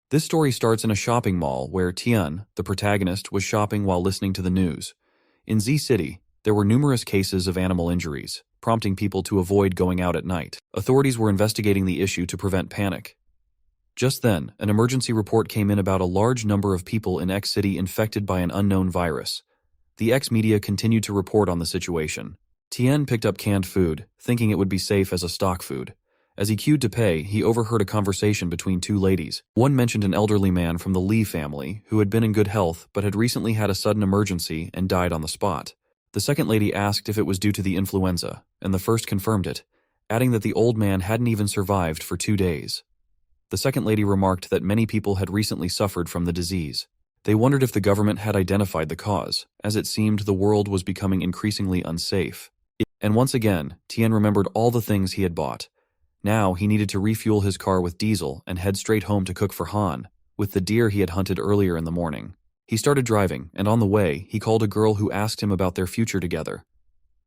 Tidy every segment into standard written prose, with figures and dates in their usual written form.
This story starts in a shopping mall where Tian, the protagonist, was shopping while listening to the news. In Z City, there were numerous cases of animal injuries, prompting people to avoid going out at night. Authorities were investigating the issue to prevent panic. Just then, an emergency report came in about a large number of people in X City infected by an unknown virus. The X media continued to report on the situation. Tian picked up canned food, thinking it would be safe as a stock food. As he queued to pay, he overheard a conversation between two ladies. One mentioned an elderly man from the Lee family who had been in good health but had recently had a sudden emergency and died on the spot. The second lady asked if it was due to the influenza, and the first confirmed it, adding that the old man hadn't even survived for 2 days. The second lady remarked that many people had recently suffered from the disease. They wondered if the government had identified the cause, as it seemed the world was becoming increasingly unsafe. And once again, Tian remembered all the things he had bought. Now he needed to refuel his car with diesel and head straight home to cook for Han, with the deer he had hunted earlier in the morning. He started driving, and on the way, he called a girl who asked him about their future together.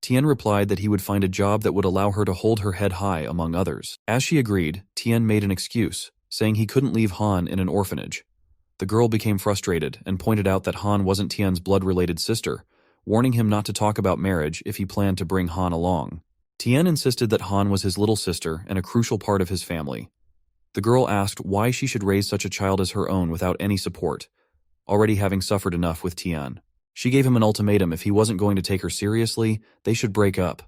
Tian replied that he would find a job that would allow her to hold her head high among others. As she agreed, Tian made an excuse, saying he couldn't leave Han in an orphanage. The girl became frustrated and pointed out that Han wasn't Tian's blood-related sister, warning him not to talk about marriage if he planned to bring Han along. Tian insisted that Han was his little sister and a crucial part of his family. The girl asked why she should raise such a child as her own without any support, already having suffered enough with Tian. She gave him an ultimatum: if he wasn't going to take her seriously, they should break up.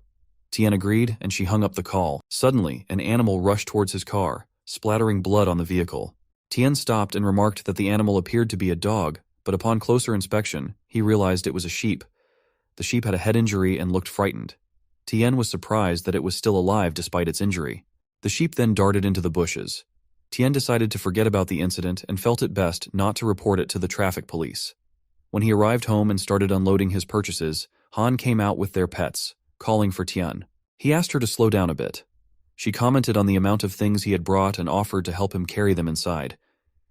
Tian agreed, and she hung up the call. Suddenly, an animal rushed towards his car, splattering blood on the vehicle. Tian stopped and remarked that the animal appeared to be a dog, but upon closer inspection, he realized it was a sheep. The sheep had a head injury and looked frightened. Tian was surprised that it was still alive despite its injury. The sheep then darted into the bushes. Tian decided to forget about the incident and felt it best not to report it to the traffic police. When he arrived home and started unloading his purchases, Han came out with their pets, calling for Tian. He asked her to slow down a bit. She commented on the amount of things he had brought and offered to help him carry them inside.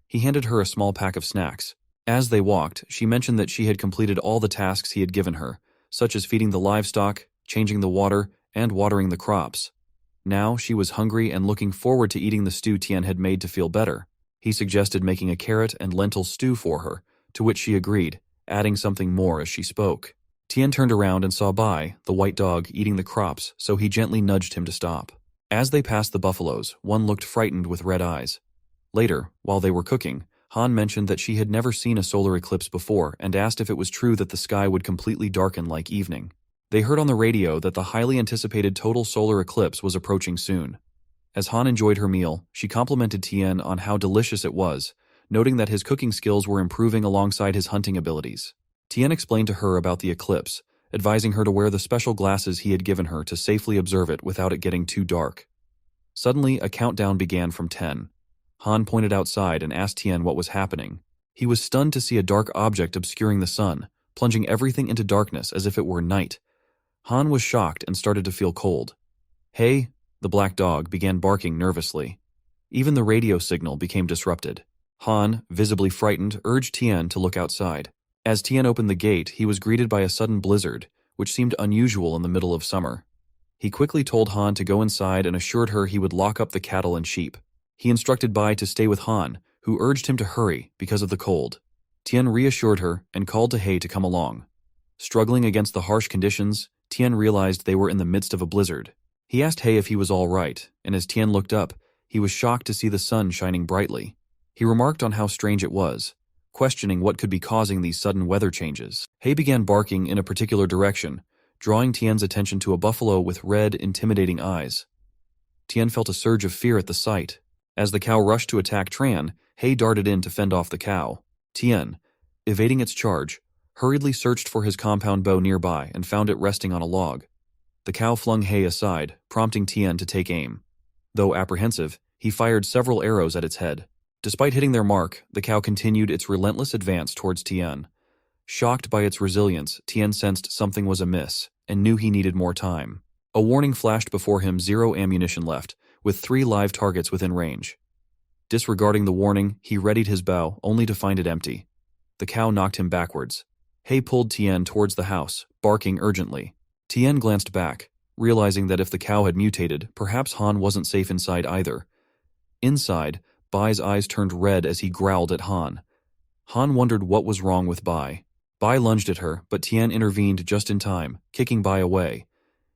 He handed her a small pack of snacks. As they walked, she mentioned that she had completed all the tasks he had given her, such as feeding the livestock, changing the water, and watering the crops. Now she was hungry and looking forward to eating the stew Tian had made to feel better. He suggested making a carrot and lentil stew for her, to which she agreed, adding something more as she spoke. Tian turned around and saw Bai, the white dog, eating the crops, so he gently nudged him to stop. As they passed the buffaloes, one looked frightened with red eyes. Later, while they were cooking, Han mentioned that she had never seen a solar eclipse before and asked if it was true that the sky would completely darken like evening. They heard on the radio that the highly anticipated total solar eclipse was approaching soon. As Han enjoyed her meal, she complimented Tian on how delicious it was, noting that his cooking skills were improving alongside his hunting abilities. Tian explained to her about the eclipse, advising her to wear the special glasses he had given her to safely observe it without it getting too dark. Suddenly, a countdown began from 10. Han pointed outside and asked Tian what was happening. He was stunned to see a dark object obscuring the sun, plunging everything into darkness as if it were night. Han was shocked and started to feel cold. Hey, the black dog began barking nervously. Even the radio signal became disrupted. Han, visibly frightened, urged Tian to look outside. As Tian opened the gate, he was greeted by a sudden blizzard, which seemed unusual in the middle of summer. He quickly told Han to go inside and assured her he would lock up the cattle and sheep. He instructed Bai to stay with Han, who urged him to hurry because of the cold. Tian reassured her and called to He to come along. Struggling against the harsh conditions, Tian realized they were in the midst of a blizzard. He asked He if he was all right, and as Tian looked up, he was shocked to see the sun shining brightly. He remarked on how strange it was, questioning what could be causing these sudden weather changes. He began barking in a particular direction, drawing Tian's attention to a buffalo with red, intimidating eyes. Tian felt a surge of fear at the sight. As the cow rushed to attack Tran, He darted in to fend off the cow. Tian, evading its charge, hurriedly searched for his compound bow nearby and found it resting on a log. The cow flung He aside, prompting Tian to take aim. Though apprehensive, he fired several arrows at its head. Despite hitting their mark, the cow continued its relentless advance towards Tian. Shocked by its resilience, Tian sensed something was amiss and knew he needed more time. A warning flashed before him: 0 ammunition left, with 3 live targets within range. Disregarding the warning, he readied his bow, only to find it empty. The cow knocked him backwards. He pulled Tian towards the house, barking urgently. Tian glanced back, realizing that if the cow had mutated, perhaps Han wasn't safe inside either. Inside, Bai's eyes turned red as he growled at Han. Han wondered what was wrong with Bai. Bai lunged at her, but Tian intervened just in time, kicking Bai away.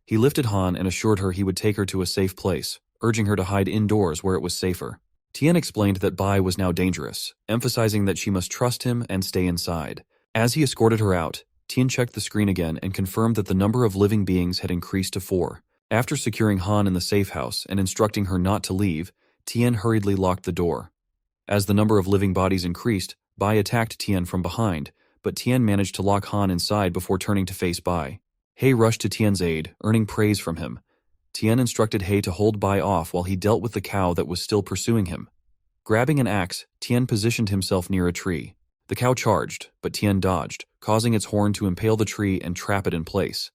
He lifted Han and assured her he would take her to a safe place, urging her to hide indoors where it was safer. Tian explained that Bai was now dangerous, emphasizing that she must trust him and stay inside. As he escorted her out, Tian checked the screen again and confirmed that the number of living beings had increased to 4. After securing Han in the safe house and instructing her not to leave, Tian hurriedly locked the door. As the number of living bodies increased, Bai attacked Tian from behind, but Tian managed to lock Han inside before turning to face Bai. He rushed to Tian's aid, earning praise from him. Tian instructed He to hold Bai off while he dealt with the cow that was still pursuing him. Grabbing an axe, Tian positioned himself near a tree. The cow charged, but Tian dodged, causing its horn to impale the tree and trap it in place.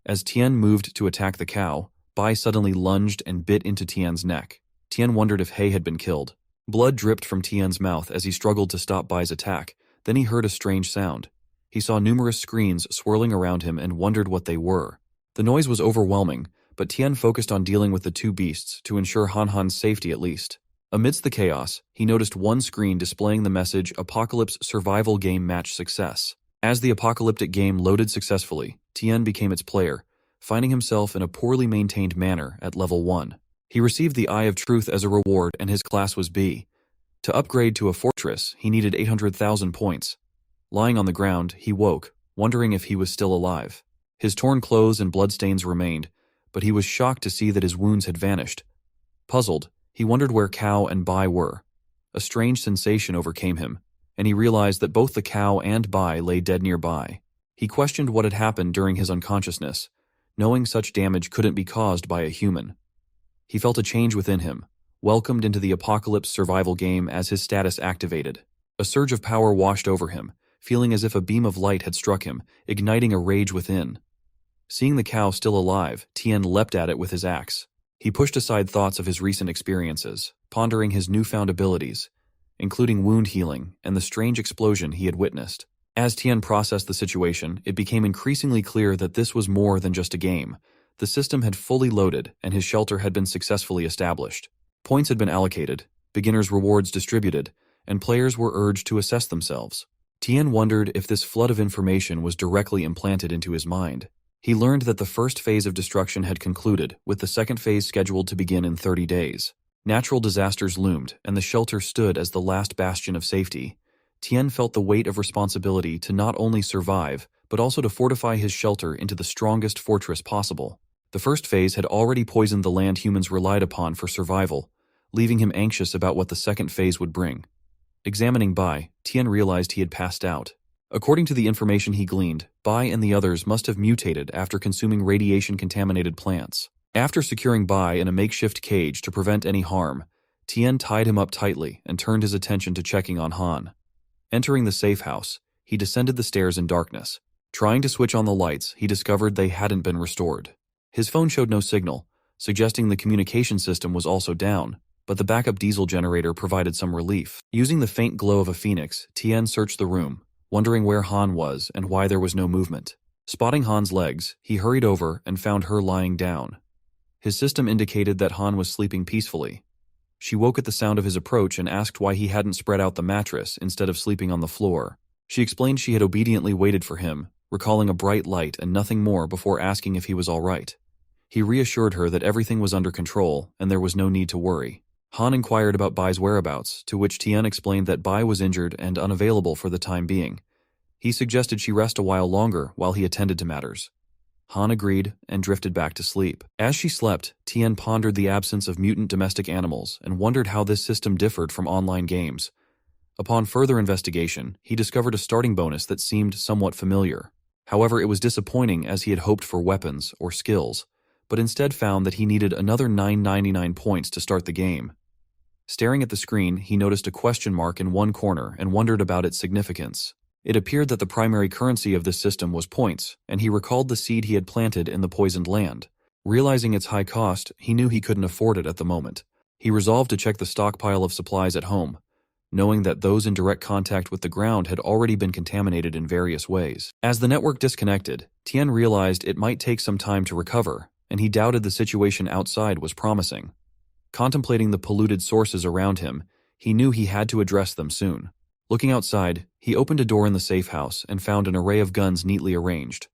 As Tian moved to attack the cow, Bai suddenly lunged and bit into Tian's neck. Tian wondered if He had been killed. Blood dripped from Tian's mouth as he struggled to stop Bai's attack. Then he heard a strange sound. He saw numerous screens swirling around him and wondered what they were. The noise was overwhelming, but Tian focused on dealing with the two beasts to ensure Han's safety at least. Amidst the chaos, he noticed one screen displaying the message Apocalypse Survival Game Match Success. As the apocalyptic game loaded successfully, Tian became its player, finding himself in a poorly maintained manor at level 1. He received the Eye of Truth as a reward and his class was B. To upgrade to a fortress, he needed 800,000 points. Lying on the ground, he woke, wondering if he was still alive. His torn clothes and bloodstains remained, but he was shocked to see that his wounds had vanished. Puzzled, he wondered where Cow and Bai were. A strange sensation overcame him, and he realized that both the cow and Bai lay dead nearby. He questioned what had happened during his unconsciousness, knowing such damage couldn't be caused by a human. He felt a change within him, welcomed into the apocalypse survival game as his status activated. A surge of power washed over him, feeling as if a beam of light had struck him, igniting a rage within. Seeing the cow still alive, Tian leapt at it with his axe. He pushed aside thoughts of his recent experiences, pondering his newfound abilities, including wound healing and the strange explosion he had witnessed. As Tian processed the situation, it became increasingly clear that this was more than just a game. The system had fully loaded, and his shelter had been successfully established. Points had been allocated, beginners' rewards distributed, and players were urged to assess themselves. Tian wondered if this flood of information was directly implanted into his mind. He learned that the first phase of destruction had concluded, with the second phase scheduled to begin in 30 days. Natural disasters loomed, and the shelter stood as the last bastion of safety. Tian felt the weight of responsibility to not only survive, but also to fortify his shelter into the strongest fortress possible. The first phase had already poisoned the land humans relied upon for survival, leaving him anxious about what the second phase would bring. Examining Bai, Tian realized he had passed out. According to the information he gleaned, Bai and the others must have mutated after consuming radiation-contaminated plants. After securing Bai in a makeshift cage to prevent any harm, Tian tied him up tightly and turned his attention to checking on Han. Entering the safe house, he descended the stairs in darkness. Trying to switch on the lights, he discovered they hadn't been restored. His phone showed no signal, suggesting the communication system was also down, but the backup diesel generator provided some relief. Using the faint glow of a phoenix, Tian searched the room, wondering where Han was and why there was no movement. Spotting Han's legs, he hurried over and found her lying down. His system indicated that Han was sleeping peacefully. She woke at the sound of his approach and asked why he hadn't spread out the mattress instead of sleeping on the floor. She explained she had obediently waited for him, recalling a bright light and nothing more before asking if he was all right. He reassured her that everything was under control and there was no need to worry. Han inquired about Bai's whereabouts, to which Tian explained that Bai was injured and unavailable for the time being. He suggested she rest a while longer while he attended to matters. Han agreed and drifted back to sleep. As she slept, Tian pondered the absence of mutant domestic animals and wondered how this system differed from online games. Upon further investigation, he discovered a starting bonus that seemed somewhat familiar. However, it was disappointing as he had hoped for weapons or skills, but instead found that he needed another 999 points to start the game. Staring at the screen, he noticed a question mark in one corner and wondered about its significance. It appeared that the primary currency of this system was points, and he recalled the seed he had planted in the poisoned land. Realizing its high cost, he knew he couldn't afford it at the moment. He resolved to check the stockpile of supplies at home, knowing that those in direct contact with the ground had already been contaminated in various ways. As the network disconnected, Tian realized it might take some time to recover, and he doubted the situation outside was promising. Contemplating the polluted sources around him, He knew he had to address them soon. Looking outside, he opened a door in the safe house and found an array of guns neatly arranged.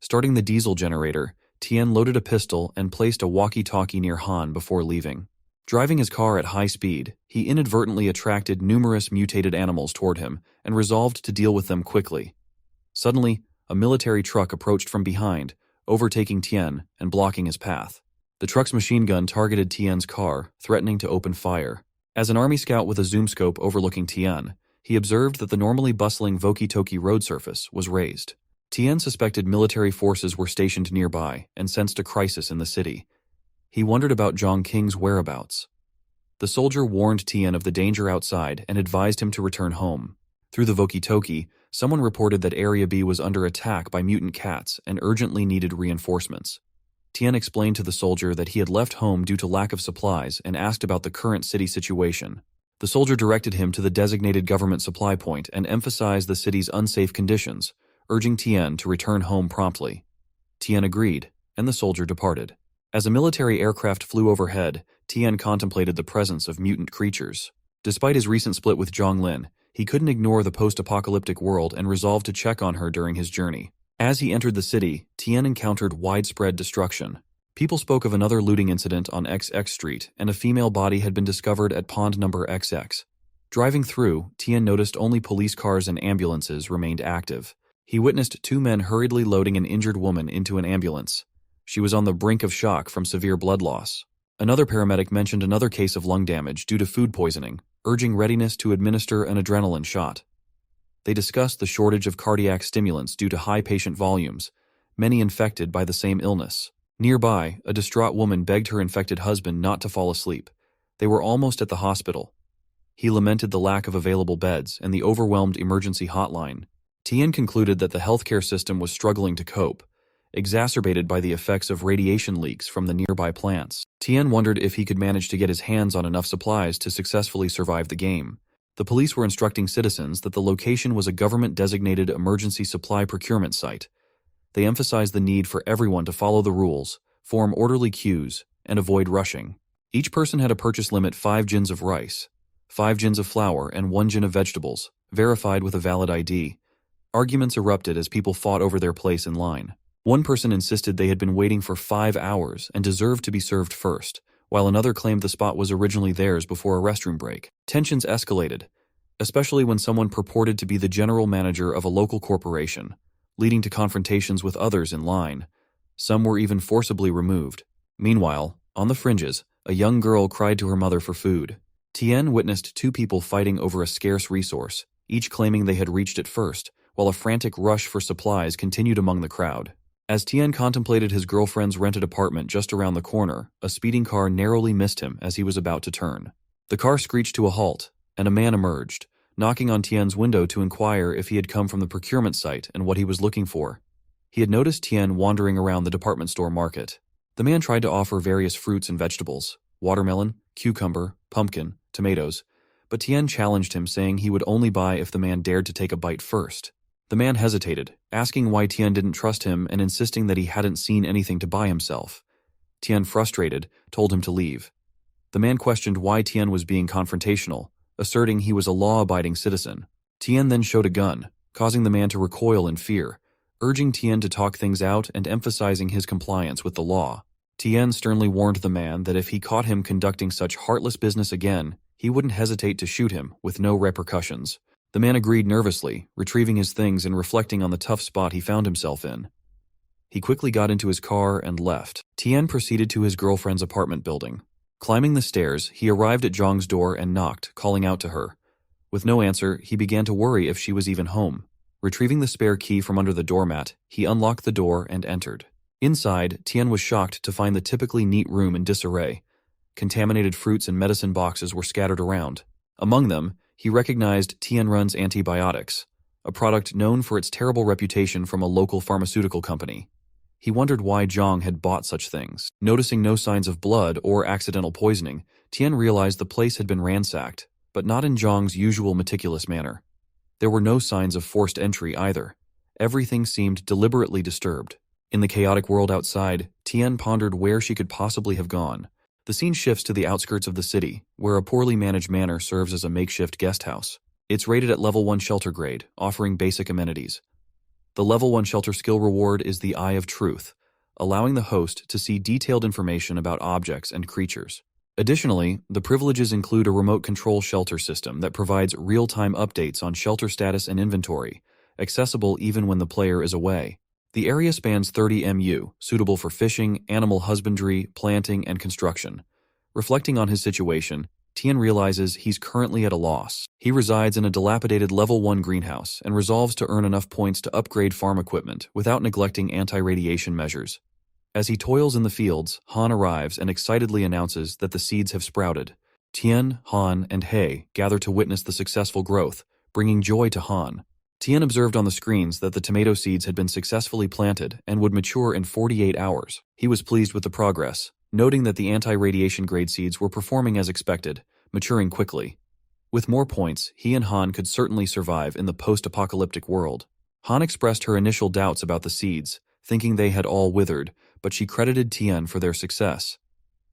Starting the diesel generator, Tian loaded a pistol and placed a walkie-talkie near Han before leaving. Driving his car at high speed, he inadvertently attracted numerous mutated animals toward him and resolved to deal with them quickly. Suddenly, a military truck approached from behind, overtaking Tian and blocking his path. The truck's machine gun targeted Tian's car, threatening to open fire. As an army scout with a zoom scope overlooking Tian, he observed that the normally bustling Voki-Toki road surface was raised. Tian suspected military forces were stationed nearby and sensed a crisis in the city. He wondered about Zhang Qing's whereabouts. The soldier warned Tian of the danger outside and advised him to return home. Through the Voki-Toki, someone reported that Area B was under attack by mutant cats and urgently needed reinforcements. Tian explained to the soldier that he had left home due to lack of supplies and asked about the current city situation. The soldier directed him to the designated government supply point and emphasized the city's unsafe conditions, urging Tian to return home promptly. Tian agreed, and the soldier departed. As a military aircraft flew overhead, Tian contemplated the presence of mutant creatures. Despite his recent split with Zhonglin, he couldn't ignore the post-apocalyptic world and resolved to check on her during his journey. As he entered the city, Tian encountered widespread destruction. People spoke of another looting incident on XX Street, and a female body had been discovered at pond number XX. Driving through, Tian noticed only police cars and ambulances remained active. He witnessed two men hurriedly loading an injured woman into an ambulance. She was on the brink of shock from severe blood loss. Another paramedic mentioned another case of lung damage due to food poisoning, urging readiness to administer an adrenaline shot. They discussed the shortage of cardiac stimulants due to high patient volumes, many infected by the same illness. Nearby, a distraught woman begged her infected husband not to fall asleep. They were almost at the hospital. He lamented the lack of available beds and the overwhelmed emergency hotline. Tian concluded that the healthcare system was struggling to cope, exacerbated by the effects of radiation leaks from the nearby plants. Tian wondered if he could manage to get his hands on enough supplies to successfully survive the game. The police were instructing citizens that the location was a government-designated emergency supply procurement site. They emphasized the need for everyone to follow the rules, form orderly queues, and avoid rushing. Each person had a purchase limit 5 jins of rice, 5 jins of flour, and 1 jin of vegetables, verified with a valid ID. Arguments erupted as people fought over their place in line. One person insisted they had been waiting for 5 hours and deserved to be served first, while another claimed the spot was originally theirs before a restroom break. Tensions escalated, especially when someone purported to be the general manager of a local corporation, leading to confrontations with others in line. Some were even forcibly removed. Meanwhile, on the fringes, a young girl cried to her mother for food. Tian witnessed 2 people fighting over a scarce resource, each claiming they had reached it first, while a frantic rush for supplies continued among the crowd. As Tian contemplated his girlfriend's rented apartment just around the corner, a speeding car narrowly missed him as he was about to turn. The car screeched to a halt, and a man emerged, knocking on Tian's window to inquire if he had come from the procurement site and what he was looking for. He had noticed Tian wandering around the department store market. The man tried to offer various fruits and vegetables, watermelon, cucumber, pumpkin, tomatoes, but Tian challenged him, saying he would only buy if the man dared to take a bite first. The man hesitated, asking why Tian didn't trust him and insisting that he hadn't seen anything to buy himself. Tian, frustrated, told him to leave. The man questioned why Tian was being confrontational, asserting he was a law-abiding citizen. Tian then showed a gun, causing the man to recoil in fear, urging Tian to talk things out and emphasizing his compliance with the law. Tian sternly warned the man that if he caught him conducting such heartless business again, he wouldn't hesitate to shoot him with no repercussions. The man agreed nervously, retrieving his things and reflecting on the tough spot he found himself in. He quickly got into his car and left. Tian proceeded to his girlfriend's apartment building. Climbing the stairs, he arrived at Zhang's door and knocked, calling out to her. With no answer, he began to worry if she was even home. Retrieving the spare key from under the doormat, he unlocked the door and entered. Inside, Tian was shocked to find the typically neat room in disarray. Contaminated fruits and medicine boxes were scattered around. Among them, he recognized Tianrun's antibiotics, a product known for its terrible reputation from a local pharmaceutical company. He wondered why Zhang had bought such things. Noticing no signs of blood or accidental poisoning, Tian realized the place had been ransacked, but not in Zhang's usual meticulous manner. There were no signs of forced entry either. Everything seemed deliberately disturbed. In the chaotic world outside, Tian pondered where she could possibly have gone. The scene shifts to the outskirts of the city, where a poorly managed manor serves as a makeshift guest house. It's rated at level 1 shelter grade, offering basic amenities. The level 1 shelter skill reward is the Eye of Truth, allowing the host to see detailed information about objects and creatures. Additionally, the privileges include a remote control shelter system that provides real-time updates on shelter status and inventory, accessible even when the player is away. The area spans 30 MU, suitable for fishing, animal husbandry, planting, and construction. Reflecting on his situation, Tian realizes he's currently at a loss. He resides in a dilapidated level 1 greenhouse and resolves to earn enough points to upgrade farm equipment without neglecting anti-radiation measures. As he toils in the fields, Han arrives and excitedly announces that the seeds have sprouted. Tian, Han, and He gather to witness the successful growth, bringing joy to Han. Tian observed on the screens that the tomato seeds had been successfully planted and would mature in 48 hours. He was pleased with the progress, noting that the anti-radiation grade seeds were performing as expected, maturing quickly. With more points, he and Han could certainly survive in the post-apocalyptic world. Han expressed her initial doubts about the seeds, thinking they had all withered, but she credited Tian for their success.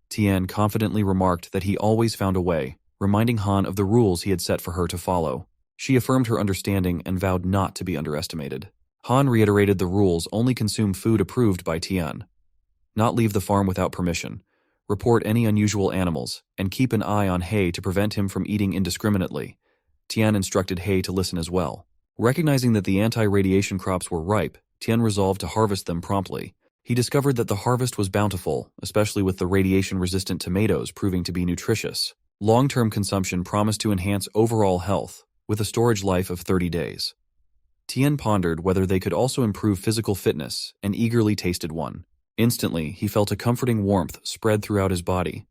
Tian confidently remarked that he always found a way, reminding Han of the rules he had set for her to follow. She affirmed her understanding and vowed not to be underestimated. Han reiterated the rules: only consume food approved by Tian, not leave the farm without permission, report any unusual animals, and keep an eye on He to prevent him from eating indiscriminately. Tian instructed He to listen as well. Recognizing that the anti-radiation crops were ripe, Tian resolved to harvest them promptly. He discovered that the harvest was bountiful, especially with the radiation-resistant tomatoes proving to be nutritious. Long-term consumption promised to enhance overall health, with a storage life of 30 days. Tian pondered whether they could also improve physical fitness and eagerly tasted one. Instantly, he felt a comforting warmth spread throughout his body,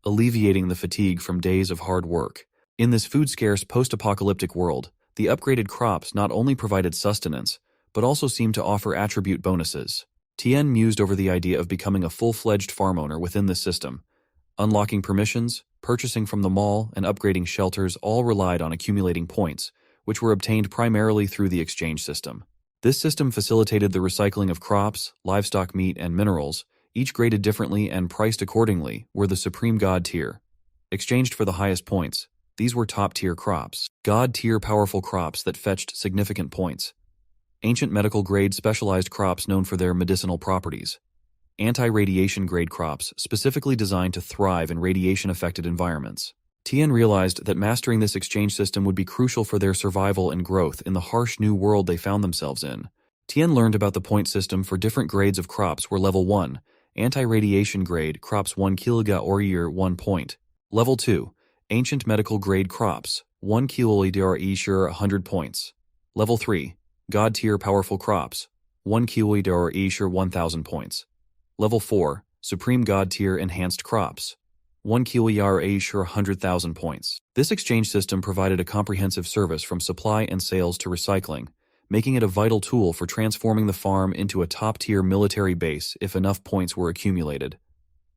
alleviating the fatigue from days of hard work. In this food-scarce post-apocalyptic world, the upgraded crops not only provided sustenance, but also seemed to offer attribute bonuses. Tian mused over the idea of becoming a full-fledged farm owner within this system. Unlocking permissions, purchasing from the mall, and upgrading shelters all relied on accumulating points, which were obtained primarily through the exchange system. This system facilitated the recycling of crops, livestock meat, and minerals, each graded differently and priced accordingly, were the supreme god tier. Exchanged for the highest points, these were top-tier crops, god-tier powerful crops that fetched significant points. Ancient medical grade specialized crops known for their medicinal properties. Anti-radiation grade crops specifically designed to thrive in radiation-affected environments. Tian realized that mastering this exchange system would be crucial for their survival and growth in the harsh new world they found themselves in. Tian learned about the point system for different grades of crops were level 1, anti-radiation grade crops 1 kiloga or year 1 point. Level 2, ancient medical grade crops 1 kiloidar each 100 points. Level 3, God tier powerful crops 1 kiloidar each 1000 points. Level 4, supreme God tier enhanced crops 1 kiloidar each 100,000 points. This exchange system provided a comprehensive service from supply and sales to recycling, making it a vital tool for transforming the farm into a top-tier military base if enough points were accumulated.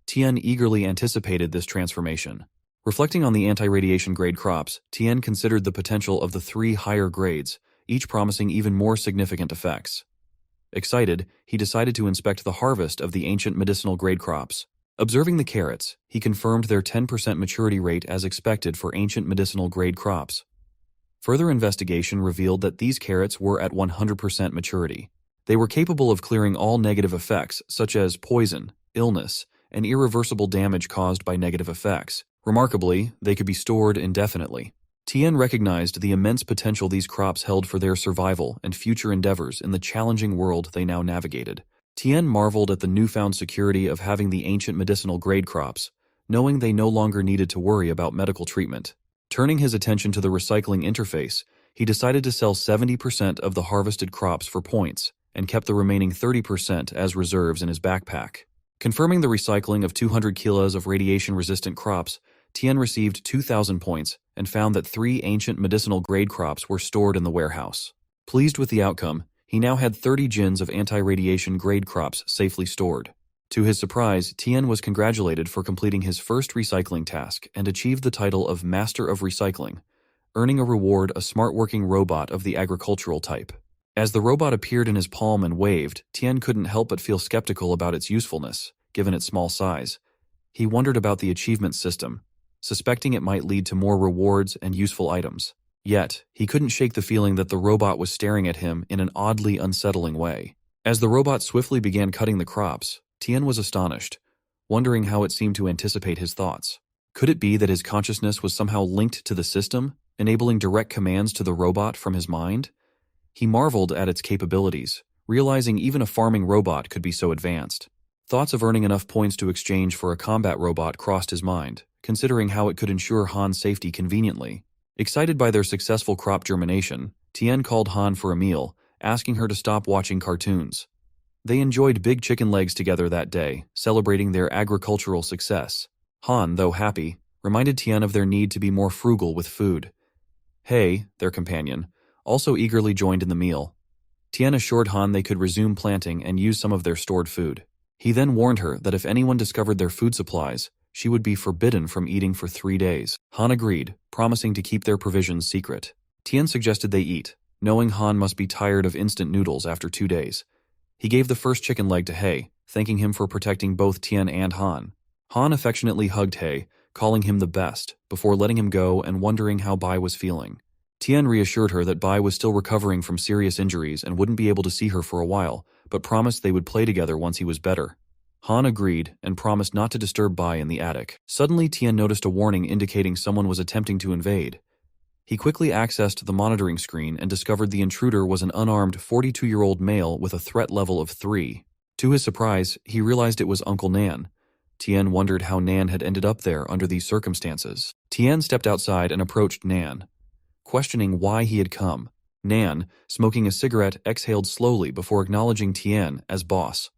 Tian eagerly anticipated this transformation. Reflecting on the anti-radiation grade crops, Tian considered the potential of the 3 higher grades, each promising even more significant effects. Excited, he decided to inspect the harvest of the ancient medicinal grade crops. Observing the carrots, he confirmed their 10% maturity rate as expected for ancient medicinal grade crops. Further investigation revealed that these carrots were at 100% maturity. They were capable of clearing all negative effects, such as poison, illness, and irreversible damage caused by negative effects. Remarkably, they could be stored indefinitely. Tian recognized the immense potential these crops held for their survival and future endeavors in the challenging world they now navigated. Tian marveled at the newfound security of having the ancient medicinal grade crops, knowing they no longer needed to worry about medical treatment. Turning his attention to the recycling interface, he decided to sell 70% of the harvested crops for points and kept the remaining 30% as reserves in his backpack. Confirming the recycling of 200 kilos of radiation-resistant crops, Tian received 2,000 points and found that 3 ancient medicinal grade crops were stored in the warehouse. Pleased with the outcome, he now had 30 gins of anti-radiation grade crops safely stored. To his surprise, Tian was congratulated for completing his first recycling task and achieved the title of Master of Recycling, earning a reward, a smart working robot of the agricultural type. As the robot appeared in his palm and waved, Tian couldn't help but feel skeptical about its usefulness, given its small size. He wondered about the achievement system, suspecting it might lead to more rewards and useful items. Yet, he couldn't shake the feeling that the robot was staring at him in an oddly unsettling way. As the robot swiftly began cutting the crops, Tian was astonished, wondering how it seemed to anticipate his thoughts. Could it be that his consciousness was somehow linked to the system, enabling direct commands to the robot from his mind? He marveled at its capabilities, realizing even a farming robot could be so advanced. Thoughts of earning enough points to exchange for a combat robot crossed his mind, considering how it could ensure Han's safety conveniently. Excited by their successful crop germination, Tian called Han for a meal, asking her to stop watching cartoons. They enjoyed big chicken legs together that day, celebrating their agricultural success. Han, though happy, reminded Tian of their need to be more frugal with food. Hei, their companion, also eagerly joined in the meal. Tian assured Han they could resume planting and use some of their stored food. He then warned her that if anyone discovered their food supplies, she would be forbidden from eating for 3 days. Han agreed, promising to keep their provisions secret. Tian suggested they eat, knowing Han must be tired of instant noodles after 2 days. He gave the first chicken leg to Hei, thanking him for protecting both Tian and Han. Han affectionately hugged Hei, calling him the best, before letting him go and wondering how Bai was feeling. Tian reassured her that Bai was still recovering from serious injuries and wouldn't be able to see her for a while, but promised they would play together once he was better. Han agreed and promised not to disturb Bai in the attic. Suddenly, Tian noticed a warning indicating someone was attempting to invade. He quickly accessed the monitoring screen and discovered the intruder was an unarmed 42-year-old male with a threat level of 3. To his surprise, he realized it was Uncle Nan. Tian wondered how Nan had ended up there under these circumstances. Tian stepped outside and approached Nan, questioning why he had come. Nan, smoking a cigarette, exhaled slowly before acknowledging Tian as boss.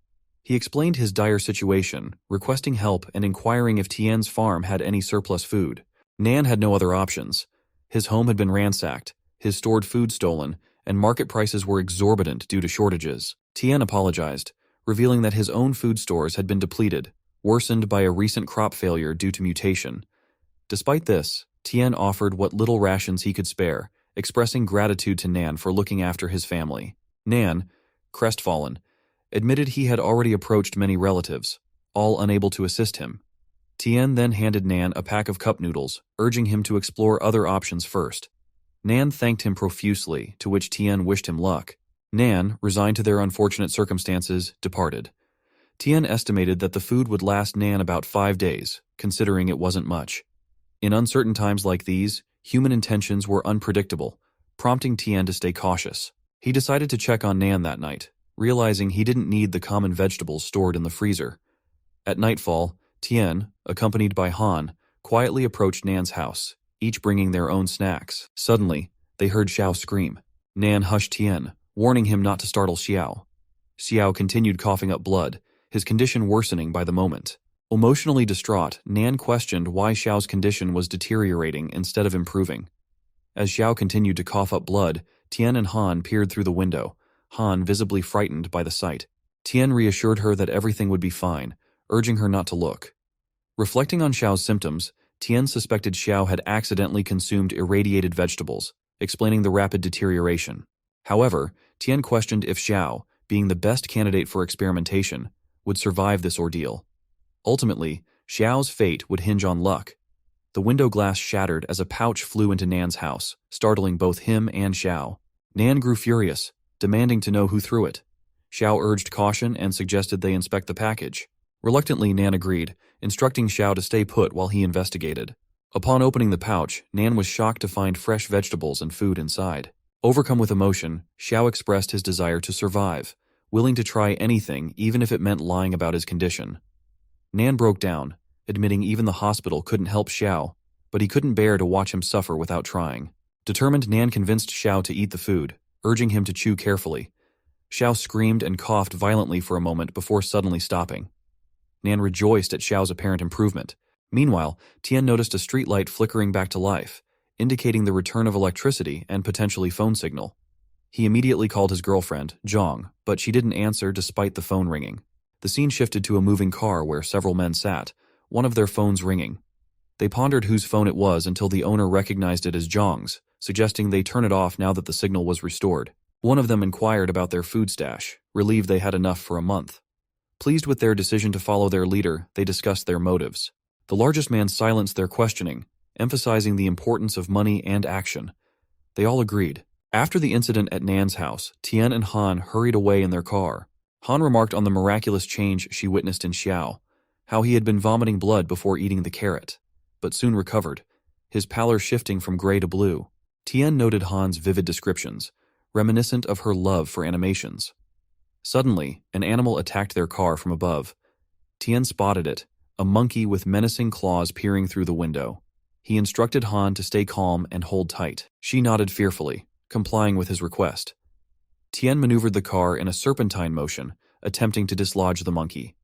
He explained his dire situation, requesting help and inquiring if Tian's farm had any surplus food. Nan had no other options. His home had been ransacked, his stored food stolen, and market prices were exorbitant due to shortages. Tian apologized, revealing that his own food stores had been depleted, worsened by a recent crop failure due to mutation. Despite this, Tian offered what little rations he could spare, expressing gratitude to Nan for looking after his family. Nan, crestfallen, admitted he had already approached many relatives, all unable to assist him. Tian then handed Nan a pack of cup noodles, urging him to explore other options first. Nan thanked him profusely, to which Tian wished him luck. Nan, resigned to their unfortunate circumstances, departed. Tian estimated that the food would last Nan about 5 days, considering it wasn't much. In uncertain times like these, human intentions were unpredictable, prompting Tian to stay cautious. He decided to check on Nan that night, realizing he didn't need the common vegetables stored in the freezer. At nightfall, Tian, accompanied by Han, quietly approached Nan's house, each bringing their own snacks. Suddenly, they heard Xiao scream. Nan hushed Tian, warning him not to startle Xiao. Xiao continued coughing up blood, his condition worsening by the moment. Emotionally distraught, Nan questioned why Xiao's condition was deteriorating instead of improving. As Xiao continued to cough up blood, Tian and Han peered through the window, Han visibly frightened by the sight. Tian reassured her that everything would be fine, urging her not to look. Reflecting on Xiao's symptoms, Tian suspected Xiao had accidentally consumed irradiated vegetables, explaining the rapid deterioration. However, Tian questioned if Xiao, being the best candidate for experimentation, would survive this ordeal. Ultimately, Xiao's fate would hinge on luck. The window glass shattered as a pouch flew into Nan's house, startling both him and Xiao. Nan grew furious, demanding to know who threw it. Xiao urged caution and suggested they inspect the package. Reluctantly, Nan agreed, instructing Xiao to stay put while he investigated. Upon opening the pouch, Nan was shocked to find fresh vegetables and food inside. Overcome with emotion, Xiao expressed his desire to survive, willing to try anything even if it meant lying about his condition. Nan broke down, admitting even the hospital couldn't help Xiao, but he couldn't bear to watch him suffer without trying. Determined, Nan convinced Xiao to eat the food, urging him to chew carefully. Xiao screamed and coughed violently for a moment before suddenly stopping. Nan rejoiced at Xiao's apparent improvement. Meanwhile, Tian noticed a streetlight flickering back to life, indicating the return of electricity and potentially phone signal. He immediately called his girlfriend, Zhang, but she didn't answer despite the phone ringing. The scene shifted to a moving car where several men sat, one of their phones ringing. They pondered whose phone it was until the owner recognized it as Zhang's, suggesting they turn it off now that the signal was restored. One of them inquired about their food stash, relieved they had enough for a month. Pleased with their decision to follow their leader, they discussed their motives. The largest man silenced their questioning, emphasizing the importance of money and action. They all agreed. After the incident at Nan's house, Tian and Han hurried away in their car. Han remarked on the miraculous change she witnessed in Xiao, how he had been vomiting blood before eating the carrot, but soon recovered, his pallor shifting from gray to blue. Tian noted Han's vivid descriptions, reminiscent of her love for animations. Suddenly, an animal attacked their car from above. Tian spotted it, a monkey with menacing claws peering through the window. He instructed Han to stay calm and hold tight. She nodded fearfully, complying with his request. Tian maneuvered the car in a serpentine motion, attempting to dislodge the monkey.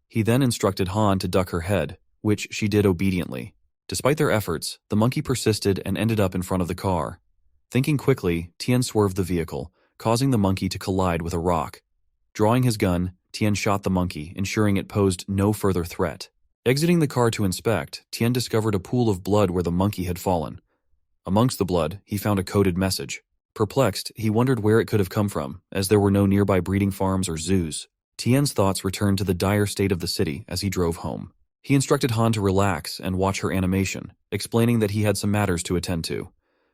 He then instructed Han to duck her head, which she did obediently. Despite their efforts, the monkey persisted and ended up in front of the car. Thinking quickly, Tian swerved the vehicle, causing the monkey to collide with a rock. Drawing his gun, Tian shot the monkey, ensuring it posed no further threat. Exiting the car to inspect, Tian discovered a pool of blood where the monkey had fallen. Amongst the blood, he found a coded message. Perplexed, he wondered where it could have come from, as there were no nearby breeding farms or zoos. Tian's thoughts returned to the dire state of the city as he drove home. He instructed Han to relax and watch her animation, explaining that he had some matters to attend to.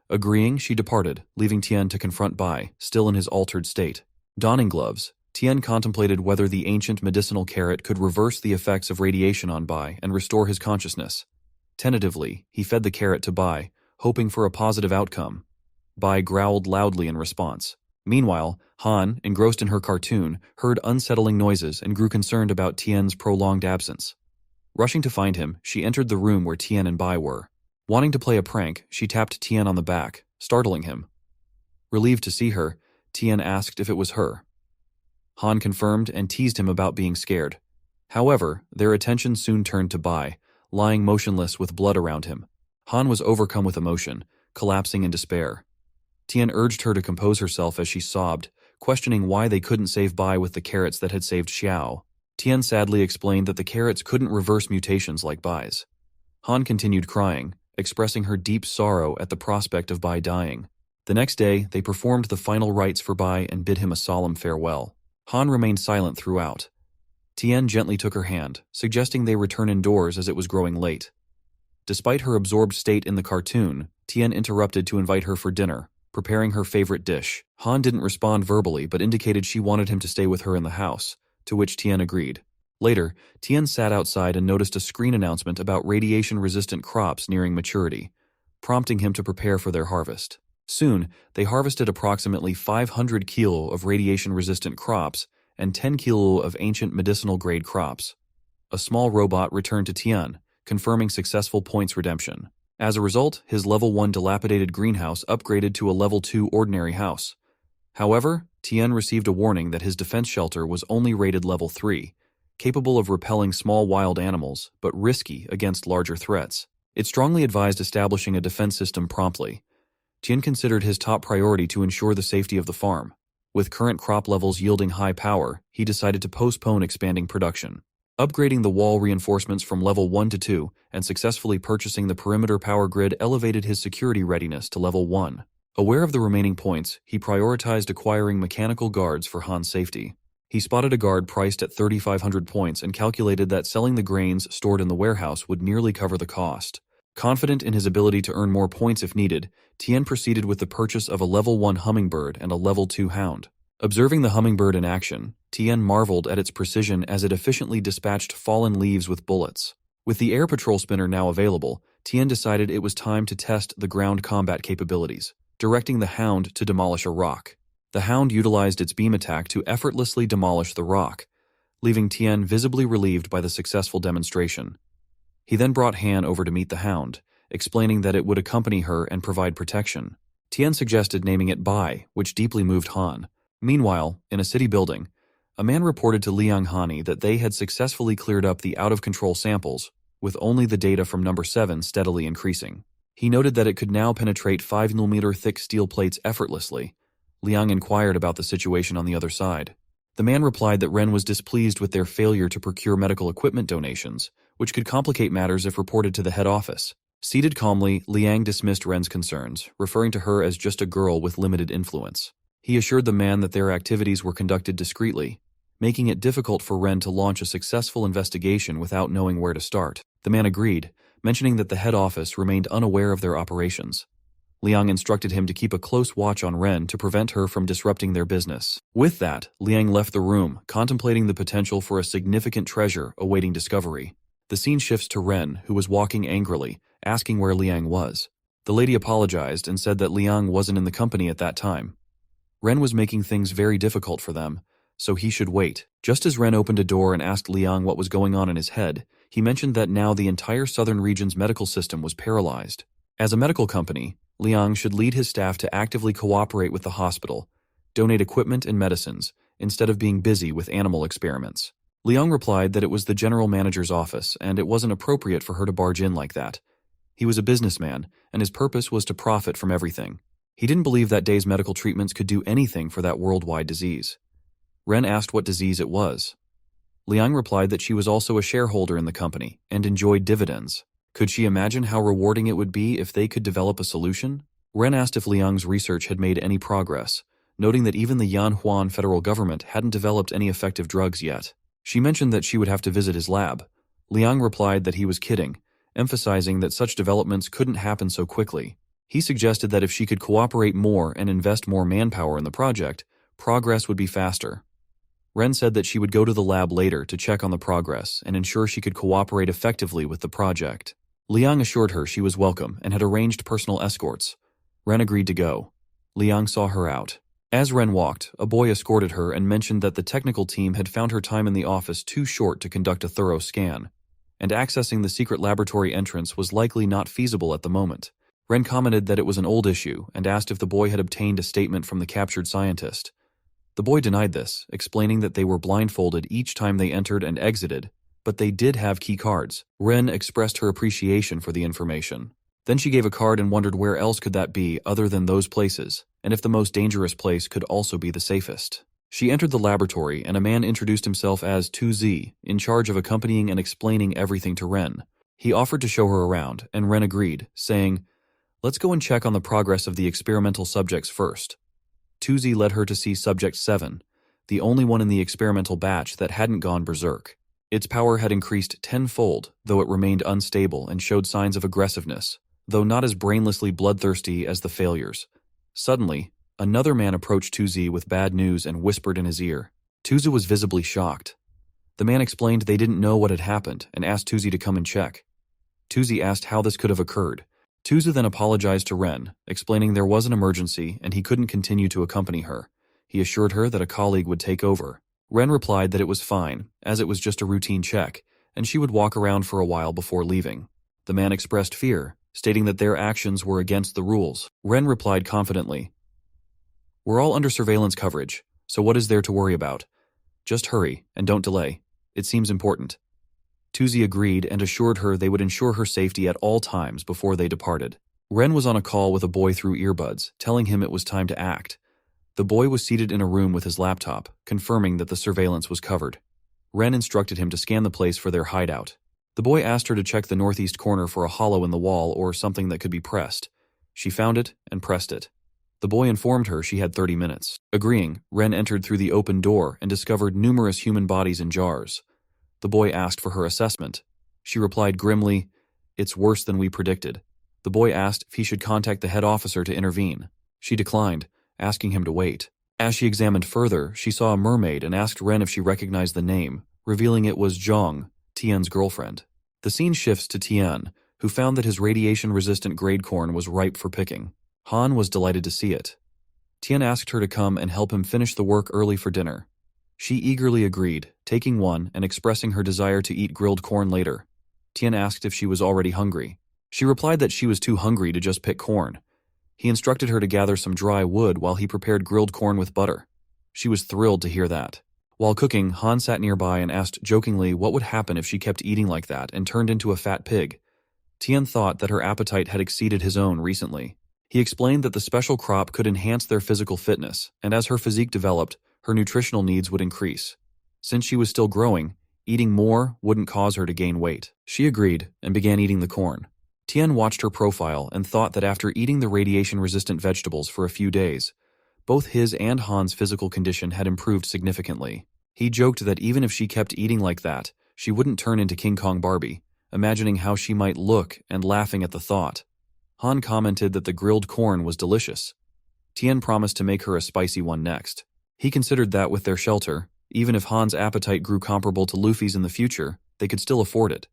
Agreeing, she departed, leaving Tian to confront Bai, still in his altered state. Donning gloves, Tian contemplated whether the ancient medicinal carrot could reverse the effects of radiation on Bai and restore his consciousness. Tentatively, he fed the carrot to Bai, hoping for a positive outcome. Bai growled loudly in response. Meanwhile, Han, engrossed in her cartoon, heard unsettling noises and grew concerned about Tian's prolonged absence. Rushing to find him, she entered the room where Tian and Bai were. Wanting to play a prank, she tapped Tian on the back, startling him. Relieved to see her, Tian asked if it was her. Han confirmed and teased him about being scared. However, their attention soon turned to Bai, lying motionless with blood around him. Han was overcome with emotion, collapsing in despair. Tian urged her to compose herself as she sobbed, questioning why they couldn't save Bai with the carrots that had saved Xiao. Tian sadly explained that the carrots couldn't reverse mutations like Bai's. Han continued crying, expressing her deep sorrow at the prospect of Bai dying. The next day, they performed the final rites for Bai and bid him a solemn farewell. Han remained silent throughout. Tian gently took her hand, suggesting they return indoors as it was growing late. Despite her absorbed state in the cartoon, Tian interrupted to invite her for dinner, preparing her favorite dish. Han didn't respond verbally but indicated she wanted him to stay with her in the house, to which Tian agreed. Later, Tian sat outside and noticed a screen announcement about radiation-resistant crops nearing maturity, prompting him to prepare for their harvest. Soon, they harvested approximately 500 kilo of radiation-resistant crops and 10 kilo of ancient medicinal-grade crops. A small robot returned to Tian, confirming successful points redemption. As a result, his level 1 dilapidated greenhouse upgraded to a level 2 ordinary house. However, Tian received a warning that his defense shelter was only rated level 3, capable of repelling small wild animals, but risky against larger threats. It strongly advised establishing a defense system promptly. Tian considered his top priority to ensure the safety of the farm. With current crop levels yielding high power, he decided to postpone expanding production. Upgrading the wall reinforcements from level 1 to 2 and successfully purchasing the perimeter power grid elevated his security readiness to level 1. Aware of the remaining points, he prioritized acquiring mechanical guards for Han's safety. He spotted a guard priced at 3,500 points and calculated that selling the grains stored in the warehouse would nearly cover the cost. Confident in his ability to earn more points if needed, Tian proceeded with the purchase of a level 1 hummingbird and a level 2 hound. Observing the hummingbird in action, Tian marveled at its precision as it efficiently dispatched fallen leaves with bullets. With the air patrol spinner now available, Tian decided it was time to test the ground combat capabilities, directing the hound to demolish a rock. The hound utilized its beam attack to effortlessly demolish the rock, leaving Tian visibly relieved by the successful demonstration. He then brought Han over to meet the hound, explaining that it would accompany her and provide protection. Tian suggested naming it Bai, which deeply moved Han. Meanwhile, in a city building, a man reported to Liang Hani that they had successfully cleared up the out-of-control samples, with only the data from number 7 steadily increasing. He noted that it could now penetrate 5mm thick steel plates effortlessly. Liang inquired about the situation on the other side. The man replied that Ren was displeased with their failure to procure medical equipment donations, which could complicate matters if reported to the head office. Seated calmly, Liang dismissed Ren's concerns, referring to her as just a girl with limited influence. He assured the man that their activities were conducted discreetly. making it difficult for Ren to launch a successful investigation without knowing where to start. The man agreed, mentioning that the head office remained unaware of their operations. Liang instructed him to keep a close watch on Ren to prevent her from disrupting their business. With that, Liang left the room, contemplating the potential for a significant treasure awaiting discovery. The scene shifts to Ren, who was walking angrily, asking where Liang was. The lady apologized and said that Liang wasn't in the company at that time. Ren was making things very difficult for them, so he should wait. Just as Ren opened a door and asked Liang what was going on in his head, he mentioned that now the entire southern region's medical system was paralyzed. As a medical company, Liang should lead his staff to actively cooperate with the hospital, donate equipment and medicines, instead of being busy with animal experiments. Liang replied that it was the general manager's office and it wasn't appropriate for her to barge in like that. He was a businessman, and his purpose was to profit from everything. He didn't believe that day's medical treatments could do anything for that worldwide disease. Ren asked what disease it was. Liang replied that she was also a shareholder in the company and enjoyed dividends. Could she imagine how rewarding it would be if they could develop a solution? Ren asked if Liang's research had made any progress, noting that even the Yanhuan federal government hadn't developed any effective drugs yet. She mentioned that she would have to visit his lab. Liang replied that he was kidding, emphasizing that such developments couldn't happen so quickly. He suggested that if she could cooperate more and invest more manpower in the project, progress would be faster. Ren said that she would go to the lab later to check on the progress and ensure she could cooperate effectively with the project. Liang assured her she was welcome and had arranged personal escorts. Ren agreed to go. Liang saw her out. As Ren walked, a boy escorted her and mentioned that the technical team had found her time in the office too short to conduct a thorough scan, and accessing the secret laboratory entrance was likely not feasible at the moment. Ren commented that it was an old issue and asked if the boy had obtained a statement from the captured scientist. The boy denied this, explaining that they were blindfolded each time they entered and exited, but they did have key cards. Ren expressed her appreciation for the information. Then she gave a card and wondered where else could that be other than those places, and if the most dangerous place could also be the safest. She entered the laboratory and a man introduced himself as 2Z, in charge of accompanying and explaining everything to Ren. He offered to show her around, and Ren agreed, saying, "Let's go and check on the progress of the experimental subjects first." 2Z led her to see Subject 7, the only one in the experimental batch that hadn't gone berserk. Its power had increased tenfold, though it remained unstable and showed signs of aggressiveness, though not as brainlessly bloodthirsty as the failures. Suddenly, another man approached 2Z with bad news and whispered in his ear. 2Z was visibly shocked. The man explained they didn't know what had happened and asked 2Z to come and check. 2Z asked how this could have occurred. 2Z then apologized to Ren, explaining there was an emergency and he couldn't continue to accompany her. He assured her that a colleague would take over. Ren replied that it was fine, as it was just a routine check, and she would walk around for a while before leaving. The man expressed fear, stating that their actions were against the rules. Ren replied confidently, "We're all under surveillance coverage, so what is there to worry about? Just hurry, and don't delay. It seems important." 2Z agreed and assured her they would ensure her safety at all times before they departed. Ren was on a call with a boy through earbuds, telling him it was time to act. The boy was seated in a room with his laptop, confirming that the surveillance was covered. Ren instructed him to scan the place for their hideout. The boy asked her to check the northeast corner for a hollow in the wall or something that could be pressed. She found it and pressed it. The boy informed her she had 30 minutes. Agreeing, Ren entered through the open door and discovered numerous human bodies in jars. The boy asked for her assessment. She replied grimly, "It's worse than we predicted." The boy asked if he should contact the head officer to intervene. She declined, asking him to wait. As she examined further, she saw a mermaid and asked Ren if she recognized the name, revealing it was Zhang, Tian's girlfriend. The scene shifts to Tian, who found that his radiation-resistant grade corn was ripe for picking. Han was delighted to see it. Tian asked her to come and help him finish the work early for dinner. She eagerly agreed, taking one and expressing her desire to eat grilled corn later. Tian asked if she was already hungry. She replied that she was too hungry to just pick corn. He instructed her to gather some dry wood while he prepared grilled corn with butter. She was thrilled to hear that. While cooking, Han sat nearby and asked jokingly what would happen if she kept eating like that and turned into a fat pig. Tian thought that her appetite had exceeded his own recently. He explained that the special crop could enhance their physical fitness, and as her physique developed, her nutritional needs would increase. Since she was still growing, eating more wouldn't cause her to gain weight. She agreed and began eating the corn. Tian watched her profile and thought that after eating the radiation-resistant vegetables for a few days, both his and Han's physical condition had improved significantly. He joked that even if she kept eating like that, she wouldn't turn into King Kong Barbie, imagining how she might look and laughing at the thought. Han commented that the grilled corn was delicious. Tian promised to make her a spicy one next. He considered that with their shelter, even if Han's appetite grew comparable to Luffy's in the future, they could still afford it.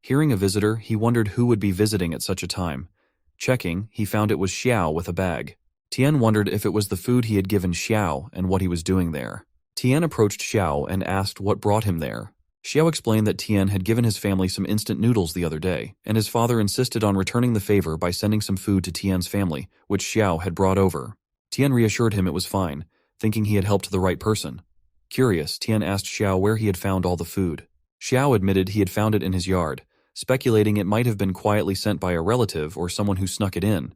Hearing a visitor, he wondered who would be visiting at such a time. Checking, he found it was Xiao with a bag. Tian wondered if it was the food he had given Xiao and what he was doing there. Tian approached Xiao and asked what brought him there. Xiao explained that Tian had given his family some instant noodles the other day, and his father insisted on returning the favor by sending some food to Tian's family, which Xiao had brought over. Tian reassured him it was fine, thinking he had helped the right person. Curious, Tian asked Xiao where he had found all the food. Xiao admitted he had found it in his yard, speculating it might have been quietly sent by a relative or someone who snuck it in.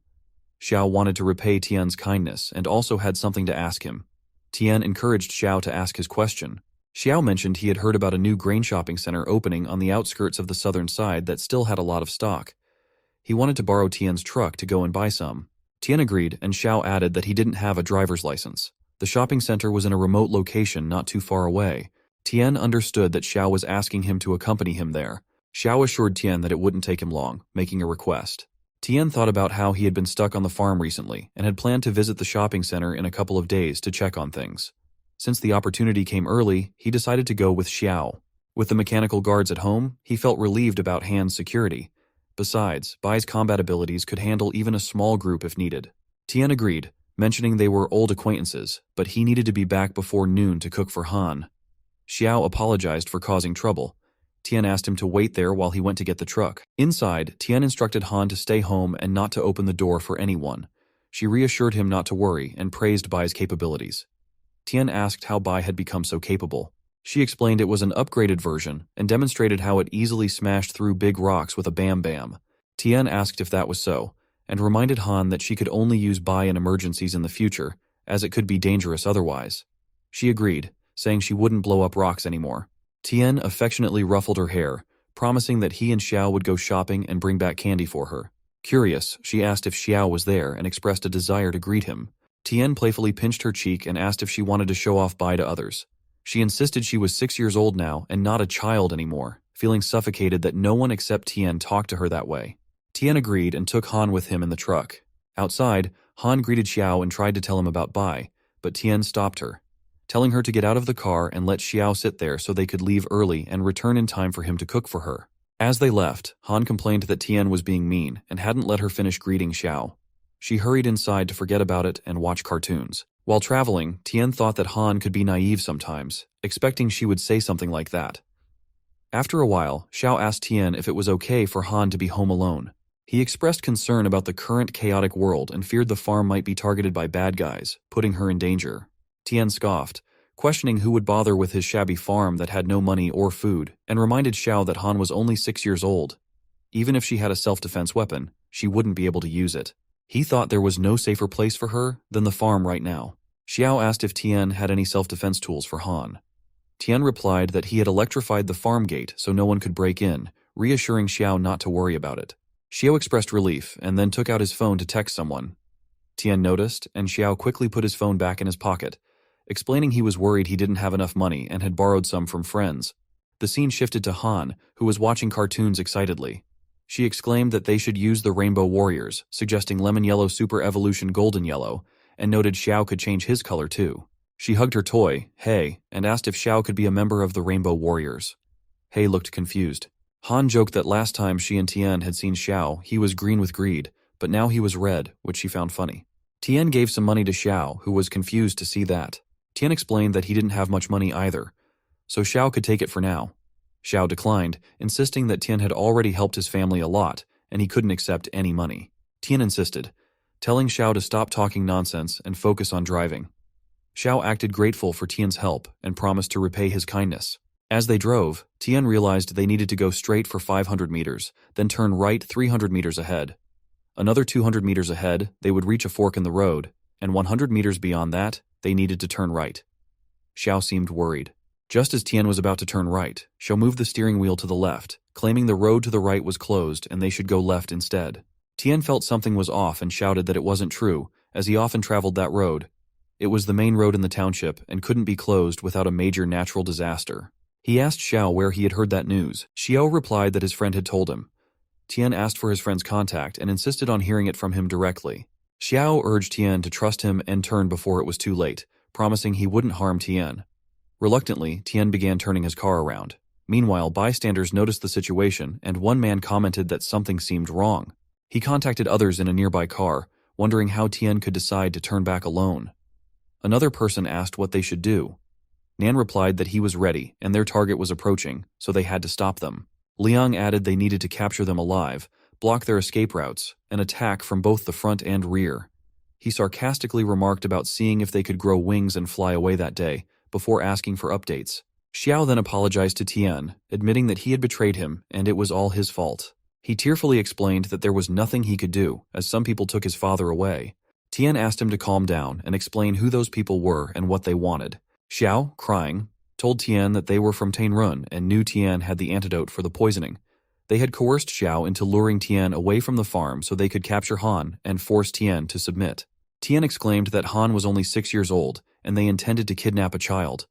Xiao wanted to repay Tian's kindness and also had something to ask him. Tian encouraged Xiao to ask his question. Xiao mentioned he had heard about a new grain shopping center opening on the outskirts of the southern side that still had a lot of stock. He wanted to borrow Tian's truck to go and buy some. Tian agreed, and Xiao added that he didn't have a driver's license. The shopping center was in a remote location not too far away. Tian understood that Xiao was asking him to accompany him there. Xiao assured Tian that it wouldn't take him long, making a request. Tian thought about how he had been stuck on the farm recently and had planned to visit the shopping center in a couple of days to check on things. Since the opportunity came early, he decided to go with Xiao. With the mechanical guards at home, he felt relieved about Han's security. Besides, Bai's combat abilities could handle even a small group if needed. Tian agreed, mentioning they were old acquaintances, but he needed to be back before noon to cook for Han. Xiao apologized for causing trouble. Tian asked him to wait there while he went to get the truck. Inside, Tian instructed Han to stay home and not to open the door for anyone. She reassured him not to worry and praised Bai's capabilities. Tian asked how Bai had become so capable. She explained it was an upgraded version and demonstrated how it easily smashed through big rocks with a bam bam. Tian asked if that was so, and reminded Han that she could only use Bai in emergencies in the future, as it could be dangerous otherwise. She agreed, saying she wouldn't blow up rocks anymore. Tian affectionately ruffled her hair, promising that he and Xiao would go shopping and bring back candy for her. Curious, she asked if Xiao was there and expressed a desire to greet him. Tian playfully pinched her cheek and asked if she wanted to show off Bai to others. She insisted she was 6 years old now and not a child anymore, feeling suffocated that no one except Tian talked to her that way. Tian agreed and took Han with him in the truck. Outside, Han greeted Xiao and tried to tell him about Bai, but Tian stopped her, telling her to get out of the car and let Xiao sit there so they could leave early and return in time for him to cook for her. As they left, Han complained that Tian was being mean and hadn't let her finish greeting Xiao. She hurried inside to forget about it and watch cartoons. While traveling, Tian thought that Han could be naive sometimes, expecting she would say something like that. After a while, Xiao asked Tian if it was okay for Han to be home alone. He expressed concern about the current chaotic world and feared the farm might be targeted by bad guys, putting her in danger. Tian scoffed, questioning who would bother with his shabby farm that had no money or food, and reminded Xiao that Han was only 6 years old. Even if she had a self-defense weapon, she wouldn't be able to use it. He thought there was no safer place for her than the farm right now. Xiao asked if Tian had any self-defense tools for Han. Tian replied that he had electrified the farm gate so no one could break in, reassuring Xiao not to worry about it. Xiao expressed relief and then took out his phone to text someone. Tian noticed, and Xiao quickly put his phone back in his pocket, explaining he was worried he didn't have enough money and had borrowed some from friends. The scene shifted to Han, who was watching cartoons excitedly. She exclaimed that they should use the Rainbow Warriors, suggesting Lemon Yellow Super Evolution Golden Yellow, and noted Xiao could change his color too. She hugged her toy, Hei, and asked if Xiao could be a member of the Rainbow Warriors. Hei looked confused. Han joked that last time she and Tian had seen Xiao, he was green with greed, but now he was red, which she found funny. Tian gave some money to Xiao, who was confused to see that. Tian explained that he didn't have much money either, so Xiao could take it for now. Xiao declined, insisting that Tian had already helped his family a lot, and he couldn't accept any money. Tian insisted, telling Xiao to stop talking nonsense and focus on driving. Xiao acted grateful for Tian's help and promised to repay his kindness. As they drove, Tian realized they needed to go straight for 500 meters, then turn right 300 meters ahead. Another 200 meters ahead, they would reach a fork in the road, and 100 meters beyond that, they needed to turn right. Xiao seemed worried. Just as Tian was about to turn right, Xiao moved the steering wheel to the left, claiming the road to the right was closed and they should go left instead. Tian felt something was off and shouted that it wasn't true, as he often traveled that road. It was the main road in the township and couldn't be closed without a major natural disaster. He asked Xiao where he had heard that news. Xiao replied that his friend had told him. Tian asked for his friend's contact and insisted on hearing it from him directly. Xiao urged Tian to trust him and turn before it was too late, promising he wouldn't harm Tian. Reluctantly, Tian began turning his car around. Meanwhile, bystanders noticed the situation, and one man commented that something seemed wrong. He contacted others in a nearby car, wondering how Tian could decide to turn back alone. Another person asked what they should do. Nan replied that he was ready, and their target was approaching, so they had to stop them. Liang added they needed to capture them alive, block their escape routes, and attack from both the front and rear. He sarcastically remarked about seeing if they could grow wings and fly away that day, before asking for updates. Xiao then apologized to Tian, admitting that he had betrayed him and it was all his fault. He tearfully explained that there was nothing he could do, as some people took his father away. Tian asked him to calm down and explain who those people were and what they wanted. Xiao, crying, told Tian that they were from Tianrun and knew Tian had the antidote for the poisoning. They had coerced Xiao into luring Tian away from the farm so they could capture Han and force Tian to submit. Tian exclaimed that Han was only 6 years old and they intended to kidnap a child.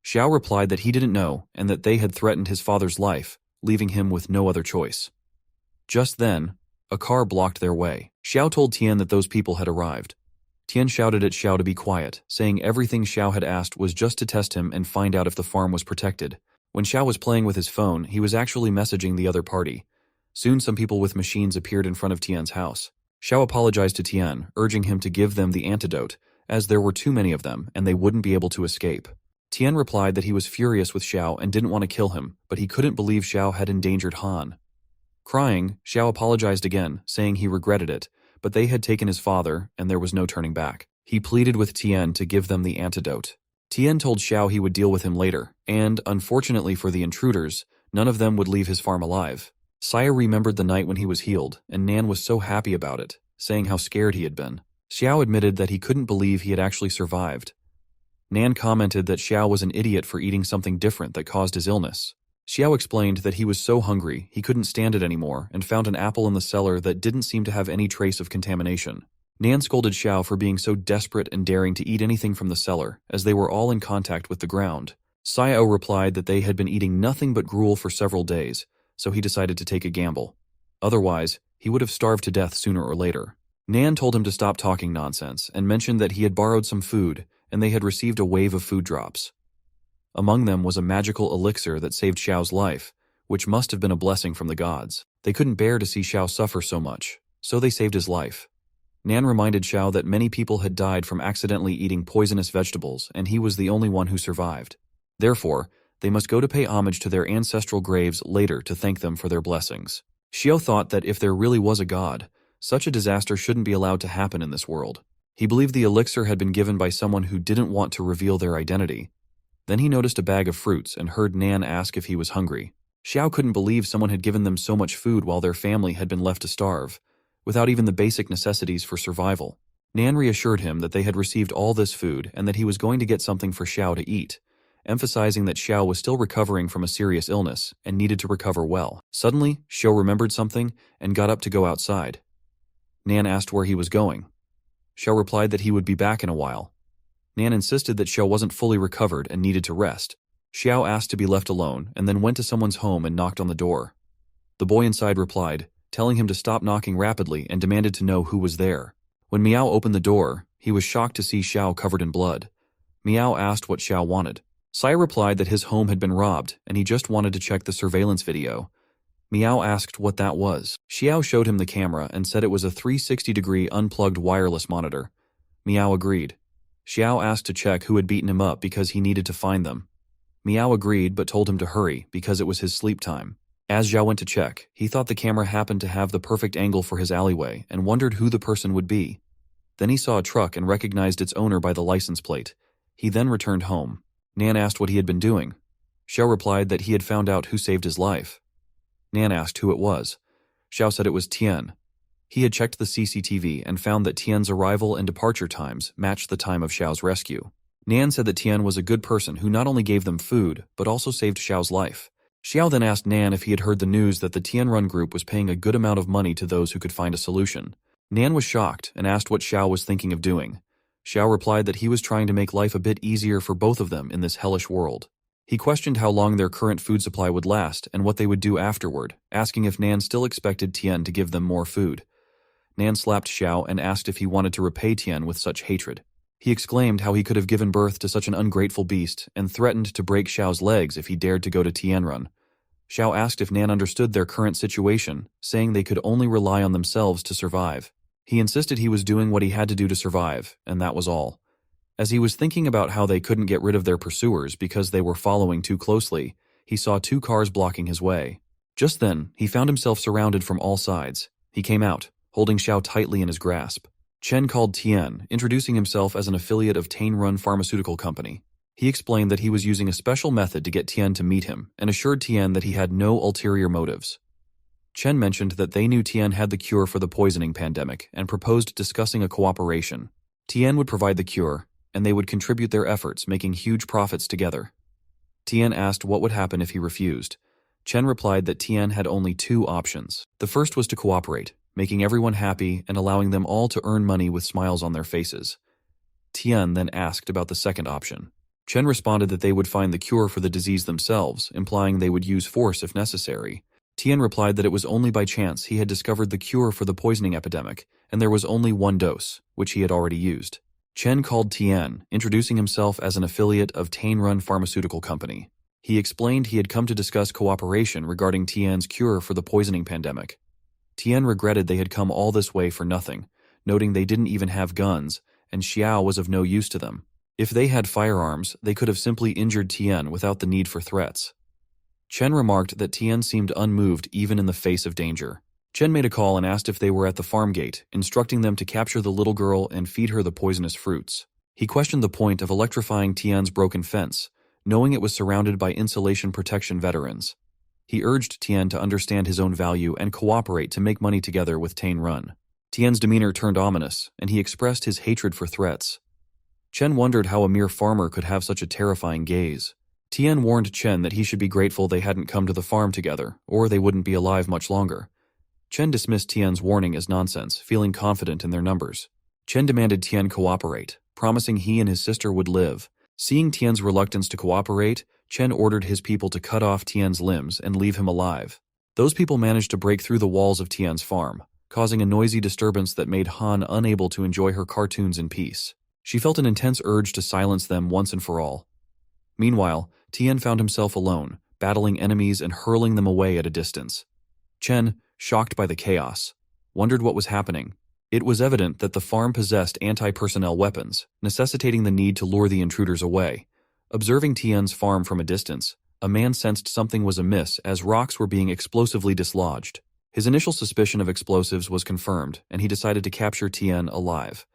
Xiao replied that he didn't know and that they had threatened his father's life, leaving him with no other choice. Just then, a car blocked their way. Xiao told Tian that those people had arrived. Tian shouted at Xiao to be quiet, saying everything Xiao had asked was just to test him and find out if the farm was protected. When Xiao was playing with his phone, he was actually messaging the other party. Soon some people with machines appeared in front of Tian's house. Xiao apologized to Tian, urging him to give them the antidote, as there were too many of them and they wouldn't be able to escape. Tian replied that he was furious with Xiao and didn't want to kill him, but he couldn't believe Xiao had endangered Han. Crying, Xiao apologized again, saying he regretted it, but they had taken his father and there was no turning back. He pleaded with Tian to give them the antidote. Tian told Xiao he would deal with him later, and, unfortunately for the intruders, none of them would leave his farm alive. Saya remembered the night when he was healed, and Nan was so happy about it, saying how scared he had been. Xiao admitted that he couldn't believe he had actually survived. Nan commented that Xiao was an idiot for eating something different that caused his illness. Xiao explained that he was so hungry he couldn't stand it anymore and found an apple in the cellar that didn't seem to have any trace of contamination. Nan scolded Xiao for being so desperate and daring to eat anything from the cellar, as they were all in contact with the ground. Xiao replied that they had been eating nothing but gruel for several days, so he decided to take a gamble. Otherwise, he would have starved to death sooner or later. Nan told him to stop talking nonsense and mentioned that he had borrowed some food and they had received a wave of food drops. Among them was a magical elixir that saved Xiao's life, which must have been a blessing from the gods. They couldn't bear to see Xiao suffer so much, so they saved his life. Nan reminded Xiao that many people had died from accidentally eating poisonous vegetables and he was the only one who survived. Therefore, they must go to pay homage to their ancestral graves later to thank them for their blessings. Xiao thought that if there really was a god, such a disaster shouldn't be allowed to happen in this world. He believed the elixir had been given by someone who didn't want to reveal their identity. Then he noticed a bag of fruits and heard Nan ask if he was hungry. Xiao couldn't believe someone had given them so much food while their family had been left to starve, without even the basic necessities for survival. Nan reassured him that they had received all this food and that he was going to get something for Xiao to eat, emphasizing that Xiao was still recovering from a serious illness and needed to recover well. Suddenly, Xiao remembered something and got up to go outside. Nan asked where he was going. Xiao replied that he would be back in a while. Nan insisted that Xiao wasn't fully recovered and needed to rest. Xiao asked to be left alone and then went to someone's home and knocked on the door. The boy inside replied, telling him to stop knocking rapidly and demanded to know who was there. When Miao opened the door, he was shocked to see Xiao covered in blood. Miao asked what Xiao wanted. Sai replied that his home had been robbed and he just wanted to check the surveillance video. Miao asked what that was. Xiao showed him the camera and said it was a 360-degree unplugged wireless monitor. Miao agreed. Xiao asked to check who had beaten him up because he needed to find them. Miao agreed but told him to hurry because it was his sleep time. As Xiao went to check, he thought the camera happened to have the perfect angle for his alleyway and wondered who the person would be. Then he saw a truck and recognized its owner by the license plate. He then returned home. Nan asked what he had been doing. Xiao replied that he had found out who saved his life. Nan asked who it was. Xiao said it was Tian. He had checked the CCTV and found that Tian's arrival and departure times matched the time of Xiao's rescue. Nan said that Tian was a good person who not only gave them food, but also saved Xiao's life. Xiao then asked Nan if he had heard the news that the Tianrun group was paying a good amount of money to those who could find a solution. Nan was shocked and asked what Xiao was thinking of doing. Xiao replied that he was trying to make life a bit easier for both of them in this hellish world. He questioned how long their current food supply would last and what they would do afterward, asking if Nan still expected Tian to give them more food. Nan slapped Xiao and asked if he wanted to repay Tian with such hatred. He exclaimed how he could have given birth to such an ungrateful beast and threatened to break Xiao's legs if he dared to go to Tianrun. Xiao asked if Nan understood their current situation, saying they could only rely on themselves to survive. He insisted he was doing what he had to do to survive, and that was all. As he was thinking about how they couldn't get rid of their pursuers because they were following too closely, he saw 2 cars blocking his way. Just then, he found himself surrounded from all sides. He came out, holding Xiao tightly in his grasp. Chen called Tian, introducing himself as an affiliate of Tianrun Pharmaceutical Company. He explained that he was using a special method to get Tian to meet him and assured Tian that he had no ulterior motives. Chen mentioned that they knew Tian had the cure for the poisoning pandemic and proposed discussing a cooperation. Tian would provide the cure, and they would contribute their efforts, making huge profits together. Tian asked what would happen if he refused. Chen replied that Tian had only 2 options. The first was to cooperate, making everyone happy and allowing them all to earn money with smiles on their faces. Tian then asked about the second option. Chen responded that they would find the cure for the disease themselves, implying they would use force if necessary. Tian replied that it was only by chance he had discovered the cure for the poisoning epidemic, and there was only 1 dose, which he had already used. Chen called Tian, introducing himself as an affiliate of Tianrun Pharmaceutical Company. He explained he had come to discuss cooperation regarding Tian's cure for the poisoning pandemic. Tian regretted they had come all this way for nothing, noting they didn't even have guns, and Xiao was of no use to them. If they had firearms, they could have simply injured Tian without the need for threats. Chen remarked that Tian seemed unmoved even in the face of danger. Chen made a call and asked if they were at the farm gate, instructing them to capture the little girl and feed her the poisonous fruits. He questioned the point of electrifying Tian's broken fence, knowing it was surrounded by insulation protection veterans. He urged Tian to understand his own value and cooperate to make money together with Tianrun. Tian's demeanor turned ominous, and he expressed his hatred for threats. Chen wondered how a mere farmer could have such a terrifying gaze. Tian warned Chen that he should be grateful they hadn't come to the farm together, or they wouldn't be alive much longer. Chen dismissed Tian's warning as nonsense, feeling confident in their numbers. Chen demanded Tian cooperate, promising he and his sister would live. Seeing Tian's reluctance to cooperate, Chen ordered his people to cut off Tian's limbs and leave him alive. Those people managed to break through the walls of Tian's farm, causing a noisy disturbance that made Han unable to enjoy her cartoons in peace. She felt an intense urge to silence them once and for all. Meanwhile, Tian found himself alone, battling enemies and hurling them away at a distance. Chen, shocked by the chaos, wondered what was happening. It was evident that the farm possessed anti-personnel weapons, necessitating the need to lure the intruders away. Observing Tian's farm from a distance, a man sensed something was amiss as rocks were being explosively dislodged. His initial suspicion of explosives was confirmed, and he decided to capture Tian alive.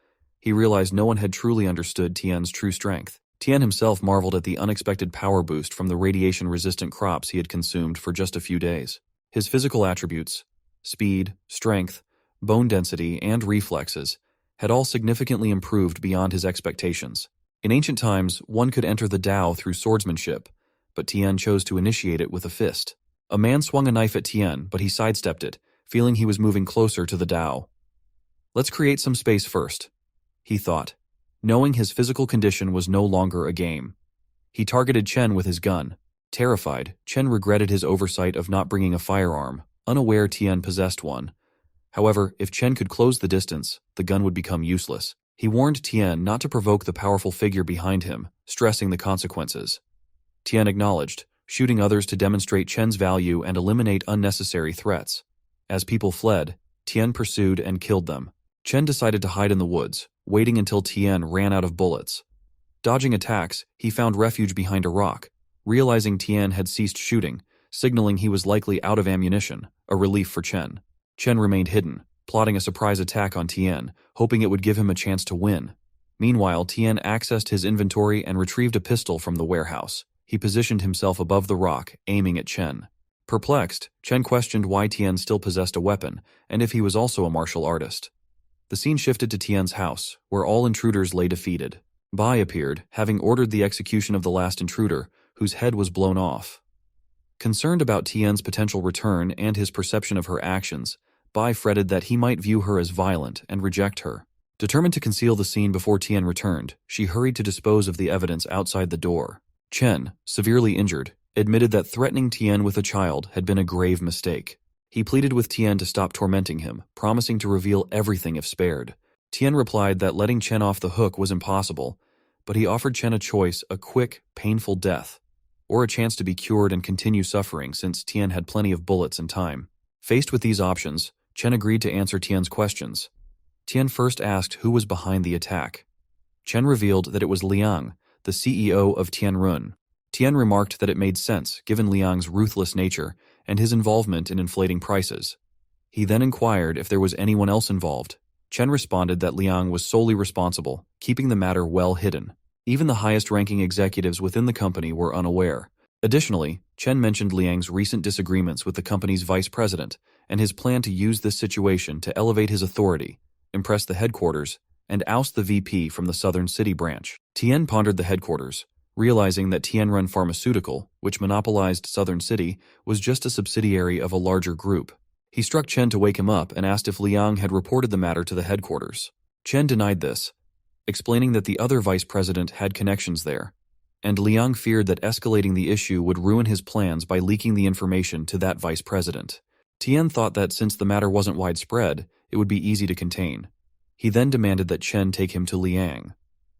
He realized no one had truly understood Tian's true strength. Tian himself marveled at the unexpected power boost from the radiation-resistant crops he had consumed for just a few days. His physical attributes, speed, strength, bone density, and reflexes, had all significantly improved beyond his expectations. In ancient times, one could enter the Tao through swordsmanship, but Tian chose to initiate it with a fist. A man swung a knife at Tian, but he sidestepped it, feeling he was moving closer to the Tao. "Let's create some space first," he thought, knowing his physical condition was no longer a game. He targeted Chen with his gun. Terrified, Chen regretted his oversight of not bringing a firearm, unaware Tian possessed one. However, if Chen could close the distance, the gun would become useless. He warned Tian not to provoke the powerful figure behind him, stressing the consequences. Tian acknowledged, shooting others to demonstrate Chen's value and eliminate unnecessary threats. As people fled, Tian pursued and killed them. Chen decided to hide in the woods, waiting until Tian ran out of bullets. Dodging attacks, he found refuge behind a rock, realizing Tian had ceased shooting, signaling he was likely out of ammunition, a relief for Chen. Chen remained hidden, plotting a surprise attack on Tian, hoping it would give him a chance to win. Meanwhile, Tian accessed his inventory and retrieved a pistol from the warehouse. He positioned himself above the rock, aiming at Chen. Perplexed, Chen questioned why Tian still possessed a weapon, and if he was also a martial artist. The scene shifted to Tian's house, where all intruders lay defeated. Bai appeared, having ordered the execution of the last intruder, whose head was blown off. Concerned about Tian's potential return and his perception of her actions, Bai fretted that he might view her as violent and reject her. Determined to conceal the scene before Tian returned, she hurried to dispose of the evidence outside the door. Chen, severely injured, admitted that threatening Tian with a child had been a grave mistake. He pleaded with Tian to stop tormenting him, promising to reveal everything if spared. Tian replied that letting Chen off the hook was impossible, but he offered Chen a choice: a quick, painful death, or a chance to be cured and continue suffering since Tian had plenty of bullets and time. Faced with these options, Chen agreed to answer Tian's questions. Tian first asked who was behind the attack. Chen revealed that it was Liang, the CEO of Tianrun. Tian remarked that it made sense given Liang's ruthless nature and his involvement in inflating prices. He then inquired if there was anyone else involved. Chen responded that Liang was solely responsible, keeping the matter well hidden. Even the highest-ranking executives within the company were unaware. Additionally, Chen mentioned Liang's recent disagreements with the company's vice president and his plan to use this situation to elevate his authority, impress the headquarters, and oust the VP from the Southern City branch. Tian pondered the headquarters, realizing that Tianrun Pharmaceutical, which monopolized Southern City, was just a subsidiary of a larger group. He struck Chen to wake him up and asked if Liang had reported the matter to the headquarters. Chen denied this, explaining that the other vice president had connections there, and Liang feared that escalating the issue would ruin his plans by leaking the information to that vice president. Tian thought that since the matter wasn't widespread, it would be easy to contain. He then demanded that Chen take him to Liang.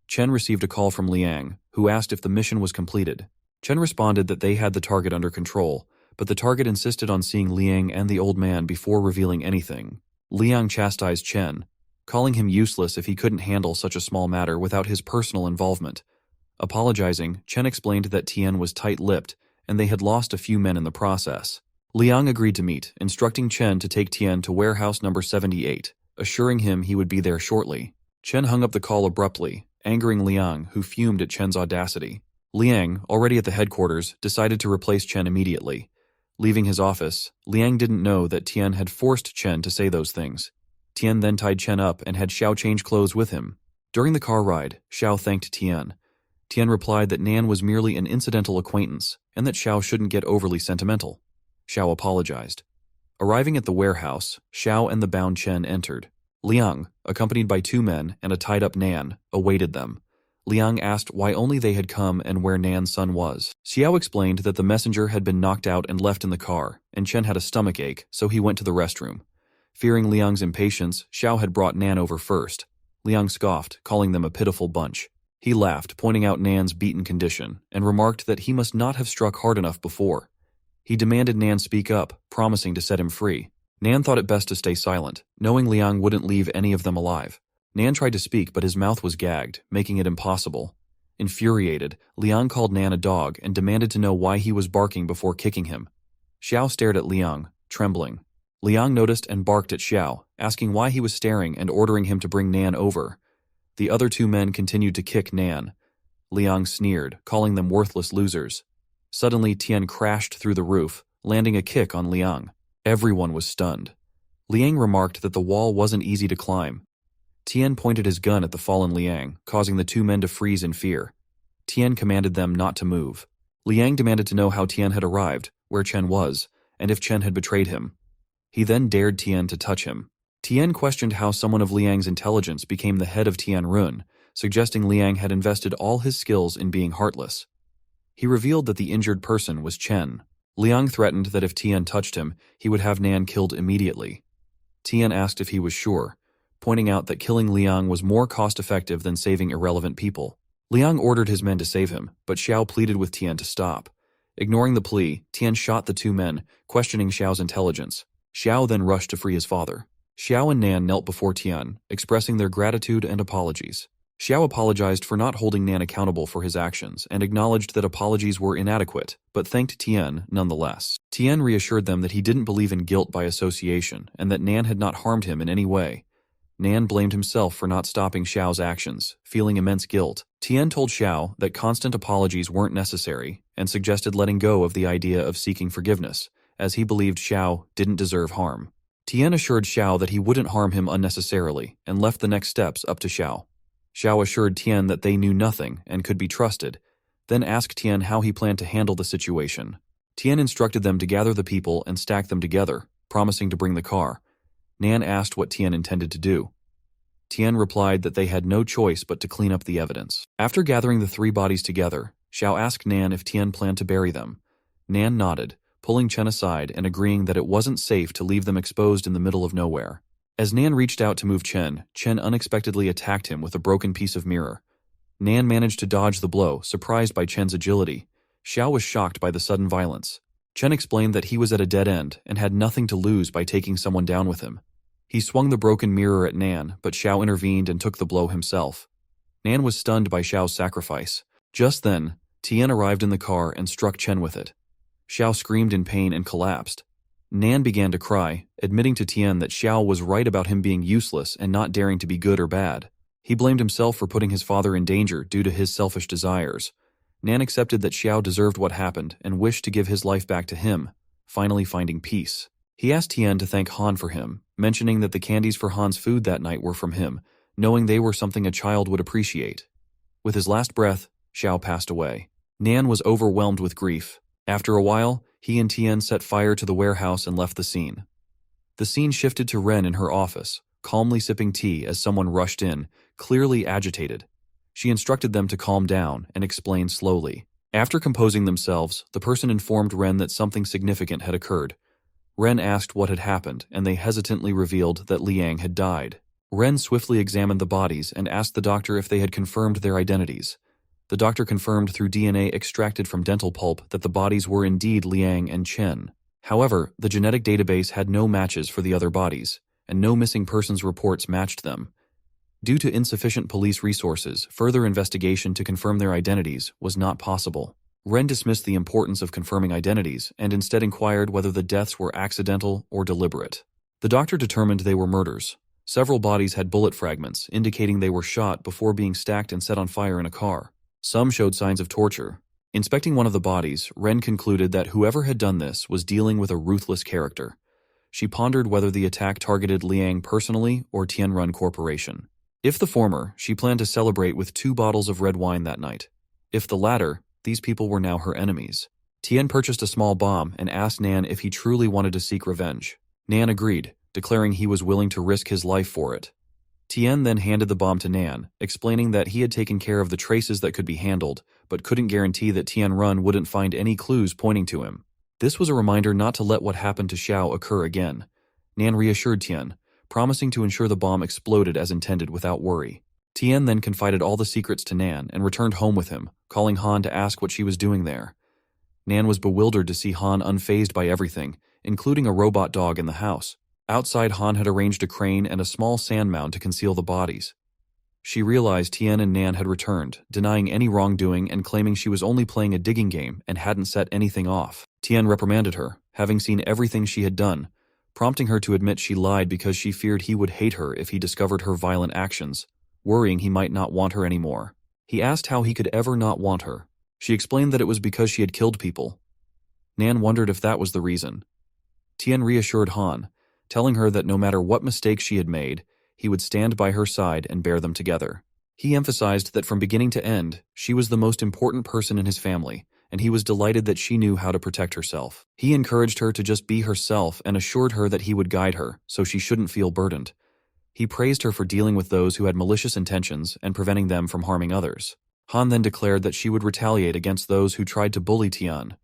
Chen received a call from Liang, who asked if the mission was completed. Chen responded that they had the target under control, but the target insisted on seeing Liang and the old man before revealing anything. Liang chastised Chen, calling him useless if he couldn't handle such a small matter without his personal involvement. Apologizing, Chen explained that Tian was tight-lipped and they had lost a few men in the process. Liang agreed to meet, instructing Chen to take Tian to warehouse number 78, assuring him he would be there shortly. Chen hung up the call abruptly, angering Liang, who fumed at Chen's audacity. Liang, already at the headquarters, decided to replace Chen immediately. Leaving his office, Liang didn't know that Tian had forced Chen to say those things. Tian then tied Chen up and had Xiao change clothes with him. During the car ride, Xiao thanked Tian. Tian replied that Nan was merely an incidental acquaintance and that Xiao shouldn't get overly sentimental. Xiao apologized. Arriving at the warehouse, Xiao and the bound Chen entered. Liang, accompanied by 2 men and a tied-up Nan, awaited them. Liang asked why only they had come and where Nan's son was. Xiao explained that the messenger had been knocked out and left in the car, and Chen had a stomachache, so he went to the restroom. Fearing Liang's impatience, Xiao had brought Nan over first. Liang scoffed, calling them a pitiful bunch. He laughed, pointing out Nan's beaten condition, and remarked that he must not have struck hard enough before. He demanded Nan speak up, promising to set him free. Nan thought it best to stay silent, knowing Liang wouldn't leave any of them alive. Nan tried to speak, but his mouth was gagged, making it impossible. Infuriated, Liang called Nan a dog and demanded to know why he was barking before kicking him. Xiao stared at Liang, trembling. Liang noticed and barked at Xiao, asking why he was staring and ordering him to bring Nan over. The other 2 men continued to kick Nan. Liang sneered, calling them worthless losers. Suddenly, Tian crashed through the roof, landing a kick on Liang. Everyone was stunned. Liang remarked that the wall wasn't easy to climb. Tian pointed his gun at the fallen Liang, causing the 2 men to freeze in fear. Tian commanded them not to move. Liang demanded to know how Tian had arrived, where Chen was, and if Chen had betrayed him. He then dared Tian to touch him. Tian questioned how someone of Liang's intelligence became the head of Tianrun, suggesting Liang had invested all his skills in being heartless. He revealed that the injured person was Chen. Liang threatened that if Tian touched him, he would have Nan killed immediately. Tian asked if he was sure, pointing out that killing Liang was more cost-effective than saving irrelevant people. Liang ordered his men to save him, but Xiao pleaded with Tian to stop. Ignoring the plea, Tian shot the 2 men, questioning Xiao's intelligence. Xiao then rushed to free his father. Xiao and Nan knelt before Tian, expressing their gratitude and apologies. Xiao apologized for not holding Nan accountable for his actions and acknowledged that apologies were inadequate, but thanked Tian nonetheless. Tian reassured them that he didn't believe in guilt by association and that Nan had not harmed him in any way. Nan blamed himself for not stopping Xiao's actions, feeling immense guilt. Tian told Xiao that constant apologies weren't necessary and suggested letting go of the idea of seeking forgiveness, as he believed Xiao didn't deserve harm. Tian assured Xiao that he wouldn't harm him unnecessarily and left the next steps up to Xiao. Xiao assured Tian that they knew nothing and could be trusted, then asked Tian how he planned to handle the situation. Tian instructed them to gather the people and stack them together, promising to bring the car. Nan asked what Tian intended to do. Tian replied that they had no choice but to clean up the evidence. After gathering the 3 bodies together, Xiao asked Nan if Tian planned to bury them. Nan nodded, pulling Chen aside and agreeing that it wasn't safe to leave them exposed in the middle of nowhere. As Nan reached out to move Chen unexpectedly attacked him with a broken piece of mirror. Nan managed to dodge the blow, surprised by Chen's agility. Xiao was shocked by the sudden violence. Chen explained that he was at a dead end and had nothing to lose by taking someone down with him. He swung the broken mirror at Nan, but Xiao intervened and took the blow himself. Nan was stunned by Xiao's sacrifice. Just then, Tian arrived in the car and struck Chen with it. Xiao screamed in pain and collapsed. Nan began to cry, admitting to Tian that Xiao was right about him being useless and not daring to be good or bad. He blamed himself for putting his father in danger due to his selfish desires. Nan accepted that Xiao deserved what happened and wished to give his life back to him, finally finding peace. He asked Tian to thank Han for him, mentioning that the candies for Han's food that night were from him, knowing they were something a child would appreciate. With his last breath, Xiao passed away. Nan was overwhelmed with grief. After a while, he and Tian set fire to the warehouse and left the scene. The scene shifted to Ren in her office, calmly sipping tea as someone rushed in, clearly agitated. She instructed them to calm down and explained slowly. After composing themselves, the person informed Ren that something significant had occurred. Ren asked what had happened, and they hesitantly revealed that Liang had died. Ren swiftly examined the bodies and asked the doctor if they had confirmed their identities. The doctor confirmed through DNA extracted from dental pulp that the bodies were indeed Liang and Chen. However, the genetic database had no matches for the other bodies, and no missing persons reports matched them. Due to insufficient police resources, further investigation to confirm their identities was not possible. Ren dismissed the importance of confirming identities and instead inquired whether the deaths were accidental or deliberate. The doctor determined they were murders. Several bodies had bullet fragments, indicating they were shot before being stacked and set on fire in a car. Some showed signs of torture. Inspecting one of the bodies, Ren concluded that whoever had done this was dealing with a ruthless character. She pondered whether the attack targeted Liang personally or Tianrun Corporation. If the former, she planned to celebrate with 2 bottles of red wine that night. If the latter, these people were now her enemies. Tian purchased a small bomb and asked Nan if he truly wanted to seek revenge. Nan agreed, declaring he was willing to risk his life for it. Tian then handed the bomb to Nan, explaining that he had taken care of the traces that could be handled, but couldn't guarantee that Tianrun wouldn't find any clues pointing to him. This was a reminder not to let what happened to Xiao occur again. Nan reassured Tian, promising to ensure the bomb exploded as intended without worry. Tian then confided all the secrets to Nan and returned home with him, calling Han to ask what she was doing there. Nan was bewildered to see Han unfazed by everything, including a robot dog in the house. Outside, Han had arranged a crane and a small sand mound to conceal the bodies. She realized Tian and Nan had returned, denying any wrongdoing and claiming she was only playing a digging game and hadn't set anything off. Tian reprimanded her, having seen everything she had done, prompting her to admit she lied because she feared he would hate her if he discovered her violent actions, worrying he might not want her anymore. He asked how he could ever not want her. She explained that it was because she had killed people. Nan wondered if that was the reason. Tian reassured Han, telling her that no matter what mistakes she had made, he would stand by her side and bear them together. He emphasized that from beginning to end, she was the most important person in his family, and he was delighted that she knew how to protect herself. He encouraged her to just be herself and assured her that he would guide her, so she shouldn't feel burdened. He praised her for dealing with those who had malicious intentions and preventing them from harming others. Han then declared that she would retaliate against those who tried to bully Tian.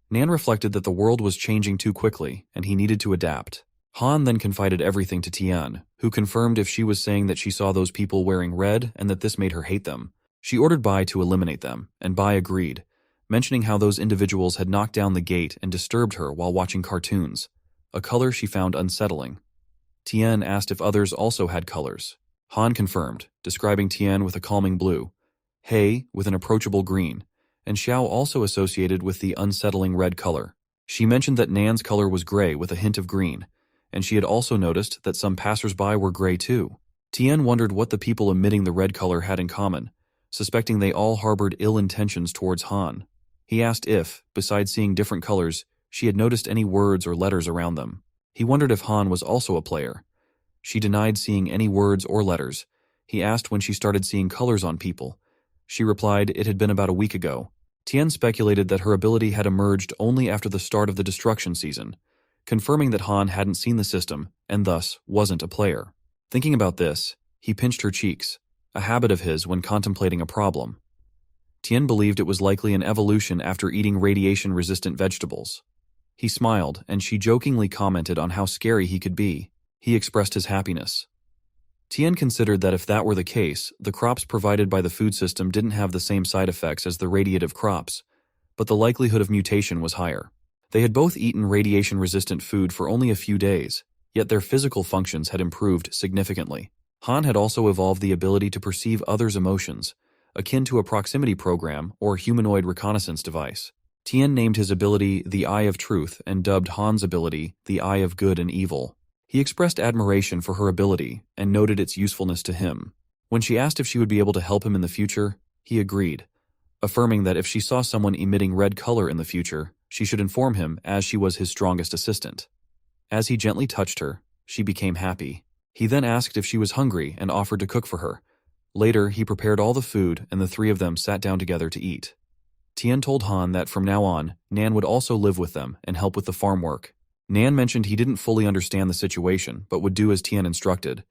Nan reflected that the world was changing too quickly, and he needed to adapt. Han then confided everything to Tian, who confirmed if she was saying that she saw those people wearing red and that this made her hate them. She ordered Bai to eliminate them, and Bai agreed, mentioning how those individuals had knocked down the gate and disturbed her while watching cartoons, a color she found unsettling. Tian asked if others also had colors. Han confirmed, describing Tian with a calming blue, Hei with an approachable green, and Xiao also associated with the unsettling red color. She mentioned that Nan's color was gray with a hint of green, and she had also noticed that some passers-by were gray too. Tian wondered what the people emitting the red color had in common, suspecting they all harbored ill intentions towards Han. He asked if, besides seeing different colors, she had noticed any words or letters around them. He wondered if Han was also a player. She denied seeing any words or letters. He asked when she started seeing colors on people. She replied it had been about a week ago. Tian speculated that her ability had emerged only after the start of the destruction season, confirming that Han hadn't seen the system and thus wasn't a player. Thinking about this, He pinched her cheeks, a habit of his when contemplating a problem. Tian believed it was likely an evolution after eating radiation-resistant vegetables. He smiled, and she jokingly commented on how scary he could be. He expressed his happiness. Tian considered that if that were the case, the crops provided by the food system didn't have the same side effects as the radiative crops, but the likelihood of mutation was higher. They had both eaten radiation-resistant food for only a few days, yet their physical functions had improved significantly. Han had also evolved the ability to perceive others' emotions, akin to a proximity program or humanoid reconnaissance device. Tian named his ability the Eye of Truth and dubbed Han's ability the Eye of Good and Evil. He expressed admiration for her ability and noted its usefulness to him. When she asked if she would be able to help him in the future, he agreed, affirming that if she saw someone emitting red color in the future, she should inform him as she was his strongest assistant. As he gently touched her, she became happy. He then asked if she was hungry and offered to cook for her. Later, he prepared all the food and the three of them sat down together to eat. Tian told Han that from now on, Nan would also live with them and help with the farm work. Nan mentioned he didn't fully understand the situation but would do as Tian instructed.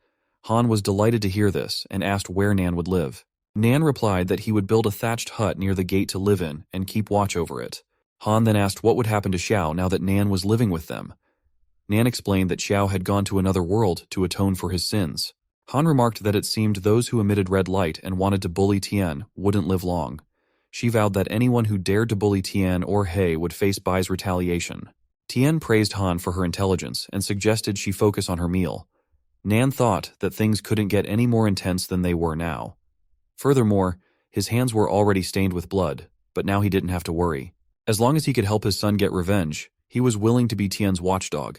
Han was delighted to hear this and asked where Nan would live. Nan replied that he would build a thatched hut near the gate to live in and keep watch over it. Han then asked what would happen to Xiao now that Nan was living with them. Nan explained that Xiao had gone to another world to atone for his sins. Han remarked that it seemed those who emitted red light and wanted to bully Tian wouldn't live long. She vowed that anyone who dared to bully Tian or He would face Bai's retaliation. Tian praised Han for her intelligence and suggested she focus on her meal. Nan thought that things couldn't get any more intense than they were now. Furthermore, his hands were already stained with blood, but now he didn't have to worry. As long as he could help his son get revenge, he was willing to be Tian's watchdog.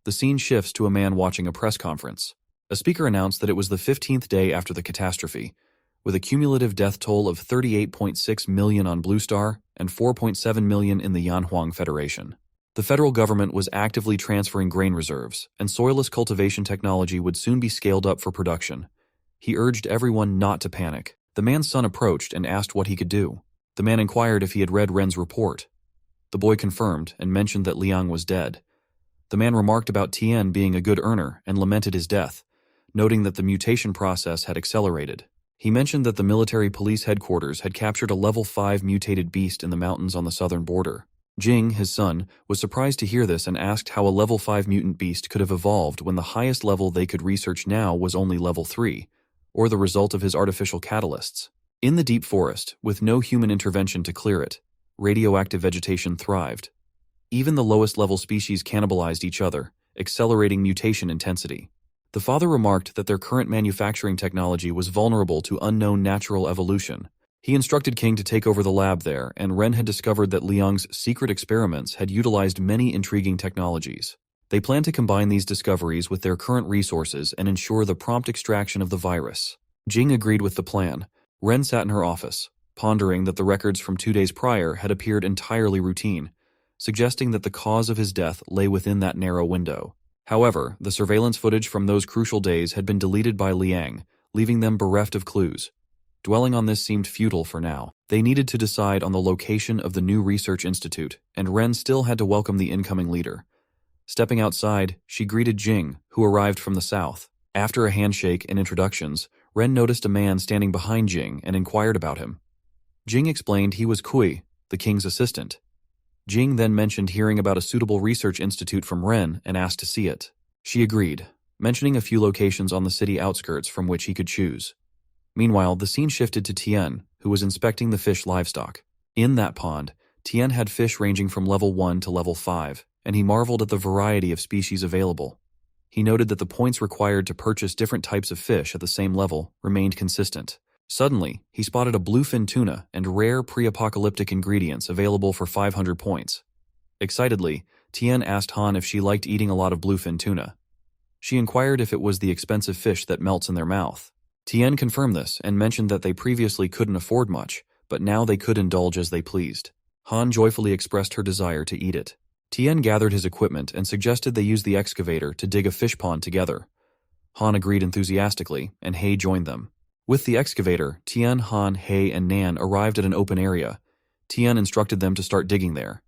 The scene shifts to a man watching a press conference. A speaker announced that it was the 15th day after the catastrophe, with a cumulative death toll of 38.6 million on Blue Star and 4.7 million in the Yanhuang Federation. The federal government was actively transferring grain reserves, and soilless cultivation technology would soon be scaled up for production. He urged everyone not to panic. The man's son approached and asked what he could do. The man inquired if he had read Ren's report. The boy confirmed and mentioned that Liang was dead. The man remarked about Tian being a good earner and lamented his death, noting that the mutation process had accelerated. He mentioned that the military police headquarters had captured a level 5 mutated beast in the mountains on the southern border. Jing, his son, was surprised to hear this and asked how a level 5 mutant beast could have evolved when the highest level they could research now was only level 3, or the result of his artificial catalysts. In the deep forest, with no human intervention to clear it, radioactive vegetation thrived. Even the lowest level species cannibalized each other, accelerating mutation intensity. The father remarked that their current manufacturing technology was vulnerable to unknown natural evolution. He instructed King to take over the lab there, and Ren had discovered that Liang's secret experiments had utilized many intriguing technologies. They planned to combine these discoveries with their current resources and ensure the prompt extraction of the virus. Jing agreed with the plan. Ren sat in her office, pondering that the records from 2 days prior had appeared entirely routine, suggesting that the cause of his death lay within that narrow window. However, the surveillance footage from those crucial days had been deleted by Liang, leaving them bereft of clues. Dwelling on this seemed futile for now. They needed to decide on the location of the new research institute, and Ren still had to welcome the incoming leader. Stepping outside, she greeted Jing, who arrived from the south. After a handshake and introductions, Ren noticed a man standing behind Jing and inquired about him. Jing explained he was Kui, the king's assistant. Jing then mentioned hearing about a suitable research institute from Ren and asked to see it. She agreed, mentioning a few locations on the city outskirts from which he could choose. Meanwhile, the scene shifted to Tian, who was inspecting the fish livestock. In that pond, Tian had fish ranging from level 1 to level 5, and he marveled at the variety of species available. He noted that the points required to purchase different types of fish at the same level remained consistent. Suddenly, he spotted a bluefin tuna and rare pre-apocalyptic ingredients available for 500 points. Excitedly, Tian asked Han if she liked eating a lot of bluefin tuna. She inquired if it was the expensive fish that melts in their mouth. Tian confirmed this and mentioned that they previously couldn't afford much, but now they could indulge as they pleased. Han joyfully expressed her desire to eat it. Tian gathered his equipment and suggested they use the excavator to dig a fish pond together. Han agreed enthusiastically, and He joined them. With the excavator, Tian, Han, He, and Nan arrived at an open area. Tian instructed them to start digging there.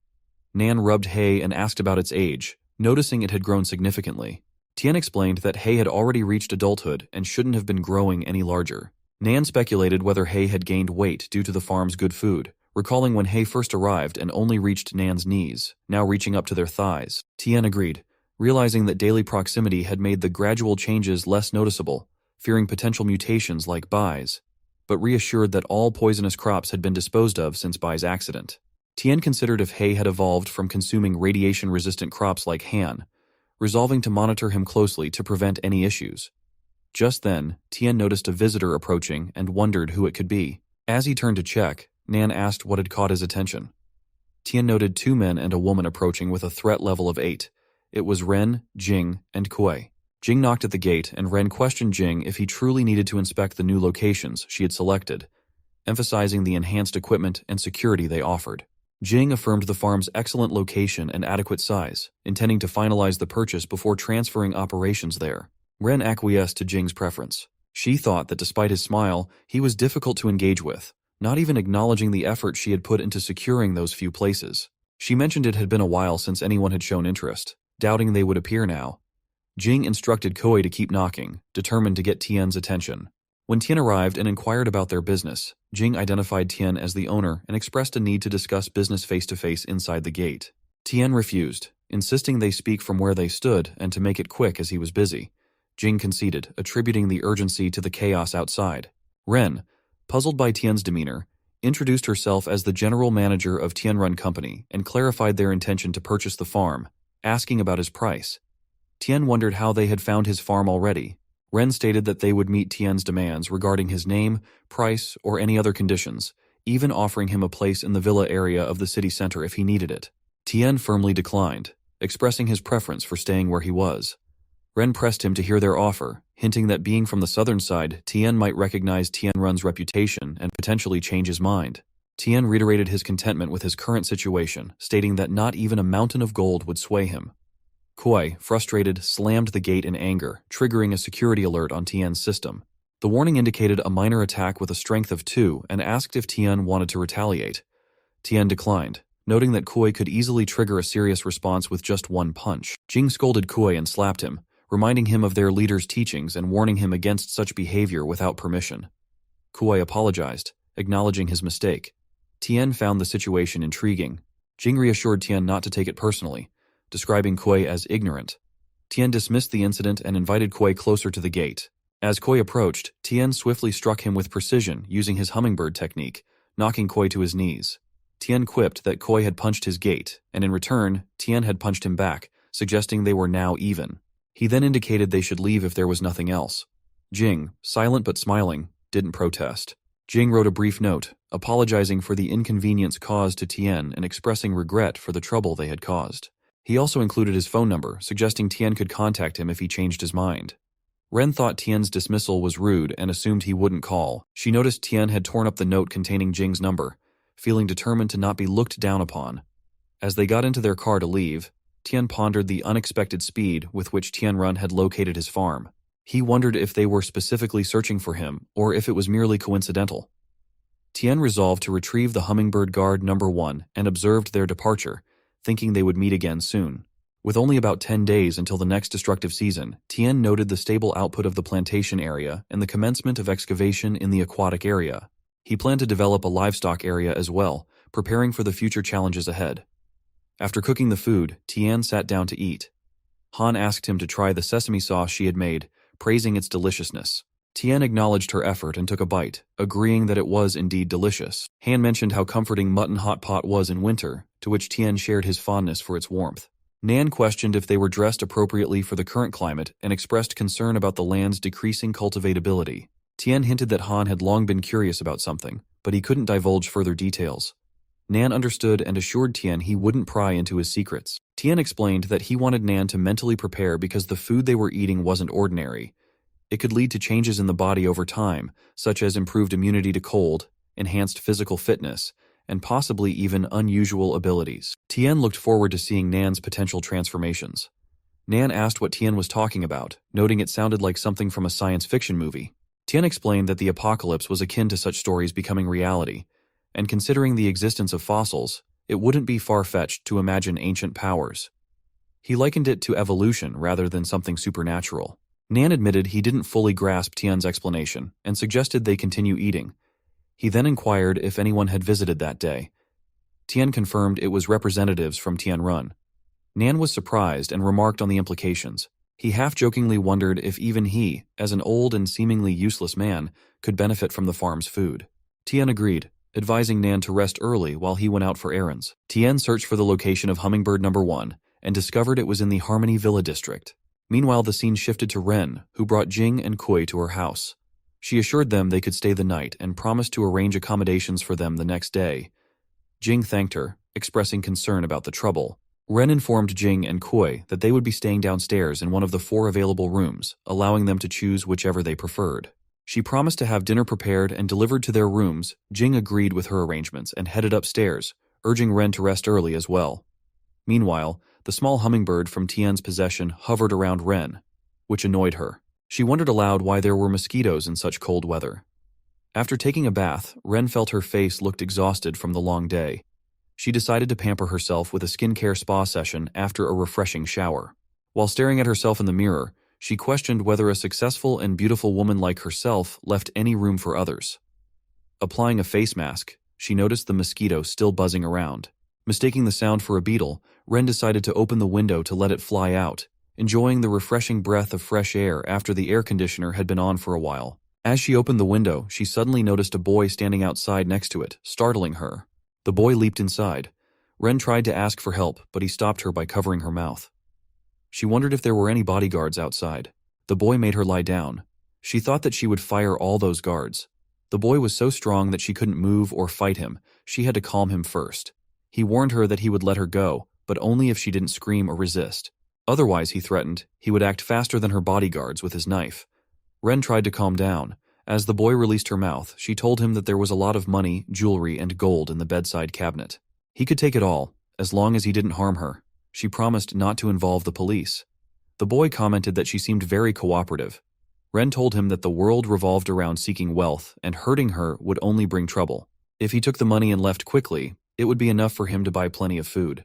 Nan rubbed He and asked about its age, noticing it had grown significantly. Tian explained that Hei had already reached adulthood and shouldn't have been growing any larger. Nan speculated whether Hei had gained weight due to the farm's good food, recalling when Hei first arrived and only reached Nan's knees, now reaching up to their thighs. Tian agreed, realizing that daily proximity had made the gradual changes less noticeable, fearing potential mutations like Bai's, but reassured that all poisonous crops had been disposed of since Bai's accident. Tian considered if Hei had evolved from consuming radiation-resistant crops like Han, resolving to monitor him closely to prevent any issues. Just then, Tian noticed a visitor approaching and wondered who it could be. As he turned to check, Nan asked what had caught his attention. Tian noted 2 men and a woman approaching with a threat level of 8. It was Ren, Jing, and Kuei. Jing knocked at the gate and Ren questioned Jing if he truly needed to inspect the new locations she had selected, emphasizing the enhanced equipment and security they offered. Jing affirmed the farm's excellent location and adequate size, intending to finalize the purchase before transferring operations there. Ren acquiesced to Jing's preference. She thought that despite his smile, he was difficult to engage with, not even acknowledging the effort she had put into securing those few places. She mentioned it had been a while since anyone had shown interest, doubting they would appear now. Jing instructed Kuei to keep knocking, determined to get Tian's attention. When Tian arrived and inquired about their business, Jing identified Tian as the owner and expressed a need to discuss business face-to-face inside the gate. Tian refused, insisting they speak from where they stood and to make it quick as he was busy. Jing conceded, attributing the urgency to the chaos outside. Ren, puzzled by Tian's demeanor, introduced herself as the general manager of Tianrun Company and clarified their intention to purchase the farm, asking about his price. Tian wondered how they had found his farm already. Ren stated that they would meet Tian's demands regarding his name, price, or any other conditions, even offering him a place in the villa area of the city center if he needed it. Tian firmly declined, expressing his preference for staying where he was. Ren pressed him to hear their offer, hinting that being from the southern side, Tian might recognize Tianrun's reputation and potentially change his mind. Tian reiterated his contentment with his current situation, stating that not even a mountain of gold would sway him. Kuei, frustrated, slammed the gate in anger, triggering a security alert on Tian's system. The warning indicated a minor attack with a strength of 2 and asked if Tian wanted to retaliate. Tian declined, noting that Kuei could easily trigger a serious response with just 1 punch. Jing scolded Kuei and slapped him, reminding him of their leader's teachings and warning him against such behavior without permission. Kuei apologized, acknowledging his mistake. Tian found the situation intriguing. Jing reassured Tian not to take it personally, describing Kuei as ignorant. Tian dismissed the incident and invited Kuei closer to the gate. As Kuei approached, Tian swiftly struck him with precision using his hummingbird technique, knocking Kuei to his knees. Tian quipped that Kuei had punched his gate, and in return, Tian had punched him back, suggesting they were now even. He then indicated they should leave if there was nothing else. Jing, silent but smiling, didn't protest. Jing wrote a brief note, apologizing for the inconvenience caused to Tian and expressing regret for the trouble they had caused. He also included his phone number, suggesting Tian could contact him if he changed his mind. Ren thought Tian's dismissal was rude and assumed he wouldn't call. She noticed Tian had torn up the note containing Jing's number, feeling determined to not be looked down upon. As they got into their car to leave, Tian pondered the unexpected speed with which Tianrun had located his farm. He wondered if they were specifically searching for him or if it was merely coincidental. Tian resolved to retrieve the hummingbird guard number 1 and observed their departure, thinking they would meet again soon. With only about 10 days until the next destructive season, Tian noted the stable output of the plantation area and the commencement of excavation in the aquatic area. He planned to develop a livestock area as well, preparing for the future challenges ahead. After cooking the food, Tian sat down to eat. Han asked him to try the sesame sauce she had made, praising its deliciousness. Tian acknowledged her effort and took a bite, agreeing that it was indeed delicious. Han mentioned how comforting mutton hot pot was in winter, to which Tian shared his fondness for its warmth. Nan questioned if they were dressed appropriately for the current climate and expressed concern about the land's decreasing cultivatability. Tian hinted that Han had long been curious about something, but he couldn't divulge further details. Nan understood and assured Tian he wouldn't pry into his secrets. Tian explained that he wanted Nan to mentally prepare because the food they were eating wasn't ordinary. It could lead to changes in the body over time, such as improved immunity to cold, enhanced physical fitness, and possibly even unusual abilities. Tian looked forward to seeing Nan's potential transformations. Nan asked what Tian was talking about, noting it sounded like something from a science fiction movie. Tian explained that the apocalypse was akin to such stories becoming reality, and considering the existence of fossils, it wouldn't be far-fetched to imagine ancient powers. He likened it to evolution rather than something supernatural. Nan admitted he didn't fully grasp Tian's explanation and suggested they continue eating. He then inquired if anyone had visited that day. Tian confirmed it was representatives from Tianrun. Nan was surprised and remarked on the implications. He half-jokingly wondered if even he, as an old and seemingly useless man, could benefit from the farm's food. Tian agreed, advising Nan to rest early while he went out for errands. Tian searched for the location of Hummingbird number 1 and discovered it was in the Harmony Villa district. Meanwhile, the scene shifted to Ren, who brought Jing and Kui to her house. She assured them they could stay the night and promised to arrange accommodations for them the next day. Jing thanked her, expressing concern about the trouble. Ren informed Jing and Kui that they would be staying downstairs in one of the 4 available rooms, allowing them to choose whichever they preferred. She promised to have dinner prepared and delivered to their rooms. Jing agreed with her arrangements and headed upstairs, urging Ren to rest early as well. Meanwhile, the small hummingbird from Tian's possession hovered around Ren, which annoyed her. She wondered aloud why there were mosquitoes in such cold weather. After taking a bath, Ren felt her face looked exhausted from the long day. She decided to pamper herself with a skincare spa session after a refreshing shower. While staring at herself in the mirror, she questioned whether a successful and beautiful woman like herself left any room for others. Applying a face mask, she noticed the mosquito still buzzing around. Mistaking the sound for a beetle, Ren decided to open the window to let it fly out, enjoying the refreshing breath of fresh air after the air conditioner had been on for a while. As she opened the window, she suddenly noticed a boy standing outside next to it, startling her. The boy leaped inside. Ren tried to ask for help, but he stopped her by covering her mouth. She wondered if there were any bodyguards outside. The boy made her lie down. She thought that she would fire all those guards. The boy was so strong that she couldn't move or fight him. She had to calm him first. He warned her that he would let her go, but only if she didn't scream or resist. Otherwise, he threatened, he would act faster than her bodyguards with his knife. Ren tried to calm down. As the boy released her mouth, she told him that there was a lot of money, jewelry, and gold in the bedside cabinet. He could take it all, as long as he didn't harm her. She promised not to involve the police. The boy commented that she seemed very cooperative. Ren told him that the world revolved around seeking wealth, and hurting her would only bring trouble. If he took the money and left quickly, it would be enough for him to buy plenty of food.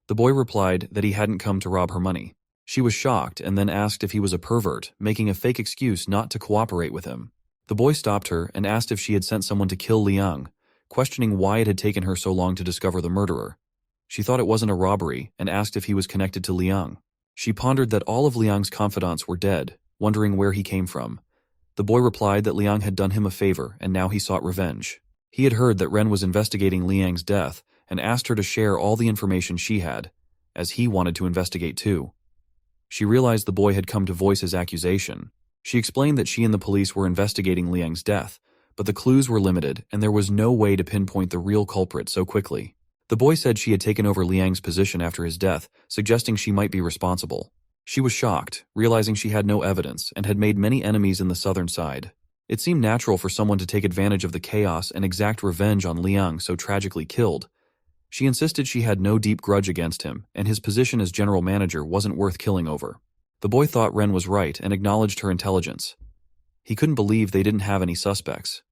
The boy replied that he hadn't come to rob her money. She was shocked and then asked if he was a pervert, making a fake excuse not to cooperate with him. The boy stopped her and asked if she had sent someone to kill Liang, questioning why it had taken her so long to discover the murderer. She thought it wasn't a robbery and asked if he was connected to Liang. She pondered that all of Liang's confidants were dead, wondering where he came from. The boy replied that Liang had done him a favor and now he sought revenge. He had heard that Ren was investigating Liang's death and asked her to share all the information she had, as he wanted to investigate too. She realized the boy had come to voice his accusation. She explained that she and the police were investigating Liang's death, but the clues were limited and there was no way to pinpoint the real culprit so quickly. The boy said she had taken over Liang's position after his death, suggesting she might be responsible. She was shocked, realizing she had no evidence and had made many enemies in the southern side. It seemed natural for someone to take advantage of the chaos and exact revenge on Liang so tragically killed. She insisted she had no deep grudge against him, and his position as general manager wasn't worth killing over. The boy thought Ren was right and acknowledged her intelligence. He couldn't believe they didn't have any suspects.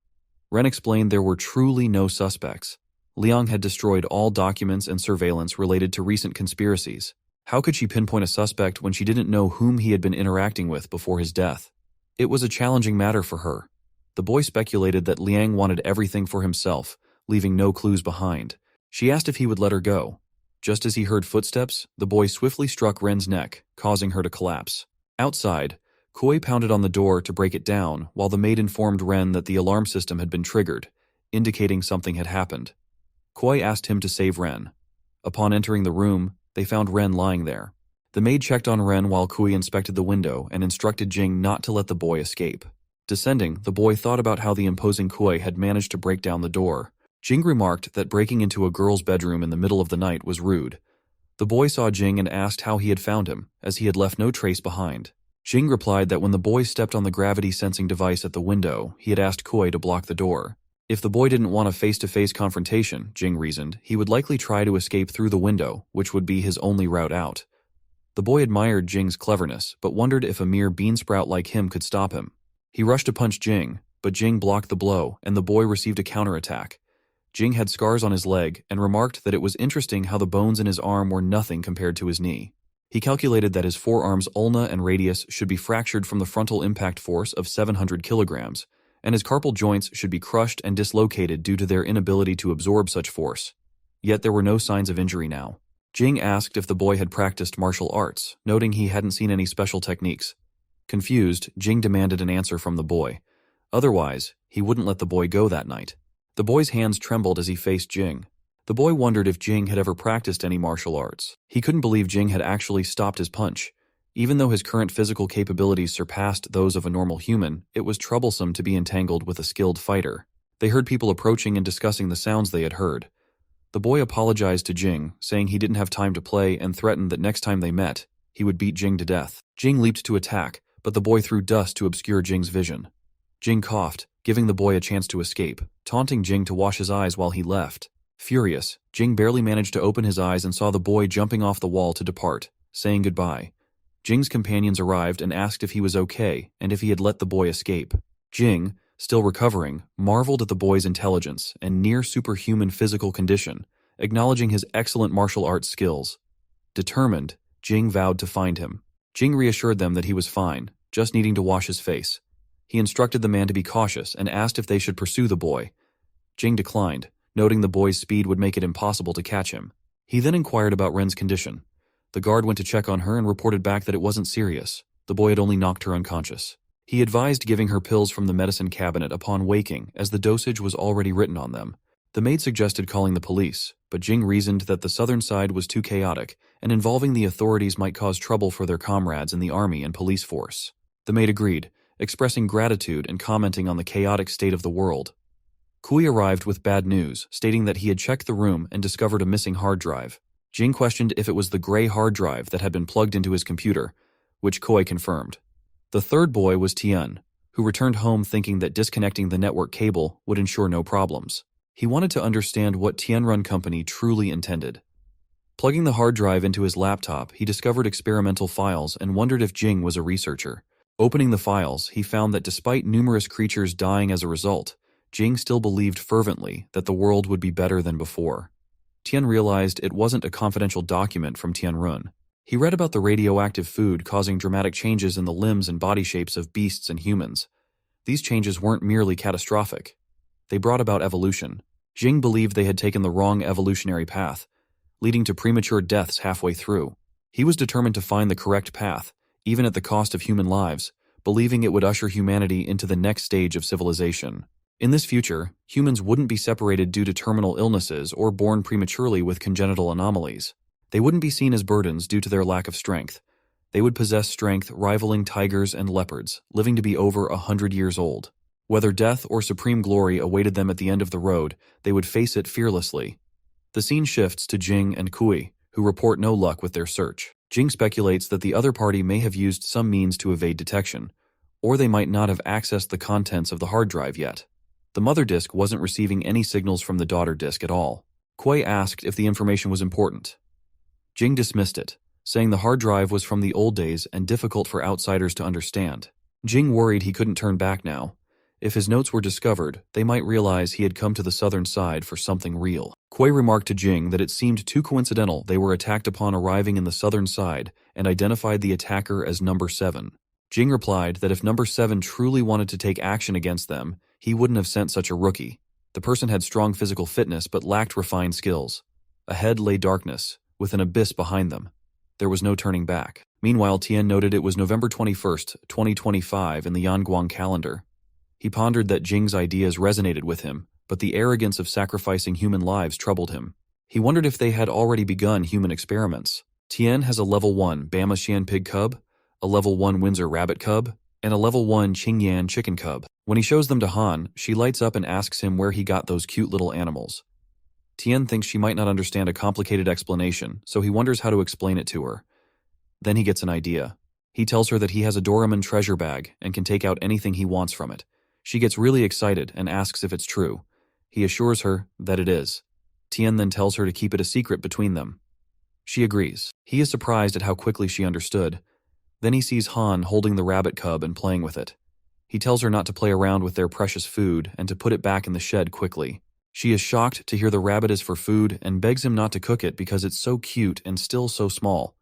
Ren explained there were truly no suspects. Liang had destroyed all documents and surveillance related to recent conspiracies. How could she pinpoint a suspect when she didn't know whom he had been interacting with before his death? It was a challenging matter for her. The boy speculated that Liang wanted everything for himself, leaving no clues behind. She asked if he would let her go. Just as he heard footsteps, the boy swiftly struck Ren's neck, causing her to collapse. Outside, Kui pounded on the door to break it down, while the maid informed Ren that the alarm system had been triggered, indicating something had happened. Kui asked him to save Ren. Upon entering the room, they found Ren lying there. The maid checked on Ren while Kui inspected the window and instructed Jing not to let the boy escape. Descending, the boy thought about how the imposing Kui had managed to break down the door. Jing remarked that breaking into a girl's bedroom in the middle of the night was rude. The boy saw Jing and asked how he had found him, as he had left no trace behind. Jing replied that when the boy stepped on the gravity-sensing device at the window, he had asked Kui to block the door. If the boy didn't want a face-to-face confrontation, Jing reasoned, he would likely try to escape through the window, which would be his only route out. The boy admired Jing's cleverness, but wondered if a mere beansprout like him could stop him. He rushed to punch Jing, but Jing blocked the blow, and the boy received a counterattack. Jing had scars on his leg and remarked that it was interesting how the bones in his arm were nothing compared to his knee. He calculated that his forearm's ulna and radius should be fractured from the frontal impact force of 700 kilograms, and his carpal joints should be crushed and dislocated due to their inability to absorb such force. Yet there were no signs of injury now. Jing asked if the boy had practiced martial arts, noting he hadn't seen any special techniques. Confused, Jing demanded an answer from the boy. Otherwise, he wouldn't let the boy go that night. The boy's hands trembled as he faced Jing. The boy wondered if Jing had ever practiced any martial arts. He couldn't believe Jing had actually stopped his punch. Even though his current physical capabilities surpassed those of a normal human, it was troublesome to be entangled with a skilled fighter. They heard people approaching and discussing the sounds they had heard. The boy apologized to Jing, saying he didn't have time to play and threatened that next time they met, he would beat Jing to death. Jing leaped to attack, but the boy threw dust to obscure Jing's vision. Jing coughed, giving the boy a chance to escape, taunting Jing to wash his eyes while he left. Furious, Jing barely managed to open his eyes and saw the boy jumping off the wall to depart, saying goodbye. Jing's companions arrived and asked if he was okay and if he had let the boy escape. Jing, still recovering, marveled at the boy's intelligence and near-superhuman physical condition, acknowledging his excellent martial arts skills. Determined, Jing vowed to find him. Jing reassured them that he was fine, just needing to wash his face. He instructed the man to be cautious and asked if they should pursue the boy. Jing declined, noting the boy's speed would make it impossible to catch him. He then inquired about Ren's condition. The guard went to check on her and reported back that it wasn't serious. The boy had only knocked her unconscious. He advised giving her pills from the medicine cabinet upon waking, as the dosage was already written on them. The maid suggested calling the police, but Jing reasoned that the southern side was too chaotic, and involving the authorities might cause trouble for their comrades in the army and police force. The maid agreed, expressing gratitude and commenting on the chaotic state of the world. Kui arrived with bad news, stating that he had checked the room and discovered a missing hard drive. Jing questioned if it was the gray hard drive that had been plugged into his computer, which Kui confirmed. The third boy was Tian, who returned home thinking that disconnecting the network cable would ensure no problems. He wanted to understand what Tianrun company truly intended. Plugging the hard drive into his laptop, he discovered experimental files and wondered if Jing was a researcher. Opening the files, he found that despite numerous creatures dying as a result, Jing still believed fervently that the world would be better than before. Tian realized it wasn't a confidential document from Tianrun. He read about the radioactive food causing dramatic changes in the limbs and body shapes of beasts and humans. These changes weren't merely catastrophic. They brought about evolution. Jing believed they had taken the wrong evolutionary path, leading to premature deaths halfway through. He was determined to find the correct path, even at the cost of human lives, believing it would usher humanity into the next stage of civilization. In this future, humans wouldn't be separated due to terminal illnesses or born prematurely with congenital anomalies. They wouldn't be seen as burdens due to their lack of strength. They would possess strength rivaling tigers and leopards, living to be over 100 years old. Whether death or supreme glory awaited them at the end of the road, they would face it fearlessly. The scene shifts to Jing and Kui, who report no luck with their search. Jing speculates that the other party may have used some means to evade detection, or they might not have accessed the contents of the hard drive yet. The mother disk wasn't receiving any signals from the daughter disk at all. Kui asked if the information was important. Jing dismissed it, saying the hard drive was from the old days and difficult for outsiders to understand. Jing worried he couldn't turn back now. If his notes were discovered, they might realize he had come to the southern side for something real. Kui remarked to Jing that it seemed too coincidental they were attacked upon arriving in the southern side and identified the attacker as Number 7. Jing replied that if Number 7 truly wanted to take action against them, he wouldn't have sent such a rookie. The person had strong physical fitness but lacked refined skills. Ahead lay darkness, with an abyss behind them. There was no turning back. Meanwhile, Tian noted it was November 21st, 2025 in the Yanguang calendar. He pondered that Jing's ideas resonated with him, but the arrogance of sacrificing human lives troubled him. He wondered if they had already begun human experiments. Tian has a level 1 Bama Xian pig cub, a level 1 Windsor rabbit cub, and a level 1 Qingyan chicken cub. When he shows them to Han, she lights up and asks him where he got those cute little animals. Tian thinks she might not understand a complicated explanation, so he wonders how to explain it to her. Then he gets an idea. He tells her that he has a Doraemon treasure bag and can take out anything he wants from it. She gets really excited and asks if it's true. He assures her that it is. Tian then tells her to keep it a secret between them. She agrees. He is surprised at how quickly she understood. Then he sees Han holding the rabbit cub and playing with it. He tells her not to play around with their precious food and to put it back in the shed quickly. She is shocked to hear the rabbit is for food and begs him not to cook it because it's so cute and still so small.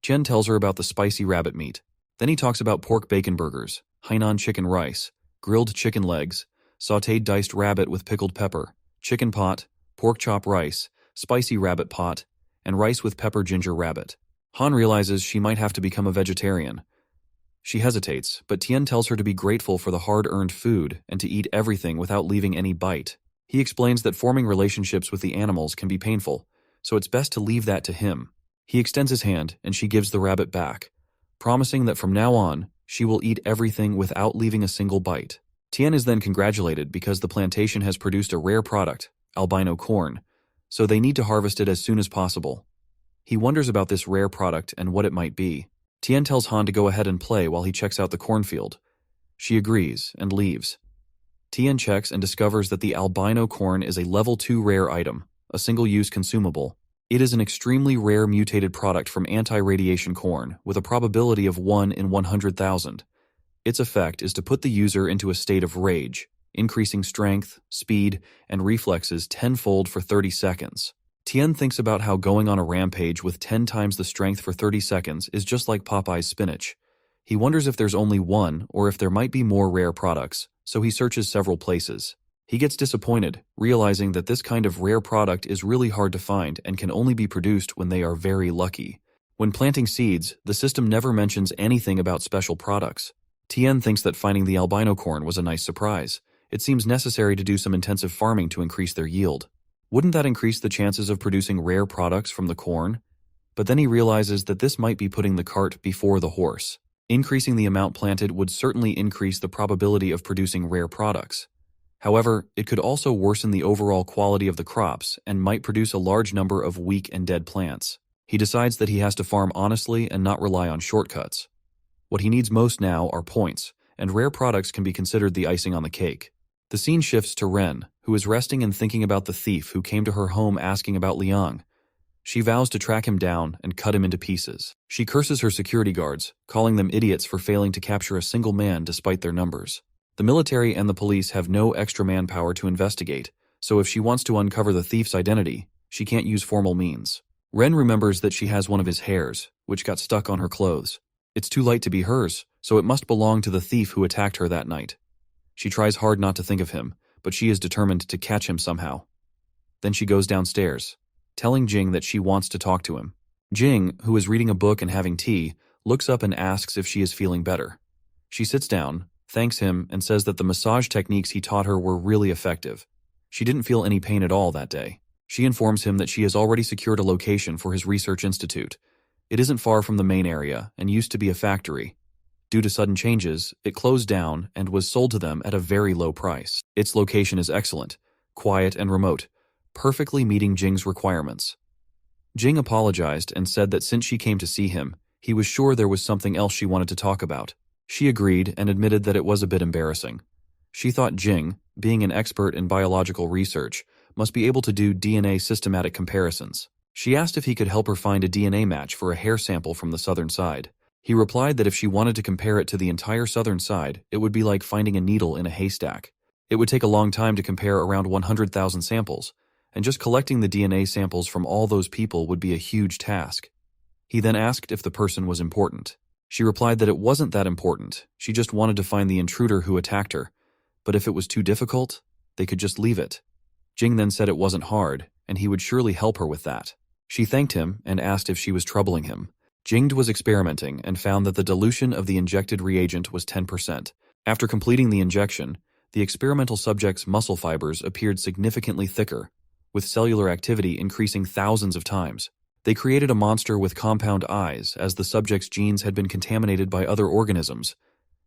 Tian tells her about the spicy rabbit meat. Then he talks about pork bacon burgers, Hainan chicken rice, grilled chicken legs, sautéed diced rabbit with pickled pepper, chicken pot, pork chop rice, spicy rabbit pot, and rice with pepper ginger rabbit. Han realizes she might have to become a vegetarian. She hesitates, but Tian tells her to be grateful for the hard-earned food and to eat everything without leaving any bite. He explains that forming relationships with the animals can be painful, so it's best to leave that to him. He extends his hand, and she gives the rabbit back, promising that from now on, she will eat everything without leaving a single bite. Tian is then congratulated because the plantation has produced a rare product, albino corn, so they need to harvest it as soon as possible. He wonders about this rare product and what it might be. Tian tells Han to go ahead and play while he checks out the cornfield. She agrees and leaves. Tian checks and discovers that the albino corn is a level 2 rare item, a single-use consumable. It is an extremely rare mutated product from anti-radiation corn with a probability of 1 in 100,000. Its effect is to put the user into a state of rage, increasing strength, speed, and reflexes tenfold for 30 seconds. Tian thinks about how going on a rampage with 10 times the strength for 30 seconds is just like Popeye's spinach. He wonders if there's only one or if there might be more rare products, so he searches several places. He gets disappointed, realizing that this kind of rare product is really hard to find and can only be produced when they are very lucky. When planting seeds, the system never mentions anything about special products. Tian thinks that finding the albino corn was a nice surprise. It seems necessary to do some intensive farming to increase their yield. Wouldn't that increase the chances of producing rare products from the corn? But then he realizes that this might be putting the cart before the horse. Increasing the amount planted would certainly increase the probability of producing rare products. However, it could also worsen the overall quality of the crops and might produce a large number of weak and dead plants. He decides that he has to farm honestly and not rely on shortcuts. What he needs most now are points, and rare products can be considered the icing on the cake. The scene shifts to Ren, who is resting and thinking about the thief who came to her home asking about Liang. She vows to track him down and cut him into pieces. She curses her security guards, calling them idiots for failing to capture a single man despite their numbers. The military and the police have no extra manpower to investigate, so if she wants to uncover the thief's identity, she can't use formal means. Ren remembers that she has one of his hairs, which got stuck on her clothes. It's too light to be hers, so it must belong to the thief who attacked her that night. She tries hard not to think of him, but she is determined to catch him somehow. Then she goes downstairs, telling Jing that she wants to talk to him. Jing, who is reading a book and having tea, looks up and asks if she is feeling better. She sits down, thanks him, and says that the massage techniques he taught her were really effective. She didn't feel any pain at all that day. She informs him that she has already secured a location for his research institute. It isn't far from the main area and used to be a factory. Due to sudden changes, it closed down and was sold to them at a very low price. Its location is excellent, quiet and remote, perfectly meeting Jing's requirements. Jing apologized and said that since she came to see him, he was sure there was something else she wanted to talk about. She agreed and admitted that it was a bit embarrassing. She thought Jing, being an expert in biological research, must be able to do DNA systematic comparisons. She asked if he could help her find a DNA match for a hair sample from the southern side. He replied that if she wanted to compare it to the entire southern side, it would be like finding a needle in a haystack. It would take a long time to compare around 100,000 samples, and just collecting the DNA samples from all those people would be a huge task. He then asked if the person was important. She replied that it wasn't that important, she just wanted to find the intruder who attacked her, but if it was too difficult, they could just leave it. Jing then said it wasn't hard, and he would surely help her with that. She thanked him and asked if she was troubling him. Jing was experimenting and found that the dilution of the injected reagent was 10%. After completing the injection, the experimental subject's muscle fibers appeared significantly thicker, with cellular activity increasing thousands of times. They created a monster with compound eyes as the subject's genes had been contaminated by other organisms.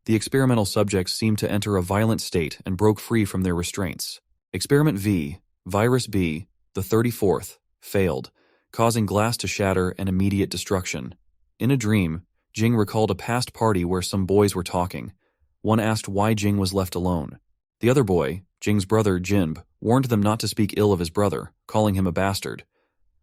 The experimental subjects seemed to enter a violent state and broke free from their restraints. Experiment V, Virus B, the 34th, failed, causing glass to shatter and immediate destruction. In a dream, Jing recalled a past party where some boys were talking. One asked why Jing was left alone. The other boy, Jing's brother Jinb, warned them not to speak ill of his brother, calling him a bastard.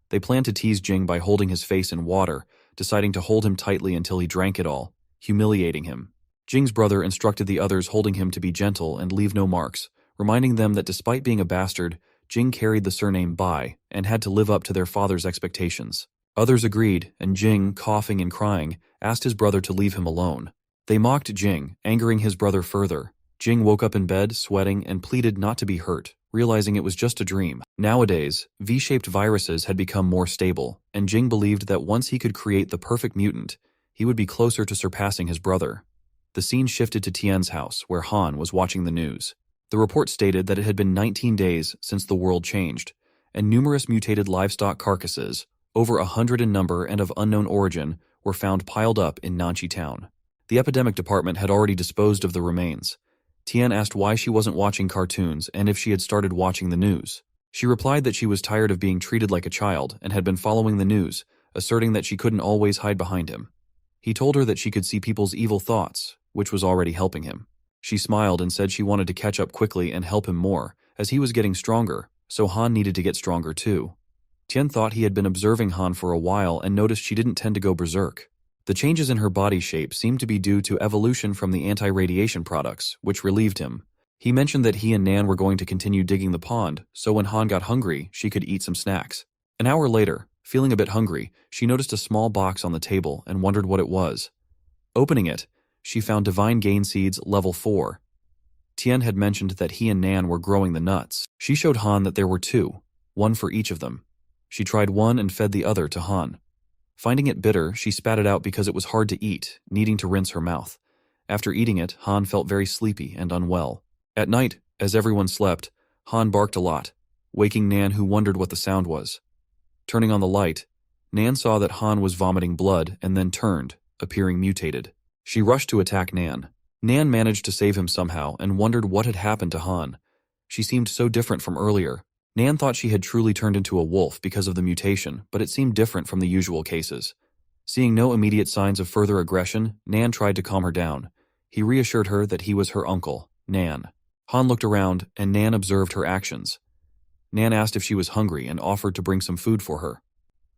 They planned to tease Jing by holding his face in water, deciding to hold him tightly until he drank it all, humiliating him. Jing's brother instructed the others holding him to be gentle and leave no marks, reminding them that despite being a bastard, Jing carried the surname Bai and had to live up to their father's expectations. Others agreed, and Jing, coughing and crying, asked his brother to leave him alone. They mocked Jing, angering his brother further. Jing woke up in bed, sweating, and pleaded not to be hurt, realizing it was just a dream. Nowadays, V-shaped viruses had become more stable, and Jing believed that once he could create the perfect mutant, he would be closer to surpassing his brother. The scene shifted to Tian's house, where Han was watching the news. The report stated that it had been 19 days since the world changed, and numerous mutated livestock carcasses, over 100 in number and of unknown origin, were found piled up in Nanchi town. The epidemic department had already disposed of the remains. Tian asked why she wasn't watching cartoons and if she had started watching the news. She replied that she was tired of being treated like a child and had been following the news, asserting that she couldn't always hide behind him. He told her that she could see people's evil thoughts, which was already helping him. She smiled and said she wanted to catch up quickly and help him more, as he was getting stronger, so Han needed to get stronger too. Tian thought he had been observing Han for a while and noticed she didn't tend to go berserk. The changes in her body shape seemed to be due to evolution from the anti-radiation products, which relieved him. He mentioned that he and Nan were going to continue digging the pond, so when Han got hungry, she could eat some snacks. An hour later, feeling a bit hungry, she noticed a small box on the table and wondered what it was. Opening it, she found Divine Gain Seeds level 4. Tian had mentioned that he and Nan were growing the nuts. She showed Han that there were 2, one for each of them. She tried one and fed the other to Han. Finding it bitter, she spat it out because it was hard to eat, needing to rinse her mouth. After eating it, Han felt very sleepy and unwell. At night, as everyone slept, Han barked a lot, waking Nan, who wondered what the sound was. Turning on the light, Nan saw that Han was vomiting blood and then turned, appearing mutated. She rushed to attack Nan. Nan managed to save him somehow and wondered what had happened to Han. She seemed so different from earlier. Nan thought she had truly turned into a wolf because of the mutation, but it seemed different from the usual cases. Seeing no immediate signs of further aggression, Nan tried to calm her down. He reassured her that he was her uncle, Nan. Han looked around, and Nan observed her actions. Nan asked if she was hungry and offered to bring some food for her.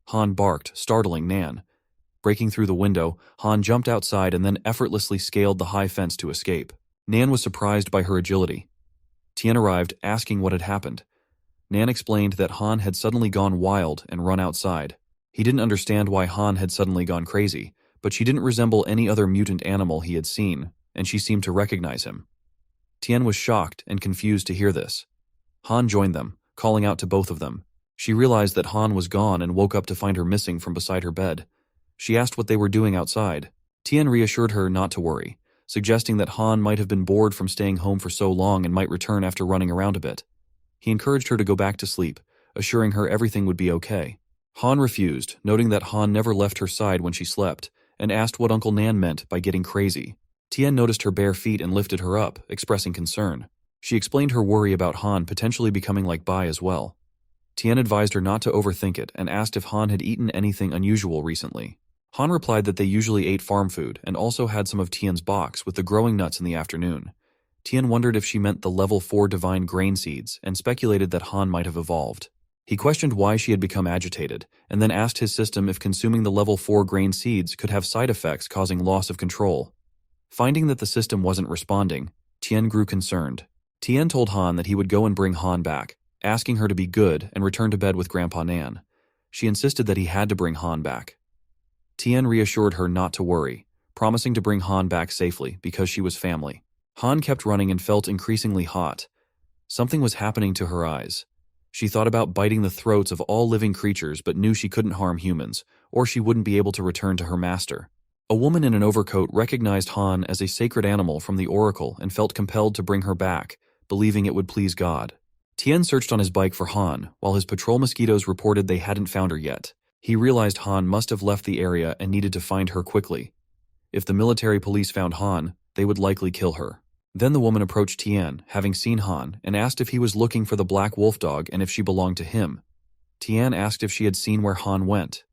Han barked, startling Nan. Breaking through the window, Han jumped outside and then effortlessly scaled the high fence to escape. Nan was surprised by her agility. Tian arrived, asking what had happened. Nan explained that Han had suddenly gone wild and run outside. He didn't understand why Han had suddenly gone crazy, but she didn't resemble any other mutant animal he had seen, and she seemed to recognize him. Tian was shocked and confused to hear this. Han joined them, calling out to both of them. She realized that Han was gone and woke up to find her missing from beside her bed. She asked what they were doing outside. Tian reassured her not to worry, suggesting that Han might have been bored from staying home for so long and might return after running around a bit. He encouraged her to go back to sleep, assuring her everything would be okay. Han refused, noting that Han never left her side when she slept, and asked what Uncle Nan meant by getting crazy. Tian noticed her bare feet and lifted her up, expressing concern. She explained her worry about Han potentially becoming like Bai as well. Tian advised her not to overthink it and asked if Han had eaten anything unusual recently. Han replied that they usually ate farm food and also had some of Tian's box with the growing nuts in the afternoon. Tian wondered if she meant the level 4 divine grain seeds and speculated that Han might have evolved. He questioned why she had become agitated and then asked his system if consuming the level 4 grain seeds could have side effects causing loss of control. Finding that the system wasn't responding, Tian grew concerned. Tian told Han that he would go and bring Han back, asking her to be good and return to bed with Grandpa Nan. She insisted that he had to bring Han back. Tian reassured her not to worry, promising to bring Han back safely because she was family. Han kept running and felt increasingly hot. Something was happening to her eyes. She thought about biting the throats of all living creatures but knew she couldn't harm humans, or she wouldn't be able to return to her master. A woman in an overcoat recognized Han as a sacred animal from the oracle and felt compelled to bring her back, believing it would please God. Tian searched on his bike for Han, while his patrol mosquitoes reported they hadn't found her yet. He realized Han must have left the area and needed to find her quickly. If the military police found Han, they would likely kill her. Then the woman approached Tian, having seen Han, and asked if he was looking for the black wolf dog and if she belonged to him. Tian asked if she had seen where Han went.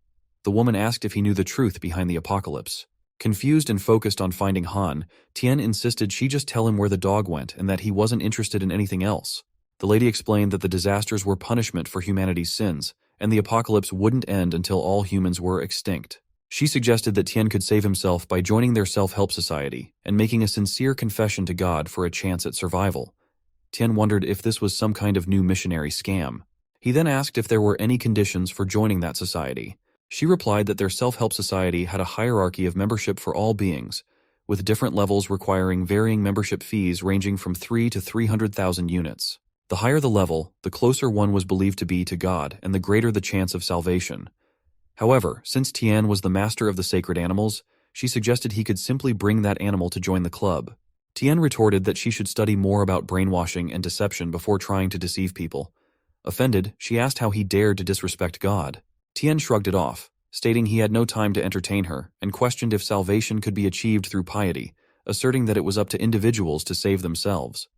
The woman asked if he knew the truth behind the apocalypse. Confused and focused on finding Han, Tian insisted she just tell him where the dog went and that he wasn't interested in anything else. The lady explained that the disasters were punishment for humanity's sins, and the apocalypse wouldn't end until all humans were extinct. She suggested that Tian could save himself by joining their self-help society and making a sincere confession to God for a chance at survival. Tian wondered if this was some kind of new missionary scam. He then asked if there were any conditions for joining that society. She replied that their self-help society had a hierarchy of membership for all beings, with different levels requiring varying membership fees ranging from 3 to 300,000 units. The higher the level, the closer one was believed to be to God and the greater the chance of salvation. However, since Tian was the master of the sacred animals, she suggested he could simply bring that animal to join the club. Tian retorted that she should study more about brainwashing and deception before trying to deceive people. Offended, she asked how he dared to disrespect God. Tian shrugged it off, stating he had no time to entertain her, and questioned if salvation could be achieved through piety, asserting that it was up to individuals to save themselves.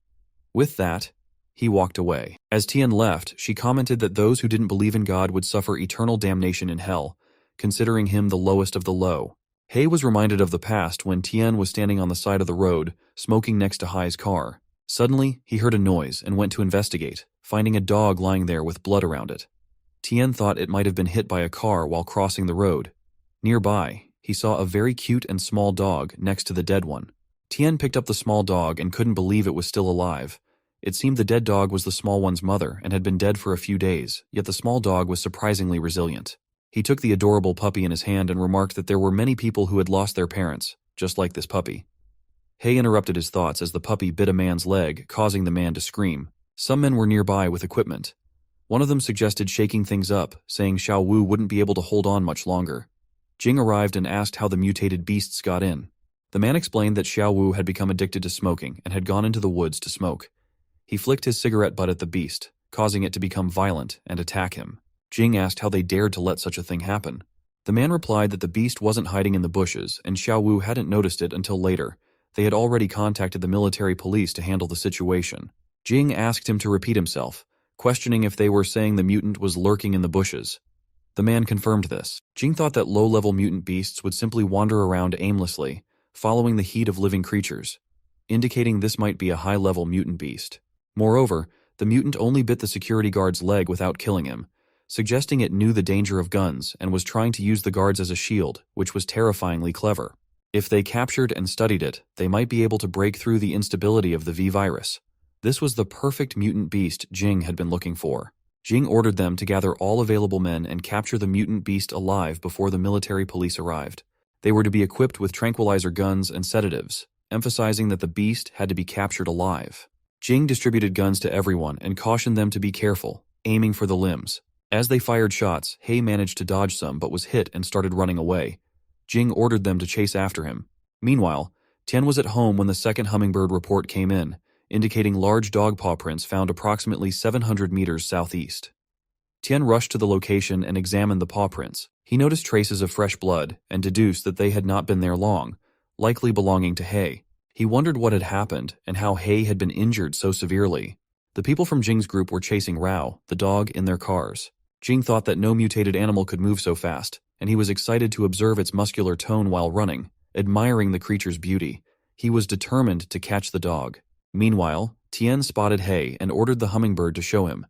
With that, he walked away. As Tian left, she commented that those who didn't believe in God would suffer eternal damnation in hell, considering him the lowest of the low. Hei was reminded of the past when Tian was standing on the side of the road, smoking next to Hei's car. Suddenly, he heard a noise and went to investigate, finding a dog lying there with blood around it. Tian thought it might have been hit by a car while crossing the road. Nearby, he saw a very cute and small dog next to the dead one. Tian picked up the small dog and couldn't believe it was still alive. It seemed the dead dog was the small one's mother and had been dead for a few days, yet the small dog was surprisingly resilient. He took the adorable puppy in his hand and remarked that there were many people who had lost their parents, just like this puppy. Hei interrupted his thoughts as the puppy bit a man's leg, causing the man to scream. Some men were nearby with equipment. One of them suggested shaking things up, saying Xiao Wu wouldn't be able to hold on much longer. Jing arrived and asked how the mutated beasts got in. The man explained that Xiao Wu had become addicted to smoking and had gone into the woods to smoke. He flicked his cigarette butt at the beast, causing it to become violent and attack him. Jing asked how they dared to let such a thing happen. The man replied that the beast wasn't hiding in the bushes and Xiao Wu hadn't noticed it until later. They had already contacted the military police to handle the situation. Jing asked him to repeat himself, questioning if they were saying the mutant was lurking in the bushes. The man confirmed this. Jing thought that low-level mutant beasts would simply wander around aimlessly, following the heat of living creatures, indicating this might be a high-level mutant beast. Moreover, the mutant only bit the security guard's leg without killing him, suggesting it knew the danger of guns and was trying to use the guards as a shield, which was terrifyingly clever. If they captured and studied it, they might be able to break through the instability of the V-virus. This was the perfect mutant beast Jing had been looking for. Jing ordered them to gather all available men and capture the mutant beast alive before the military police arrived. They were to be equipped with tranquilizer guns and sedatives, emphasizing that the beast had to be captured alive. Jing distributed guns to everyone and cautioned them to be careful, aiming for the limbs. As they fired shots, Hei managed to dodge some but was hit and started running away. Jing ordered them to chase after him. Meanwhile, Tian was at home when the second hummingbird report came in, indicating large dog paw prints found approximately 700 meters southeast. Tian rushed to the location and examined the paw prints. He noticed traces of fresh blood and deduced that they had not been there long, likely belonging to Hei. He wondered what had happened and how Hei had been injured so severely. The people from Jing's group were chasing Rao, the dog, in their cars. Jing thought that no mutated animal could move so fast, and he was excited to observe its muscular tone while running, admiring the creature's beauty. He was determined to catch the dog. Meanwhile, Tian spotted Hei and ordered the hummingbird to show him.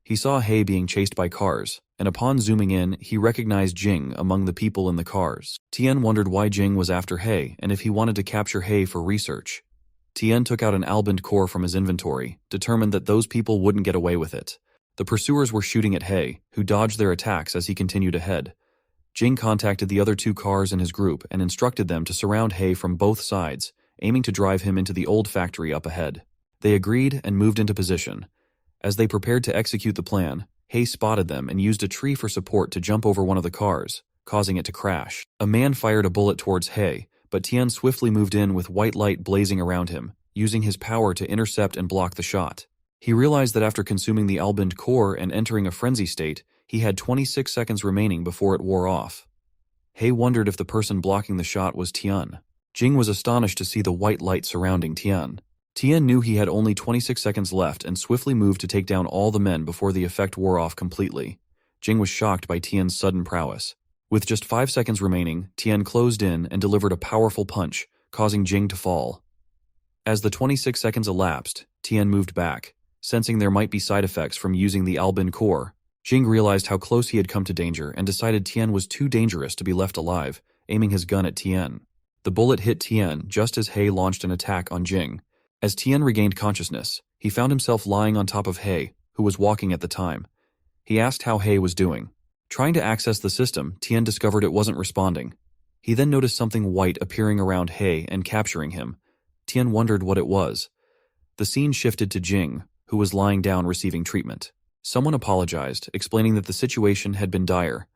He saw Hei being chased by cars, and upon zooming in, he recognized Jing among the people in the cars. Tian wondered why Jing was after Hei and if he wanted to capture Hei for research. Tian took out an alband core from his inventory, determined that those people wouldn't get away with it. The pursuers were shooting at Hei, who dodged their attacks as he continued ahead. Jing contacted the other two cars in his group and instructed them to surround Hei from both sides, aiming to drive him into the old factory up ahead. They agreed and moved into position. As they prepared to execute the plan, Hei spotted them and used a tree for support to jump over one of the cars, causing it to crash. A man fired a bullet towards Hei, but Tian swiftly moved in with white light blazing around him, using his power to intercept and block the shot. He realized that after consuming the alband core and entering a frenzy state, he had 26 seconds remaining before it wore off. Hei wondered if the person blocking the shot was Tian. Jing was astonished to see the white light surrounding Tian. Tian knew he had only 26 seconds left and swiftly moved to take down all the men before the effect wore off completely. Jing was shocked by Tian's sudden prowess. With just 5 seconds remaining, Tian closed in and delivered a powerful punch, causing Jing to fall. As the 26 seconds elapsed, Tian moved back, sensing there might be side effects from using the alband core. Jing realized how close he had come to danger and decided Tian was too dangerous to be left alive, aiming his gun at Tian. The bullet hit Tian just as Hei launched an attack on Jing. As Tian regained consciousness, he found himself lying on top of Hei, who was walking at the time. He asked how Hei was doing. Trying to access the system, Tian discovered it wasn't responding. He then noticed something white appearing around He and capturing him. Tian wondered what it was. The scene shifted to Jing, who was lying down receiving treatment. Someone apologized, explaining that the situation had been dire.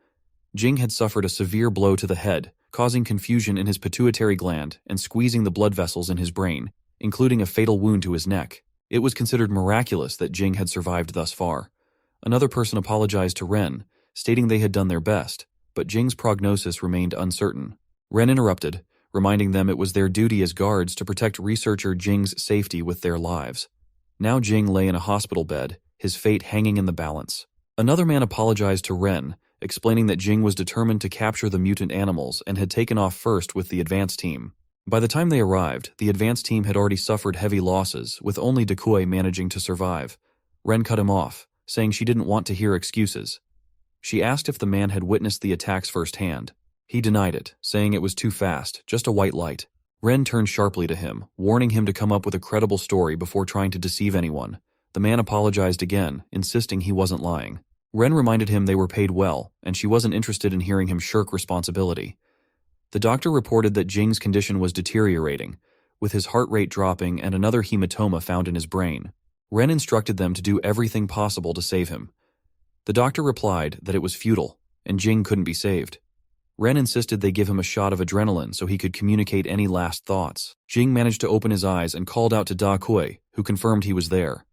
Jing had suffered a severe blow to the head, causing confusion in his pituitary gland and squeezing the blood vessels in his brain, including a fatal wound to his neck. It was considered miraculous that Jing had survived thus far. Another person apologized to Ren, stating they had done their best, but Jing's prognosis remained uncertain. Ren interrupted, reminding them it was their duty as guards to protect researcher Jing's safety with their lives. Now Jing lay in a hospital bed, his fate hanging in the balance. Another man apologized to Ren, explaining that Jing was determined to capture the mutant animals and had taken off first with the advance team. By the time they arrived, the advance team had already suffered heavy losses, with only Dekui managing to survive. Ren cut him off, saying she didn't want to hear excuses. She asked if the man had witnessed the attacks firsthand. He denied it, saying it was too fast, just a white light. Ren turned sharply to him, warning him to come up with a credible story before trying to deceive anyone. The man apologized again, insisting he wasn't lying. Ren reminded him they were paid well, and she wasn't interested in hearing him shirk responsibility. The doctor reported that Jing's condition was deteriorating, with his heart rate dropping and another hematoma found in his brain. Ren instructed them to do everything possible to save him. The doctor replied that it was futile, and Jing couldn't be saved. Ren insisted they give him a shot of adrenaline so he could communicate any last thoughts. Jing managed to open his eyes and called out to Da Kui, who confirmed he was there.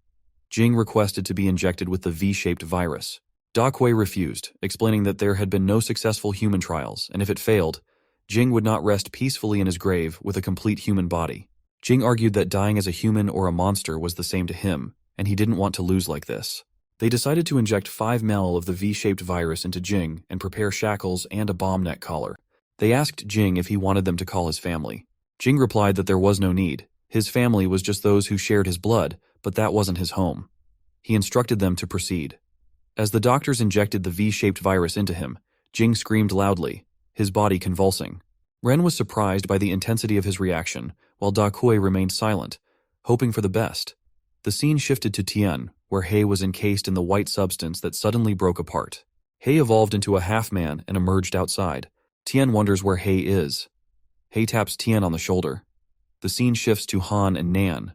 Jing requested to be injected with the V-shaped virus. Da Kui refused, explaining that there had been no successful human trials, and if it failed, Jing would not rest peacefully in his grave with a complete human body. Jing argued that dying as a human or a monster was the same to him, and he didn't want to lose like this. They decided to inject 5 ml of the V-shaped virus into Jing and prepare shackles and a bomb neck collar. They asked Jing if he wanted them to call his family. Jing replied that there was no need. His family was just those who shared his blood, but that wasn't his home. He instructed them to proceed. As the doctors injected the V-shaped virus into him, Jing screamed loudly, his body convulsing. Ren was surprised by the intensity of his reaction, while Da Kui remained silent, hoping for the best. The scene shifted to Tian, where He was encased in the white substance that suddenly broke apart. He evolved into a half-man and emerged outside. Tian wonders where He is. He taps Tian on the shoulder. The scene shifts to Han and Nan.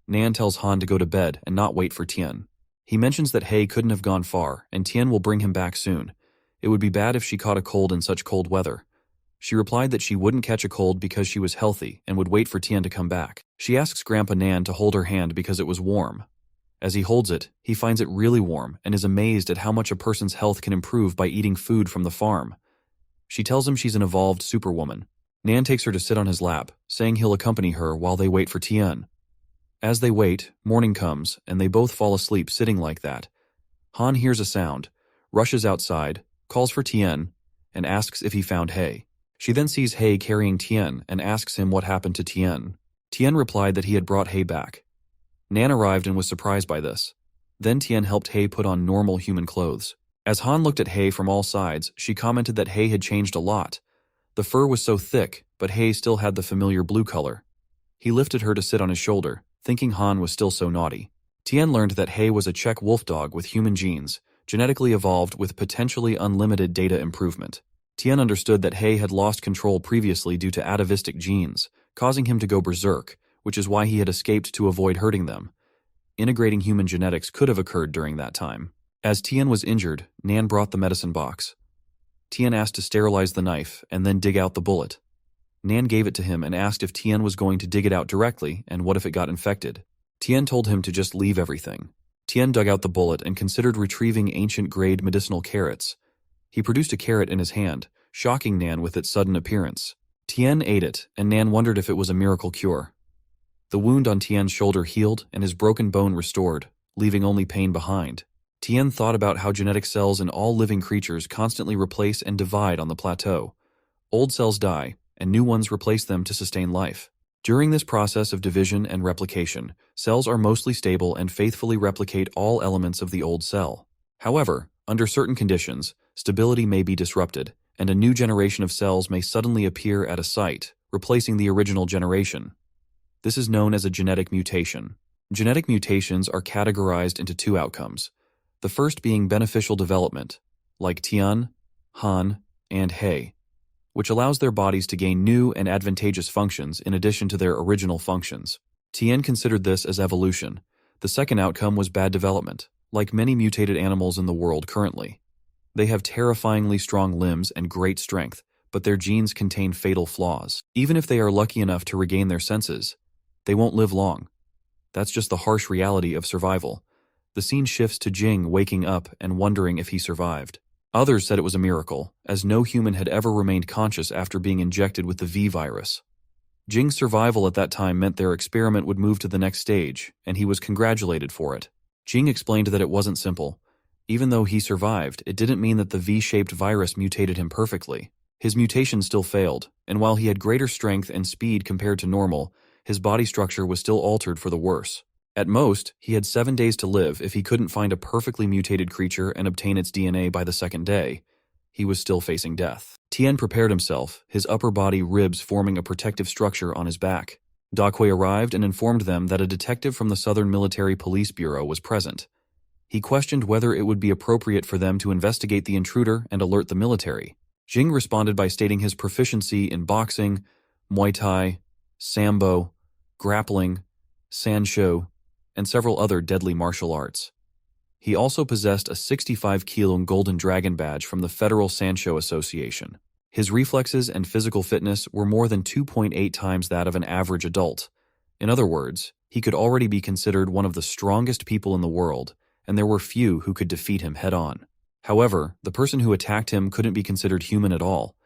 Nan tells Han to go to bed and not wait for Tian. He mentions that He couldn't have gone far, and Tian will bring him back soon. It would be bad if she caught a cold in such cold weather. She replied that she wouldn't catch a cold because she was healthy and would wait for Tian to come back. She asks Grandpa Nan to hold her hand because it was warm. As he holds it, he finds it really warm and is amazed at how much a person's health can improve by eating food from the farm. She tells him she's an evolved superwoman. Nan takes her to sit on his lap, saying he'll accompany her while they wait for Tian. As they wait, morning comes, and they both fall asleep sitting like that. Han hears a sound, rushes outside, calls for Tian, and asks if he found He. She then sees He carrying Tian and asks him what happened to Tian. Tian replied that he had brought He back. Nan arrived and was surprised by this. Then Tian helped He put on normal human clothes. As Han looked at He from all sides, she commented that He had changed a lot. The fur was so thick, but He still had the familiar blue color. He lifted her to sit on his shoulder, thinking Han was still so naughty. Tian learned that He was a Czech wolf dog with human genes, genetically evolved with potentially unlimited data improvement. Tian understood that He had lost control previously due to atavistic genes, causing him to go berserk, which is why he had escaped to avoid hurting them. Integrating human genetics could have occurred during that time. As Tian was injured, Nan brought the medicine box. Tian asked to sterilize the knife and then dig out the bullet. Nan gave it to him and asked if Tian was going to dig it out directly and what if it got infected. Tian told him to just leave everything. Tian dug out the bullet and considered retrieving ancient-grade medicinal carrots. He produced a carrot in his hand, shocking Nan with its sudden appearance. Tian ate it, and Nan wondered if it was a miracle cure. The wound on Tian's shoulder healed and his broken bone restored, leaving only pain behind. Tian thought about how genetic cells in all living creatures constantly replace and divide on the plateau. Old cells die, and new ones replace them to sustain life. During this process of division and replication, cells are mostly stable and faithfully replicate all elements of the old cell. However, under certain conditions, stability may be disrupted, and a new generation of cells may suddenly appear at a site, replacing the original generation. This is known as a genetic mutation. Genetic mutations are categorized into 2 outcomes. The first being beneficial development. like Tian, Han, and He, which allows their bodies to gain new and advantageous functions in addition to their original functions. Tian considered this as evolution. The second outcome was bad development, like many mutated animals in the world currently. They have terrifyingly strong limbs and great strength, but their genes contain fatal flaws. Even if they are lucky enough to regain their senses, they won't live long. That's just the harsh reality of survival. The scene shifts to Jing waking up and wondering if he survived. Others said it was a miracle, as no human had ever remained conscious after being injected with the V virus. Jing's survival at that time meant their experiment would move to the next stage, and he was congratulated for it. Jing explained that it wasn't simple. Even though he survived, it didn't mean that the V-shaped virus mutated him perfectly. His mutation still failed, and while he had greater strength and speed compared to normal, his body structure was still altered for the worse. At most, he had 7 days to live if he couldn't find a perfectly mutated creature and obtain its DNA by the second day. He was still facing death. Tian prepared himself, his upper body ribs forming a protective structure on his back. Daquei arrived and informed them that a detective from the Southern Military Police Bureau was present. He questioned whether it would be appropriate for them to investigate the intruder and alert the military. Jing responded by stating his proficiency in boxing, Muay Thai, Sambo, grappling, Sanshou, and several other deadly martial arts. He also possessed a 65-kilo Golden Dragon badge from the Federal Sanshou Association. His reflexes and physical fitness were more than 2.8 times that of an average adult. In other words, he could already be considered one of the strongest people in the world, and there were few who could defeat him head-on. However, the person who attacked him couldn't be considered human at all.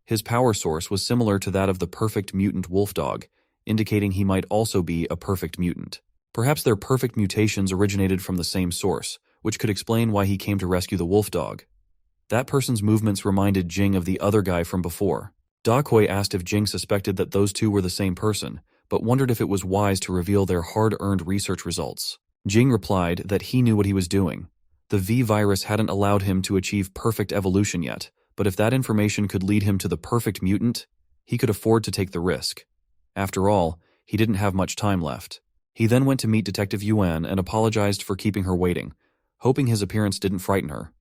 His power source was similar to that of the perfect mutant wolf dog, indicating he might also be a perfect mutant. Perhaps their perfect mutations originated from the same source, which could explain why he came to rescue the wolf dog. That person's movements reminded Jing of the other guy from before. Daquei asked if Jing suspected that those two were the same person, but wondered if it was wise to reveal their hard-earned research results. Jing replied that he knew what he was doing. The V virus hadn't allowed him to achieve perfect evolution yet, but if that information could lead him to the perfect mutant, he could afford to take the risk. After all, he didn't have much time left. He then went to meet Detective Yuan and apologized for keeping her waiting, hoping his appearance didn't frighten her.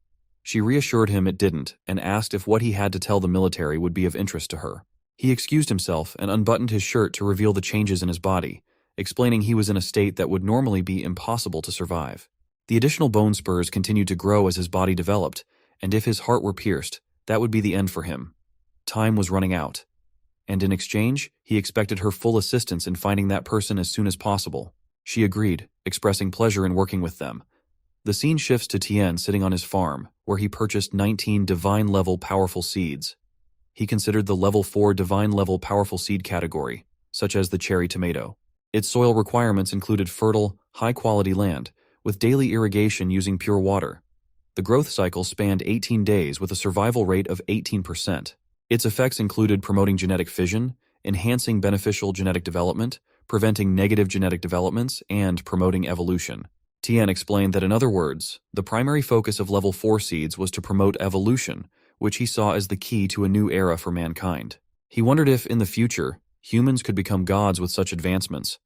She reassured him it didn't and asked if what he had to tell the military would be of interest to her. He excused himself and unbuttoned his shirt to reveal the changes in his body, explaining he was in a state that would normally be impossible to survive. The additional bone spurs continued to grow as his body developed, and if his heart were pierced, that would be the end for him. Time was running out, and in exchange, he expected her full assistance in finding that person as soon as possible. She agreed, expressing pleasure in working with them. The scene shifts to Tian sitting on his farm, where he purchased 19 divine-level powerful seeds. He considered the level 4 divine-level powerful seed category, such as the cherry tomato. Its soil requirements included fertile, high-quality land, with daily irrigation using pure water. The growth cycle spanned 18 days with a survival rate of 18%. Its effects included promoting genetic fission, enhancing beneficial genetic development, preventing negative genetic developments, and promoting evolution. Tian explained that in other words, the primary focus of level 4 seeds was to promote evolution, which he saw as the key to a new era for mankind. He wondered if, in the future, humans could become gods with such advancements.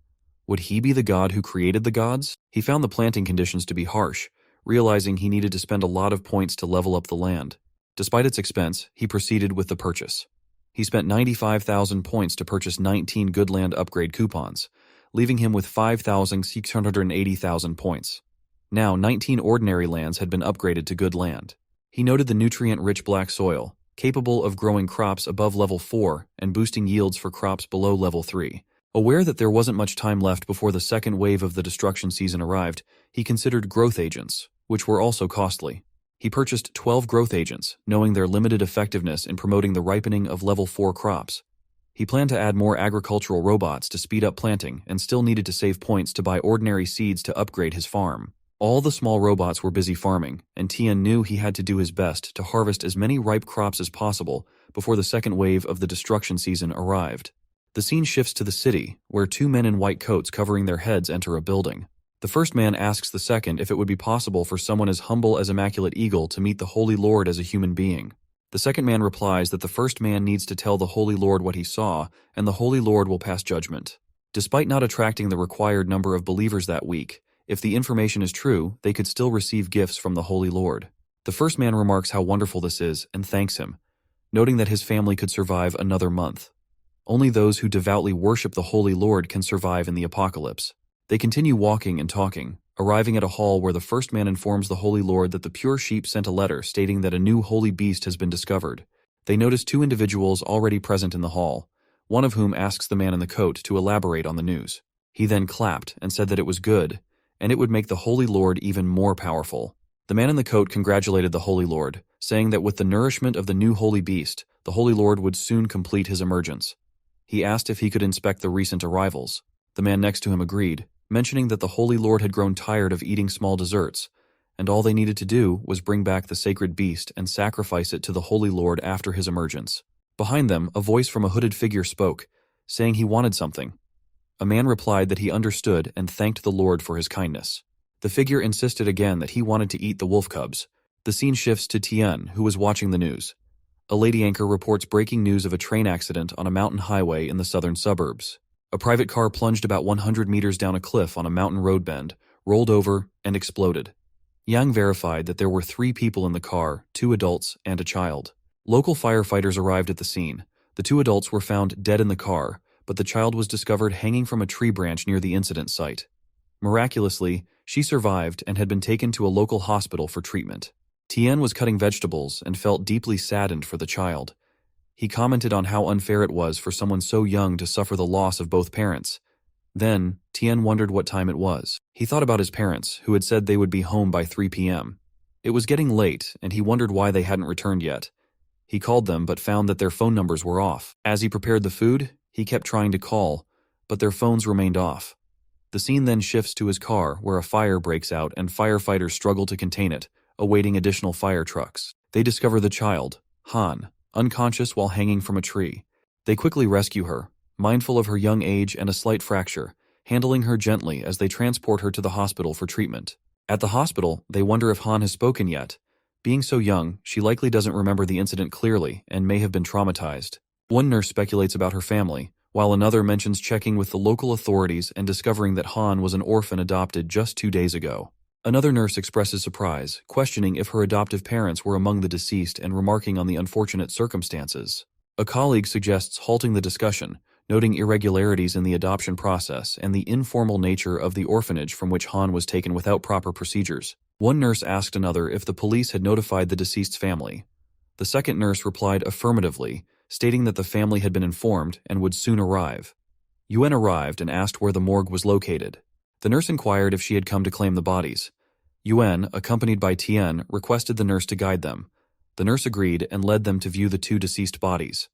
Would he be the god who created the gods? He found the planting conditions to be harsh, realizing he needed to spend a lot of points to level up the land. Despite its expense, he proceeded with the purchase. He spent 95,000 points to purchase 19 good land upgrade coupons, leaving him with 5,680,000 points. Now, 19 ordinary lands had been upgraded to good land. He noted the nutrient-rich black soil, capable of growing crops above level 4 and boosting yields for crops below level 3. Aware that there wasn't much time left before the second wave of the destruction season arrived, he considered growth agents, which were also costly. He purchased 12 growth agents, knowing their limited effectiveness in promoting the ripening of level 4 crops. He planned to add more agricultural robots to speed up planting and still needed to save points to buy ordinary seeds to upgrade his farm. All the small robots were busy farming, and Tian knew he had to do his best to harvest as many ripe crops as possible before the second wave of the destruction season arrived. The scene shifts to the city, where two men in white coats covering their heads enter a building. The first man asks the second if it would be possible for someone as humble as Immaculate Eagle to meet the Holy Lord as a human being. The second man replies that the first man needs to tell the Holy Lord what he saw, and the Holy Lord will pass judgment. Despite not attracting the required number of believers that week, if the information is true, they could still receive gifts from the Holy Lord. The first man remarks how wonderful this is and thanks him, noting that his family could survive another month. Only those who devoutly worship the Holy Lord can survive in the apocalypse. They continue walking and talking, arriving at a hall where the first man informs the Holy Lord that the pure sheep sent a letter stating that a new holy beast has been discovered. They notice two individuals already present in the hall, one of whom asks the man in the coat to elaborate on the news. He then clapped and said that it was good, and it would make the Holy Lord even more powerful. The man in the coat congratulated the Holy Lord, saying that with the nourishment of the new holy beast, the Holy Lord would soon complete his emergence. He asked if he could inspect the recent arrivals. The man next to him agreed, mentioning that the Holy Lord had grown tired of eating small desserts, and all they needed to do was bring back the sacred beast and sacrifice it to the Holy Lord after his emergence. Behind them, a voice from a hooded figure spoke, saying he wanted something. A man replied that he understood and thanked the Lord for his kindness. The figure insisted again that he wanted to eat the wolf cubs. The scene shifts to Tian, who was watching the news. A lady anchor reports breaking news of a train accident on a mountain highway in the southern suburbs. A private car plunged about 100 meters down a cliff on a mountain road bend, rolled over, and exploded. Yang verified that there were 3 people in the car, 2 adults and a child. Local firefighters arrived at the scene. The 2 adults were found dead in the car, but the child was discovered hanging from a tree branch near the incident site. Miraculously, she survived and had been taken to a local hospital for treatment. Tian was cutting vegetables and felt deeply saddened for the child. He commented on how unfair it was for someone so young to suffer the loss of both parents. Then, Tian wondered what time it was. He thought about his parents, who had said they would be home by 3 p.m. It was getting late, and he wondered why they hadn't returned yet. He called them but found that their phone numbers were off. As he prepared the food, he kept trying to call, but their phones remained off. The scene then shifts to his car, where a fire breaks out and firefighters struggle to contain it, awaiting additional fire trucks. They discover the child, Han, unconscious while hanging from a tree. They quickly rescue her, mindful of her young age and a slight fracture, handling her gently as they transport her to the hospital for treatment. At the hospital, they wonder if Han has spoken yet. Being so young, she likely doesn't remember the incident clearly and may have been traumatized. One nurse speculates about her family, while another mentions checking with the local authorities and discovering that Han was an orphan adopted just 2 days ago. Another nurse expresses surprise, questioning if her adoptive parents were among the deceased and remarking on the unfortunate circumstances. A colleague suggests halting the discussion, noting irregularities in the adoption process and the informal nature of the orphanage from which Han was taken without proper procedures. One nurse asked another if the police had notified the deceased's family. The second nurse replied affirmatively, stating that the family had been informed and would soon arrive. Yuan arrived and asked where the morgue was located. The nurse inquired if she had come to claim the bodies. Yuan, accompanied by Tian, requested the nurse to guide them. The nurse agreed and led them to view the 2 deceased bodies.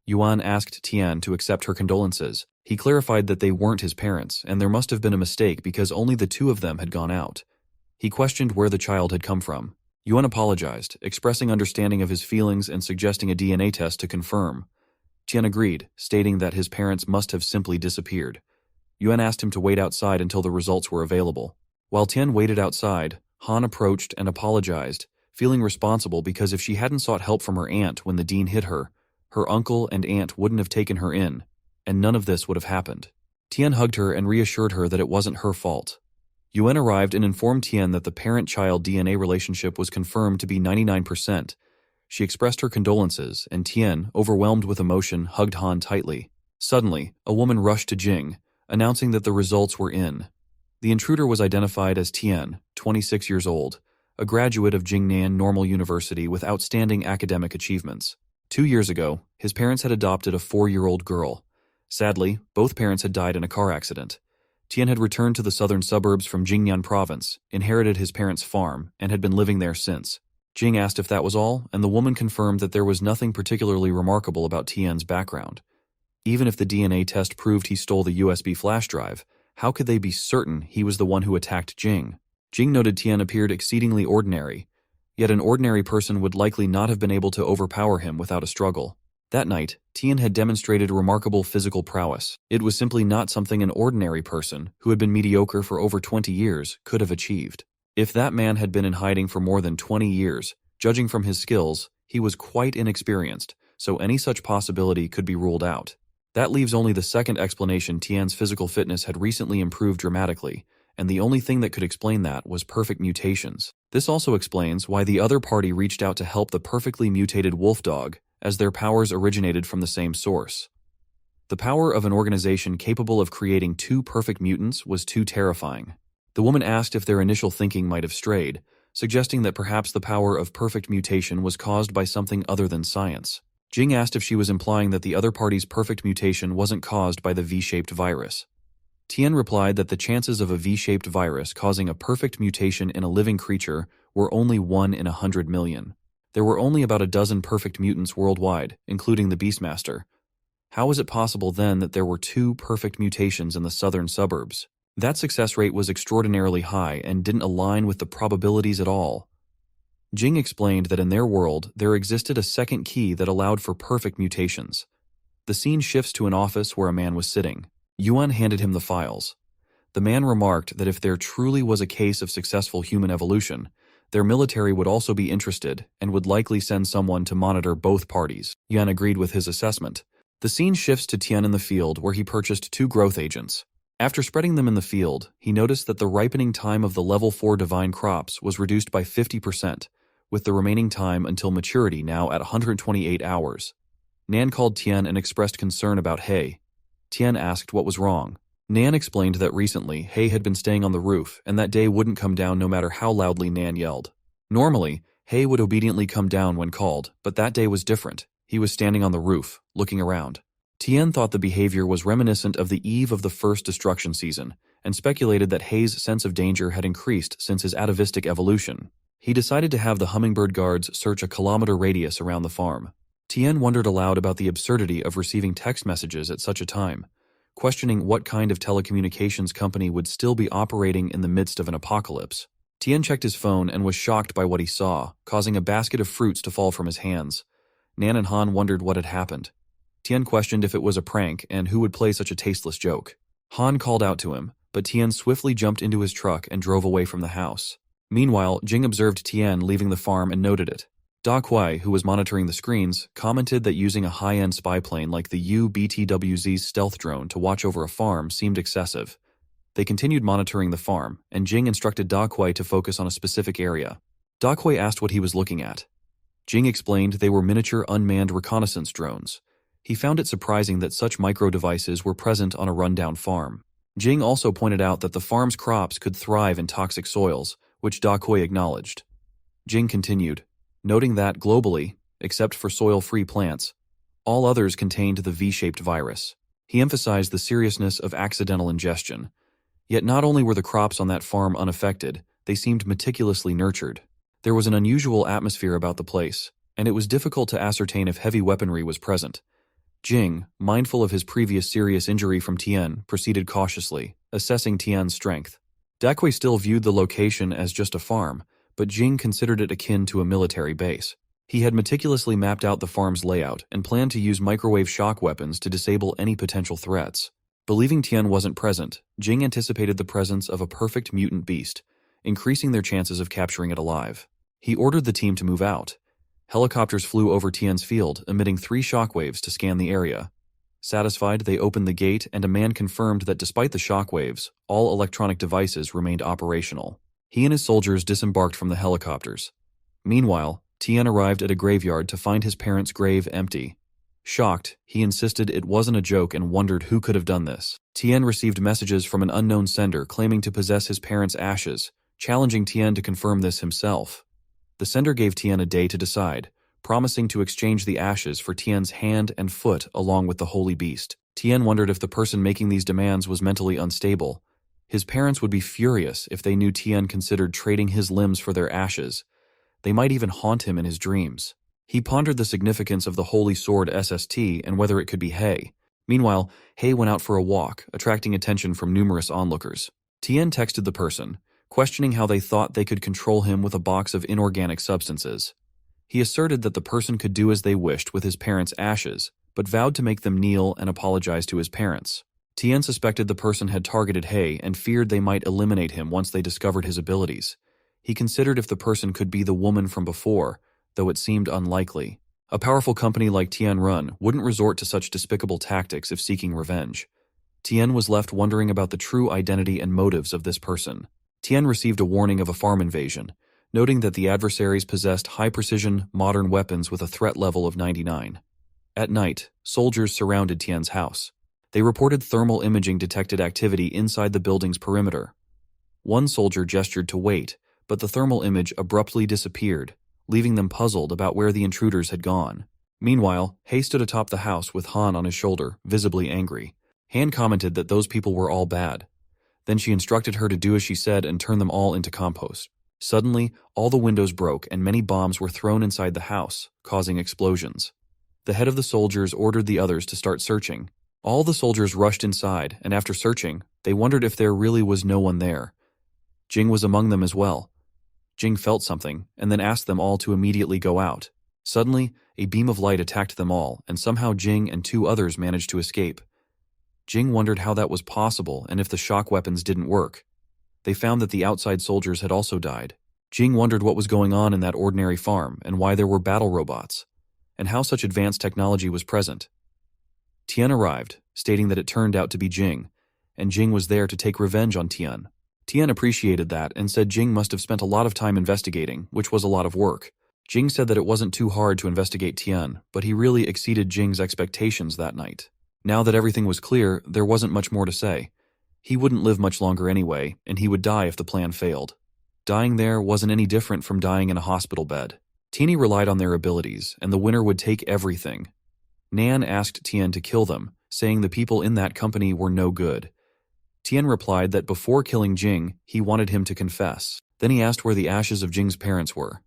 Yuan asked Tian to accept her condolences. He clarified that they weren't his parents, and there must have been a mistake because only the 2 of them had gone out. He questioned where the child had come from. Yuan apologized, expressing understanding of his feelings and suggesting a DNA test to confirm. Tian agreed, stating that his parents must have simply disappeared. Yuan asked him to wait outside until the results were available. While Tian waited outside, Han approached and apologized, feeling responsible because if she hadn't sought help from her aunt when the dean hit her, her uncle and aunt wouldn't have taken her in, and none of this would have happened. Tian hugged her and reassured her that it wasn't her fault. Yuan arrived and informed Tian that the parent-child DNA relationship was confirmed to be 99%. She expressed her condolences, and Tian, overwhelmed with emotion, hugged Han tightly. Suddenly, a woman rushed to Jing, announcing that the results were in. The intruder was identified as Tian, 26 years old, a graduate of Jingnan Normal University with outstanding academic achievements. 2 years ago, his parents had adopted a 4-year-old girl. Sadly, both parents had died in a car accident. Tian had returned to the southern suburbs from Jingnan province, inherited his parents' farm, and had been living there since. Jing asked if that was all, and the woman confirmed that there was nothing particularly remarkable about Tian's background. Even if the DNA test proved he stole the USB flash drive, how could they be certain he was the one who attacked Jing? Jing noted Tian appeared exceedingly ordinary, yet an ordinary person would likely not have been able to overpower him without a struggle. That night, Tian had demonstrated remarkable physical prowess. It was simply not something an ordinary person, who had been mediocre for over 20 years, could have achieved. If that man had been in hiding for more than 20 years, judging from his skills, he was quite inexperienced, so any such possibility could be ruled out. That leaves only the second explanation: Tian's physical fitness had recently improved dramatically, and the only thing that could explain that was perfect mutations. This also explains why the other party reached out to help the perfectly mutated wolf dog, as their powers originated from the same source. The power of an organization capable of creating two perfect mutants was too terrifying. The woman asked if their initial thinking might have strayed, suggesting that perhaps the power of perfect mutation was caused by something other than science. Jing asked if she was implying that the other party's perfect mutation wasn't caused by the V-shaped virus. Tian replied that the chances of a V-shaped virus causing a perfect mutation in a living creature were only 1 in 100 million. There were only about a dozen perfect mutants worldwide, including the Beastmaster. How was it possible then that there were 2 perfect mutations in the southern suburbs? That success rate was extraordinarily high and didn't align with the probabilities at all. Jing explained that in their world, there existed a second key that allowed for perfect mutations. The scene shifts to an office where a man was sitting. Yuan handed him the files. The man remarked that if there truly was a case of successful human evolution, their military would also be interested and would likely send someone to monitor both parties. Yuan agreed with his assessment. The scene shifts to Tian in the field where he purchased 2 growth agents. After spreading them in the field, he noticed that the ripening time of the level 4 divine crops was reduced by 50%, with the remaining time until maturity now at 128 hours. Nan called Tian and expressed concern about hay. Tian asked what was wrong. Nan explained that recently, Hay had been staying on the roof and that day wouldn't come down no matter how loudly Nan yelled. Normally, Hay would obediently come down when called, but that day was different. He was standing on the roof, looking around. Tian thought the behavior was reminiscent of the eve of the first destruction season, and speculated that Hay's sense of danger had increased since his atavistic evolution. He decided to have the hummingbird guards search a kilometer radius around the farm. Tian wondered aloud about the absurdity of receiving text messages at such a time, questioning what kind of telecommunications company would still be operating in the midst of an apocalypse. Tian checked his phone and was shocked by what he saw, causing a basket of fruits to fall from his hands. Nan and Han wondered what had happened. Tian questioned if it was a prank and who would play such a tasteless joke. Han called out to him, but Tian swiftly jumped into his truck and drove away from the house. Meanwhile, Jing observed Tian leaving the farm and noted it. Da Kuai, who was monitoring the screens, commented that using a high-end spy plane like the UBTWZ's stealth drone to watch over a farm seemed excessive. They continued monitoring the farm, and Jing instructed Da Kuai to focus on a specific area. Da Kuai asked what he was looking at. Jing explained they were miniature unmanned reconnaissance drones. He found it surprising that such micro-devices were present on a rundown farm. Jing also pointed out that the farm's crops could thrive in toxic soils, which Da Kuai acknowledged. Jing continued, noting that, globally, except for soil-free plants, all others contained the V-shaped virus. He emphasized the seriousness of accidental ingestion. Yet not only were the crops on that farm unaffected, they seemed meticulously nurtured. There was an unusual atmosphere about the place, and it was difficult to ascertain if heavy weaponry was present. Jing, mindful of his previous serious injury from Tian, proceeded cautiously, assessing Tian's strength. Da Kuai still viewed the location as just a farm, but Jing considered it akin to a military base. He had meticulously mapped out the farm's layout and planned to use microwave shock weapons to disable any potential threats. Believing Tian wasn't present, Jing anticipated the presence of a perfect mutant beast, increasing their chances of capturing it alive. He ordered the team to move out. Helicopters flew over Tian's field, emitting 3 shockwaves to scan the area. Satisfied, they opened the gate and a man confirmed that despite the shockwaves, all electronic devices remained operational. He and his soldiers disembarked from the helicopters. Meanwhile, Tian arrived at a graveyard to find his parents' grave empty. Shocked, he insisted it wasn't a joke and wondered who could have done this. Tian received messages from an unknown sender claiming to possess his parents' ashes, challenging Tian to confirm this himself. The sender gave Tian a day to decide, promising to exchange the ashes for Tian's hand and foot along with the holy beast. Tian wondered if the person making these demands was mentally unstable. His parents would be furious if they knew Tian considered trading his limbs for their ashes. They might even haunt him in his dreams. He pondered the significance of the holy sword SST and whether it could be Hay. Meanwhile, Hay went out for a walk, attracting attention from numerous onlookers. Tian texted the person, questioning how they thought they could control him with a box of inorganic substances. He asserted that the person could do as they wished with his parents' ashes, but vowed to make them kneel and apologize to his parents. Tian suspected the person had targeted Hay and feared they might eliminate him once they discovered his abilities. He considered if the person could be the woman from before, though it seemed unlikely. A powerful company like Tianrun wouldn't resort to such despicable tactics if seeking revenge. Tian was left wondering about the true identity and motives of this person. Tian received a warning of a farm invasion, noting that the adversaries possessed high-precision, modern weapons with a threat level of 99. At night, soldiers surrounded Tian's house. They reported thermal imaging detected activity inside the building's perimeter. One soldier gestured to wait, but the thermal image abruptly disappeared, leaving them puzzled about where the intruders had gone. Meanwhile, He stood atop the house with Han on his shoulder, visibly angry. Han commented that those people were all bad. Then she instructed her to do as she said and turn them all into compost. Suddenly, all the windows broke and many bombs were thrown inside the house, causing explosions. The head of the soldiers ordered the others to start searching. All the soldiers rushed inside, and after searching, they wondered if there really was no one there. Jing was among them as well. Jing felt something, and then asked them all to immediately go out. Suddenly, a beam of light attacked them all, and somehow Jing and 2 others managed to escape. Jing wondered how that was possible and if the shock weapons didn't work. They found that the outside soldiers had also died. Jing wondered what was going on in that ordinary farm and why there were battle robots, and how such advanced technology was present. Tian arrived, stating that it turned out to be Jing, and Jing was there to take revenge on Tian. Tian appreciated that and said Jing must have spent a lot of time investigating, which was a lot of work. Jing said that it wasn't too hard to investigate Tian, but he really exceeded Jing's expectations that night. Now that everything was clear, there wasn't much more to say. He wouldn't live much longer anyway, and he would die if the plan failed. Dying there wasn't any different from dying in a hospital bed. Teeny relied on their abilities, and the winner would take everything. Nan asked Tian to kill them, saying the people in that company were no good. Tian replied that before killing Jing, he wanted him to confess. Then he asked where the ashes of Jing's parents were.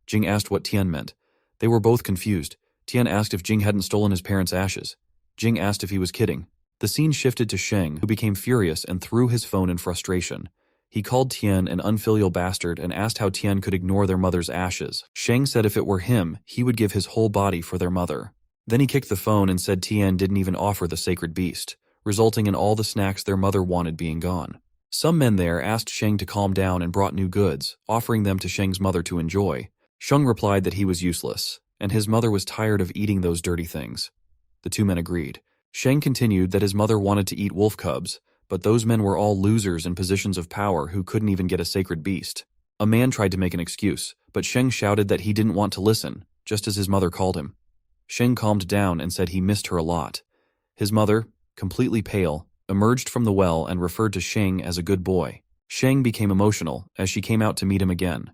Jing asked what Tian meant. They were both confused. Tian asked if Jing hadn't stolen his parents' ashes. Jing asked if he was kidding. The scene shifted to Shang, who became furious and threw his phone in frustration. He called Tian an unfilial bastard and asked how Tian could ignore their mother's ashes. Shang said if it were him, he would give his whole body for their mother. Then he kicked the phone and said Tian didn't even offer the sacred beast, resulting in all the snacks their mother wanted being gone. Some men there asked Shang to calm down and brought new goods, offering them to Shang's mother to enjoy. Shang replied that he was useless, and his mother was tired of eating those dirty things. The 2 men agreed. Shang continued that his mother wanted to eat wolf cubs, but those men were all losers in positions of power who couldn't even get a sacred beast. A man tried to make an excuse, but Shang shouted that he didn't want to listen, just as his mother called him. Shang calmed down and said he missed her a lot. His mother, completely pale, emerged from the well and referred to Shang as a good boy. Shang became emotional as she came out to meet him again.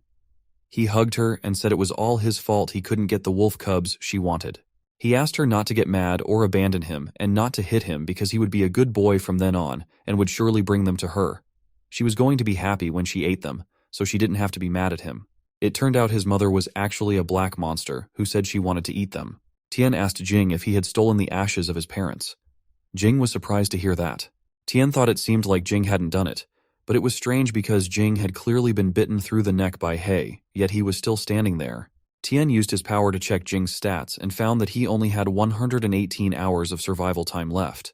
He hugged her and said it was all his fault he couldn't get the wolf cubs she wanted. He asked her not to get mad or abandon him and not to hit him because he would be a good boy from then on and would surely bring them to her. She was going to be happy when she ate them, so she didn't have to be mad at him. It turned out his mother was actually a black monster who said she wanted to eat them. Tian asked Jing if he had stolen the ashes of his parents. Jing was surprised to hear that. Tian thought it seemed like Jing hadn't done it, but it was strange because Jing had clearly been bitten through the neck by He, yet he was still standing there. Tian used his power to check Jing's stats and found that he only had 118 hours of survival time left.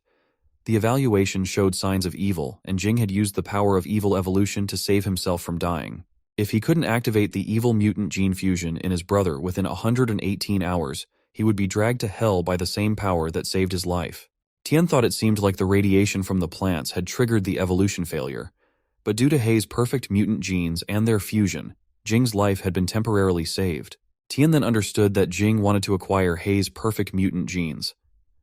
The evaluation showed signs of evil, and Jing had used the power of evil evolution to save himself from dying. If he couldn't activate the evil mutant gene fusion in his brother within 118 hours, he would be dragged to hell by the same power that saved his life. Tian thought it seemed like the radiation from the plants had triggered the evolution failure, but due to He's perfect mutant genes and their fusion, Jing's life had been temporarily saved. Tian then understood that Jing wanted to acquire He's perfect mutant genes.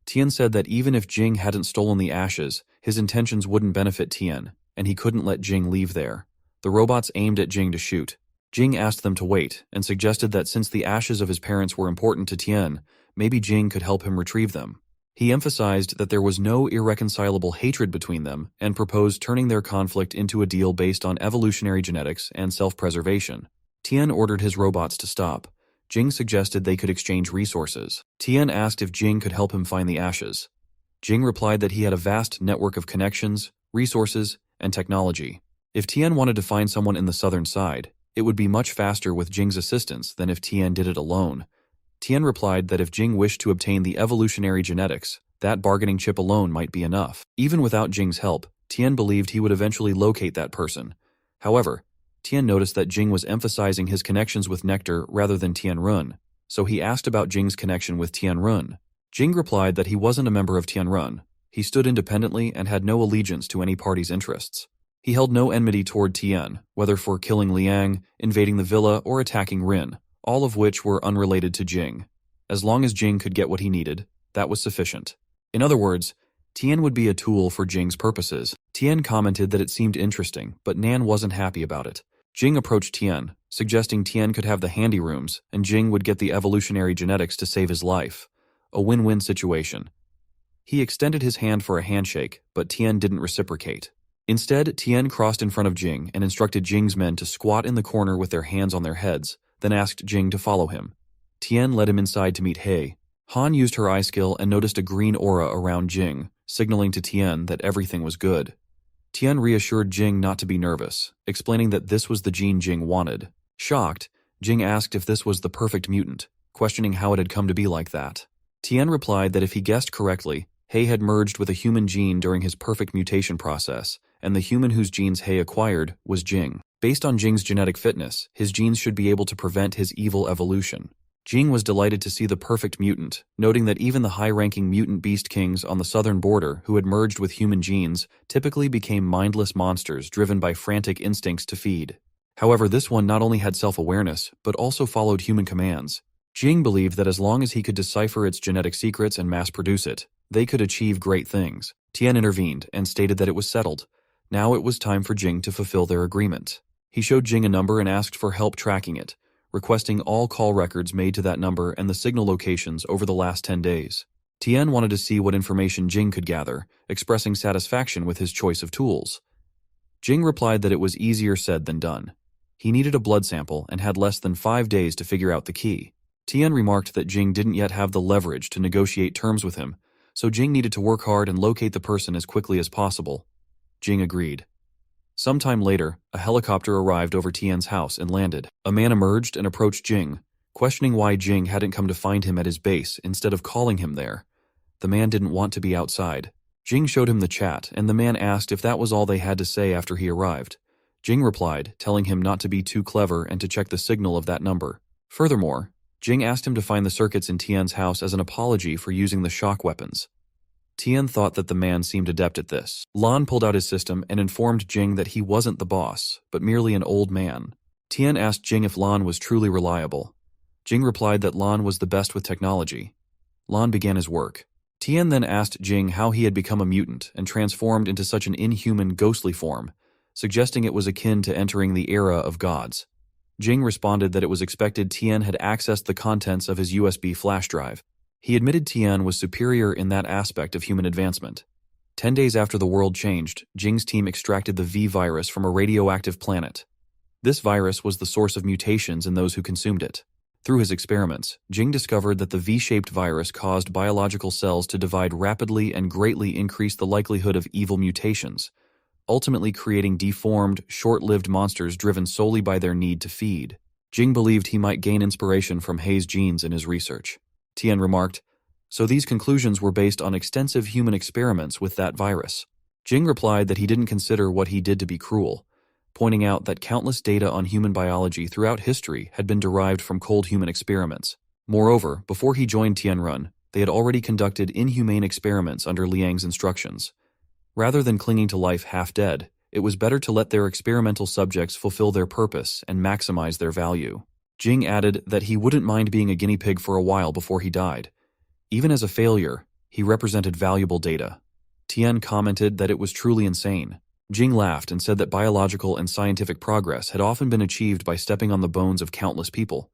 Tian said that even if Jing hadn't stolen the ashes, his intentions wouldn't benefit Tian, and he couldn't let Jing leave there. The robots aimed at Jing to shoot. Jing asked them to wait, and suggested that since the ashes of his parents were important to Tian, maybe Jing could help him retrieve them. He emphasized that there was no irreconcilable hatred between them, and proposed turning their conflict into a deal based on evolutionary genetics and self-preservation. Tian ordered his robots to stop. Jing suggested they could exchange resources. Tian asked if Jing could help him find the ashes. Jing replied that he had a vast network of connections, resources, and technology. If Tian wanted to find someone in the southern side, it would be much faster with Jing's assistance than if Tian did it alone. Tian replied that if Jing wished to obtain the evolutionary genetics, that bargaining chip alone might be enough. Even without Jing's help, Tian believed he would eventually locate that person. However, Tian noticed that Jing was emphasizing his connections with Nectar rather than Tianrun, so he asked about Jing's connection with Tianrun. Jing replied that he wasn't a member of Tianrun. He stood independently and had no allegiance to any party's interests. He held no enmity toward Tian, whether for killing Liang, invading the villa, or attacking Rin, all of which were unrelated to Jing. As long as Jing could get what he needed, that was sufficient. In other words, Tian would be a tool for Jing's purposes. Tian commented that it seemed interesting, but Nan wasn't happy about it. Jing approached Tian, suggesting Tian could have the handy rooms, and Jing would get the evolutionary genetics to save his life. A win-win situation. He extended his hand for a handshake, but Tian didn't reciprocate. Instead, Tian crossed in front of Jing and instructed Jing's men to squat in the corner with their hands on their heads, then asked Jing to follow him. Tian led him inside to meet He. Han used her eye skill and noticed a green aura around Jing, signaling to Tian that everything was good. Tian reassured Jing not to be nervous, explaining that this was the gene Jing wanted. Shocked, Jing asked if this was the perfect mutant, questioning how it had come to be like that. Tian replied that if he guessed correctly, He had merged with a human gene during his perfect mutation process, and the human whose genes He acquired was Jing. Based on Jing's genetic fitness, his genes should be able to prevent his evil evolution. Jing was delighted to see the perfect mutant, noting that even the high-ranking mutant beast kings on the southern border who had merged with human genes typically became mindless monsters driven by frantic instincts to feed. However, this one not only had self-awareness, but also followed human commands. Jing believed that as long as he could decipher its genetic secrets and mass-produce it, they could achieve great things. Tian intervened and stated that it was settled. Now it was time for Jing to fulfill their agreement. He showed Jing a number and asked for help tracking it, requesting all call records made to that number and the signal locations over the last 10 days. Tian wanted to see what information Jing could gather, expressing satisfaction with his choice of tools. Jing replied that it was easier said than done. He needed a blood sample and had less than 5 days to figure out the key. Tian remarked that Jing didn't yet have the leverage to negotiate terms with him, so Jing needed to work hard and locate the person as quickly as possible. Jing agreed. Sometime later, a helicopter arrived over Tian's house and landed. A man emerged and approached Jing, questioning why Jing hadn't come to find him at his base instead of calling him there. The man didn't want to be outside. Jing showed him the chat, and the man asked if that was all they had to say after he arrived. Jing replied, telling him not to be too clever and to check the signal of that number. Furthermore, Jing asked him to find the circuits in Tian's house as an apology for using the shock weapons. Tian thought that the man seemed adept at this. Lan pulled out his system and informed Jing that he wasn't the boss, but merely an old man. Tian asked Jing if Lan was truly reliable. Jing replied that Lan was the best with technology. Lan began his work. Tian then asked Jing how he had become a mutant and transformed into such an inhuman, ghostly form, suggesting it was akin to entering the era of gods. Jing responded that it was expected Tian had accessed the contents of his USB flash drive. He admitted Tian was superior in that aspect of human advancement. 10 days after the world changed, Jing's team extracted the V virus from a radioactive planet. This virus was the source of mutations in those who consumed it. Through his experiments, Jing discovered that the V-shaped virus caused biological cells to divide rapidly and greatly increased the likelihood of evil mutations, ultimately creating deformed, short-lived monsters driven solely by their need to feed. Jing believed he might gain inspiration from He's genes in his research. Tian remarked, so these conclusions were based on extensive human experiments with that virus. Jing replied that he didn't consider what he did to be cruel, pointing out that countless data on human biology throughout history had been derived from cold human experiments. Moreover, before he joined Tianrun, they had already conducted inhumane experiments under Liang's instructions. Rather than clinging to life half-dead, it was better to let their experimental subjects fulfill their purpose and maximize their value. Jing added that he wouldn't mind being a guinea pig for a while before he died. Even as a failure, he represented valuable data. Tian commented that it was truly insane. Jing laughed and said that biological and scientific progress had often been achieved by stepping on the bones of countless people.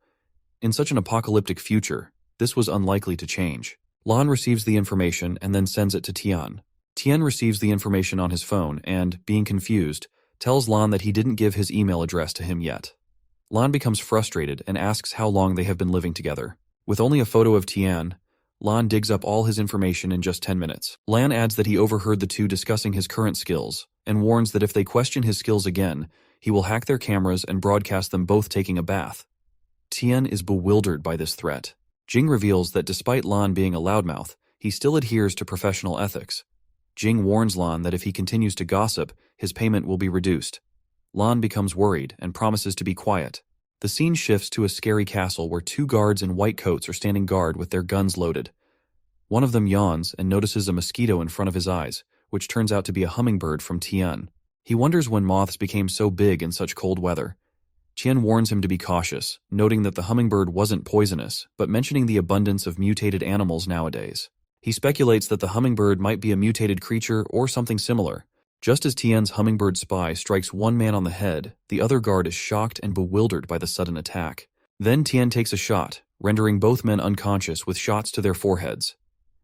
In such an apocalyptic future, this was unlikely to change. Lan receives the information and then sends it to Tian. Tian receives the information on his phone and, being confused, tells Lan that he didn't give his email address to him yet. Lan becomes frustrated and asks how long they have been living together. With only a photo of Tian, Lan digs up all his information in just 10 minutes. Lan adds that he overheard the two discussing his current skills and warns that if they question his skills again, he will hack their cameras and broadcast them both taking a bath. Tian is bewildered by this threat. Jing reveals that despite Lan being a loudmouth, he still adheres to professional ethics. Jing warns Lan that if he continues to gossip, his payment will be reduced. Lan becomes worried and promises to be quiet. The scene shifts to a scary castle where two guards in white coats are standing guard with their guns loaded. One of them yawns and notices a mosquito in front of his eyes, which turns out to be a hummingbird from Tian. He wonders when moths became so big in such cold weather. Tian warns him to be cautious, noting that the hummingbird wasn't poisonous, but mentioning the abundance of mutated animals nowadays. He speculates that the hummingbird might be a mutated creature or something similar. Just as Tian's hummingbird spy strikes one man on the head, the other guard is shocked and bewildered by the sudden attack. Then Tian takes a shot, rendering both men unconscious with shots to their foreheads.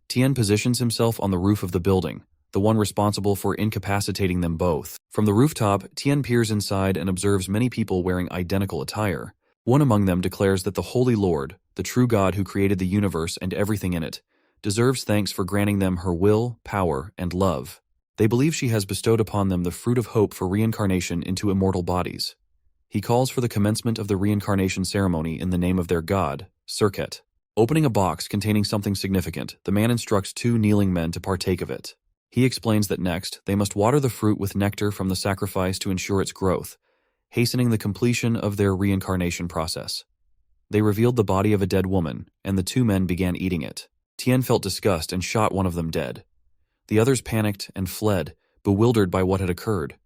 Tian positions himself on the roof of the building, the one responsible for incapacitating them both. From the rooftop, Tian peers inside and observes many people wearing identical attire. One among them declares that the Holy Lord, the true God who created the universe and everything in it, deserves thanks for granting them her will, power, and love. They believe she has bestowed upon them the fruit of hope for reincarnation into immortal bodies. He calls for the commencement of the reincarnation ceremony in the name of their god, Serket. Opening a box containing something significant, the man instructs two kneeling men to partake of it. He explains that next, they must water the fruit with nectar from the sacrifice to ensure its growth, hastening the completion of their reincarnation process. They revealed the body of a dead woman, and the two men began eating it. Tian felt disgust and shot one of them dead. The others panicked and fled, bewildered by what had occurred.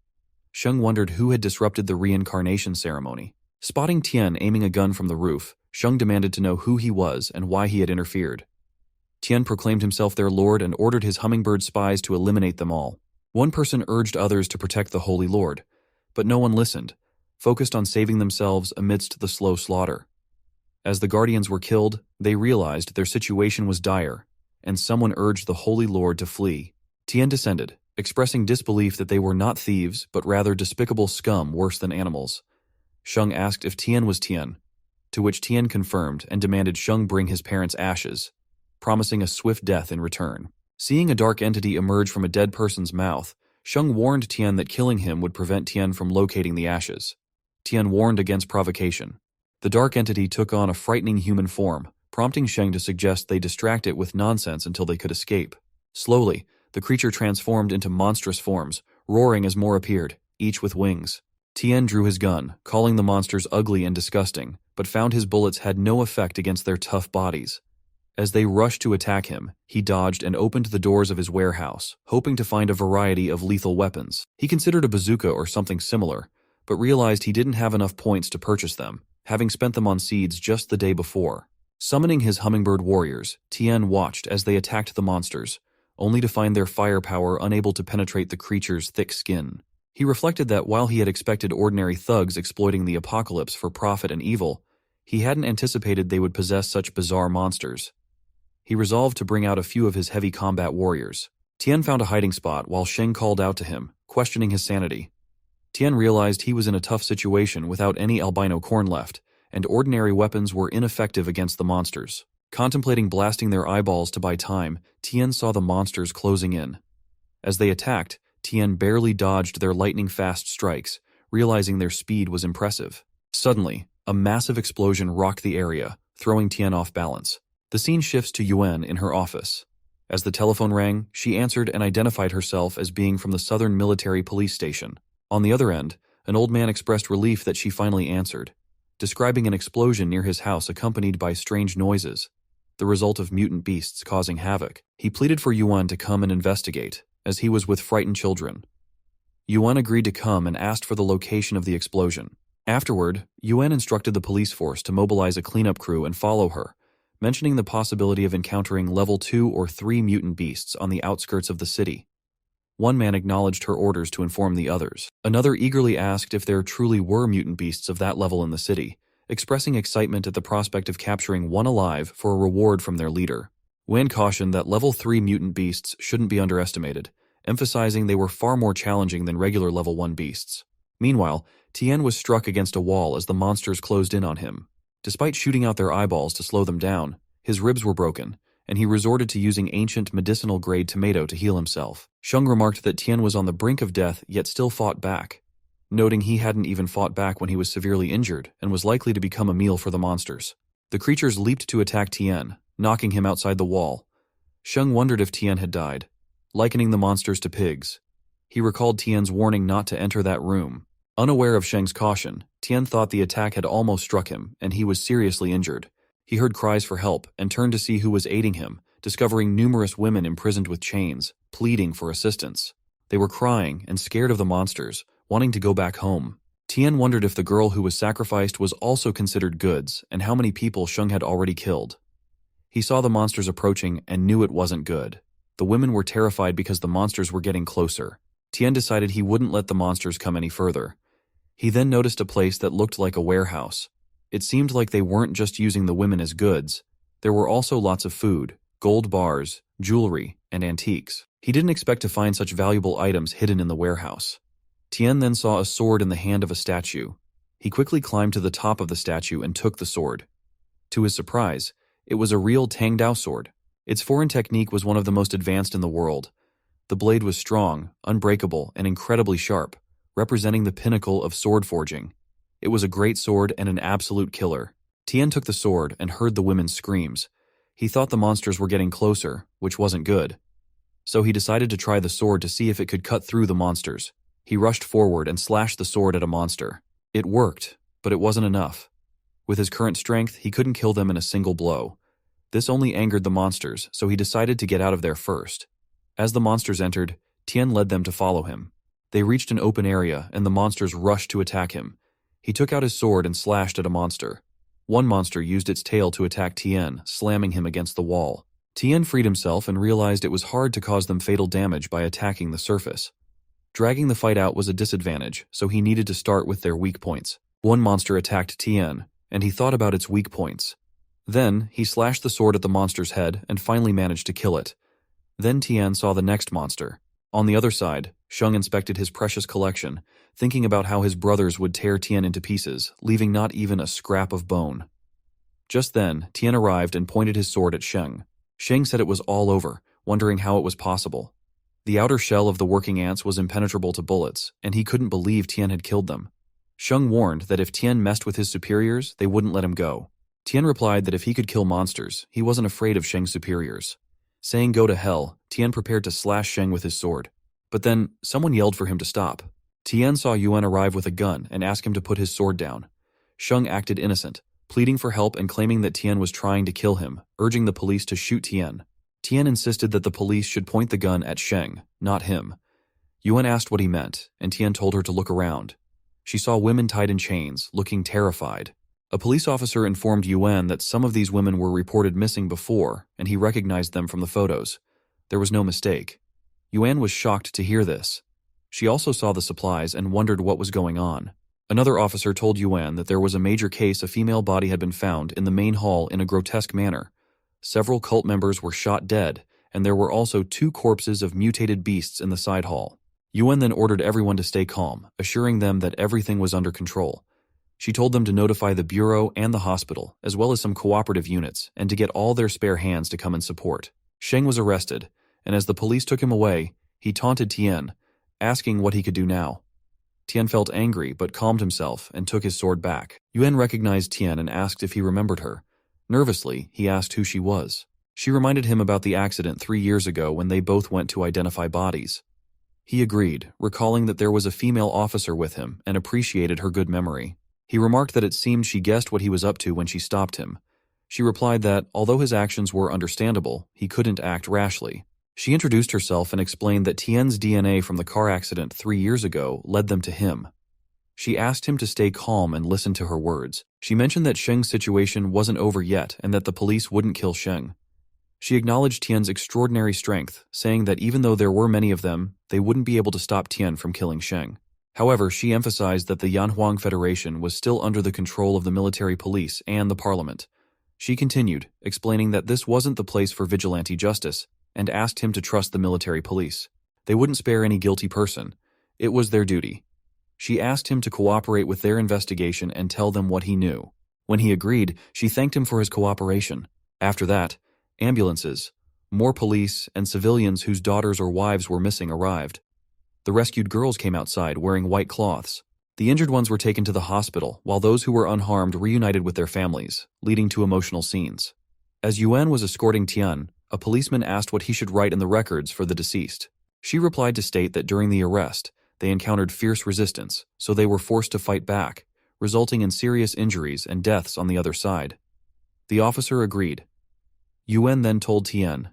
Shang wondered who had disrupted the reincarnation ceremony. Spotting Tian aiming a gun from the roof, Shang demanded to know who he was and why he had interfered. Tian proclaimed himself their lord and ordered his hummingbird spies to eliminate them all. One person urged others to protect the Holy Lord, but no one listened, focused on saving themselves amidst the slow slaughter. As the guardians were killed, they realized their situation was dire, and someone urged the Holy Lord to flee. Tian descended, expressing disbelief that they were not thieves, but rather despicable scum worse than animals. Shang asked if Tian was Tian, to which Tian confirmed and demanded Shang bring his parents' ashes, promising a swift death in return. Seeing a dark entity emerge from a dead person's mouth, Shang warned Tian that killing him would prevent Tian from locating the ashes. Tian warned against provocation. The dark entity took on a frightening human form, prompting Shang to suggest they distract it with nonsense until they could escape. Slowly, the creature transformed into monstrous forms, roaring as more appeared, each with wings. Tian drew his gun, calling the monsters ugly and disgusting, but found his bullets had no effect against their tough bodies. As they rushed to attack him, he dodged and opened the doors of his warehouse, hoping to find a variety of lethal weapons. He considered a bazooka or something similar, but realized he didn't have enough points to purchase them, having spent them on seeds just the day before. Summoning his hummingbird warriors, Tian watched as they attacked the monsters, only to find their firepower unable to penetrate the creature's thick skin. He reflected that while he had expected ordinary thugs exploiting the apocalypse for profit and evil, he hadn't anticipated they would possess such bizarre monsters. He resolved to bring out a few of his heavy combat warriors. Tian found a hiding spot while Shang called out to him, questioning his sanity. Tian realized he was in a tough situation without any albino corn left, and ordinary weapons were ineffective against the monsters. Contemplating blasting their eyeballs to buy time, Tian saw the monsters closing in. As they attacked, Tian barely dodged their lightning-fast strikes, realizing their speed was impressive. Suddenly, a massive explosion rocked the area, throwing Tian off balance. The scene shifts to Yuan in her office. As the telephone rang, she answered and identified herself as being from the Southern Military Police Station. On the other end, an old man expressed relief that she finally answered, describing an explosion near his house accompanied by strange noises, the result of mutant beasts causing havoc. He pleaded for Yuan to come and investigate, as he was with frightened children. Yuan agreed to come and asked for the location of the explosion. Afterward, Yuan instructed the police force to mobilize a cleanup crew and follow her, mentioning the possibility of encountering level 2 or 3 mutant beasts on the outskirts of the city. One man acknowledged her orders to inform the others. Another eagerly asked if there truly were mutant beasts of that level in the city, expressing excitement at the prospect of capturing one alive for a reward from their leader. Wan cautioned that level 3 mutant beasts shouldn't be underestimated, emphasizing they were far more challenging than regular level 1 beasts. Meanwhile, Tian was struck against a wall as the monsters closed in on him. Despite shooting out their eyeballs to slow them down, his ribs were broken, and he resorted to using ancient medicinal-grade tomato to heal himself. Shang remarked that Tian was on the brink of death yet still fought back, noting he hadn't even fought back when he was severely injured and was likely to become a meal for the monsters. The creatures leaped to attack Tian, knocking him outside the wall. Shang wondered if Tian had died, likening the monsters to pigs. He recalled Tian's warning not to enter that room. Unaware of Shang's caution, Tian thought the attack had almost struck him, and he was seriously injured. He heard cries for help and turned to see who was aiding him, discovering numerous women imprisoned with chains, pleading for assistance. They were crying and scared of the monsters, wanting to go back home. Tian wondered if the girl who was sacrificed was also considered goods and how many people Shang had already killed. He saw the monsters approaching and knew it wasn't good. The women were terrified because the monsters were getting closer. Tian decided he wouldn't let the monsters come any further. He then noticed a place that looked like a warehouse. It seemed like they weren't just using the women as goods. There were also lots of food, gold bars, jewelry, and antiques. He didn't expect to find such valuable items hidden in the warehouse. Tian then saw a sword in the hand of a statue. He quickly climbed to the top of the statue and took the sword. To his surprise, it was a real Tangdao sword. Its foreign technique was one of the most advanced in the world. The blade was strong, unbreakable, and incredibly sharp, representing the pinnacle of sword forging. It was a great sword and an absolute killer. Tian took the sword and heard the women's screams. He thought the monsters were getting closer, which wasn't good. So he decided to try the sword to see if it could cut through the monsters. He rushed forward and slashed the sword at a monster. It worked, but it wasn't enough. With his current strength, he couldn't kill them in a single blow. This only angered the monsters, so he decided to get out of there first. As the monsters entered, Tian led them to follow him. They reached an open area, and the monsters rushed to attack him. He took out his sword and slashed at a monster. One monster used its tail to attack Tian, slamming him against the wall. Tian freed himself and realized it was hard to cause them fatal damage by attacking the surface. Dragging the fight out was a disadvantage, so he needed to start with their weak points. One monster attacked Tian, and he thought about its weak points. Then, he slashed the sword at the monster's head and finally managed to kill it. Then Tian saw the next monster. On the other side, Shang inspected his precious collection, thinking about how his brothers would tear Tian into pieces, leaving not even a scrap of bone. Just then, Tian arrived and pointed his sword at Shang. Shang said it was all over, wondering how it was possible. The outer shell of the working ants was impenetrable to bullets, and he couldn't believe Tian had killed them. Shang warned that if Tian messed with his superiors, they wouldn't let him go. Tian replied that if he could kill monsters, he wasn't afraid of Shang's superiors. Saying go to hell, Tian prepared to slash Shang with his sword. But then, someone yelled for him to stop. Tian saw Yuan arrive with a gun and ask him to put his sword down. Shang acted innocent, pleading for help and claiming that Tian was trying to kill him, urging the police to shoot Tian. Tian insisted that the police should point the gun at Shang, not him. Yuan asked what he meant, and Tian told her to look around. She saw women tied in chains, looking terrified. A police officer informed Yuan that some of these women were reported missing before, and he recognized them from the photos. There was no mistake. Yuan was shocked to hear this. She also saw the supplies and wondered what was going on. Another officer told Yuan that there was a major case a female body had been found in the main hall in a grotesque manner. Several cult members were shot dead, and there were also 2 corpses of mutated beasts in the side hall. Yuan then ordered everyone to stay calm, assuring them that everything was under control. She told them to notify the bureau and the hospital, as well as some cooperative units, and to get all their spare hands to come and support. Shang was arrested, and as the police took him away, he taunted Tian, asking what he could do now. Tian felt angry but calmed himself and took his sword back. Yuan recognized Tian and asked if he remembered her. Nervously, he asked who she was. She reminded him about the accident 3 years ago when they both went to identify bodies. He agreed, recalling that there was a female officer with him and appreciated her good memory. He remarked that it seemed she guessed what he was up to when she stopped him. She replied that, although his actions were understandable, he couldn't act rashly. She introduced herself and explained that Tian's DNA from the car accident 3 years ago led them to him. She asked him to stay calm and listen to her words. She mentioned that Sheng's situation wasn't over yet and that the police wouldn't kill Sheng. She acknowledged Tian's extraordinary strength, saying that even though there were many of them, they wouldn't be able to stop Tian from killing Sheng. However, she emphasized that the Yanhuang Federation was still under the control of the military police and the parliament. She continued, explaining that this wasn't the place for vigilante justice, and asked him to trust the military police. They wouldn't spare any guilty person. It was their duty. She asked him to cooperate with their investigation and tell them what he knew. When he agreed, she thanked him for his cooperation. After that, ambulances, more police, and civilians whose daughters or wives were missing arrived. The rescued girls came outside wearing white cloths. The injured ones were taken to the hospital, while those who were unharmed reunited with their families, leading to emotional scenes. As Yuan was escorting Tian, a policeman asked what he should write in the records for the deceased. She replied to state that during the arrest, they encountered fierce resistance, so they were forced to fight back, resulting in serious injuries and deaths on the other side. The officer agreed. Yuan then told Tian,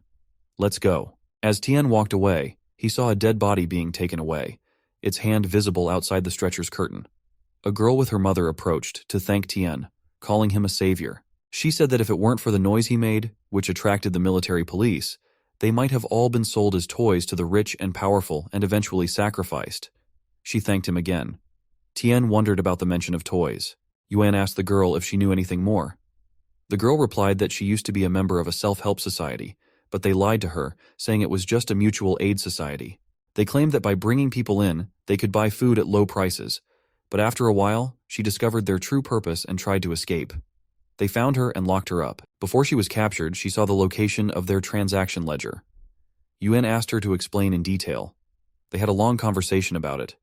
"Let's go." As Tian walked away, he saw a dead body being taken away, its hand visible outside the stretcher's curtain. A girl with her mother approached to thank Tian, calling him a savior. She said that if it weren't for the noise he made, which attracted the military police, they might have all been sold as toys to the rich and powerful and eventually sacrificed. She thanked him again. Tian wondered about the mention of toys. Yuan asked the girl if she knew anything more. The girl replied that she used to be a member of a self-help society, but they lied to her, saying it was just a mutual aid society. They claimed that by bringing people in, they could buy food at low prices, but after a while, she discovered their true purpose and tried to escape. They found her and locked her up. Before she was captured, she saw the location of their transaction ledger. Yuan asked her to explain in detail. They had a long conversation about it.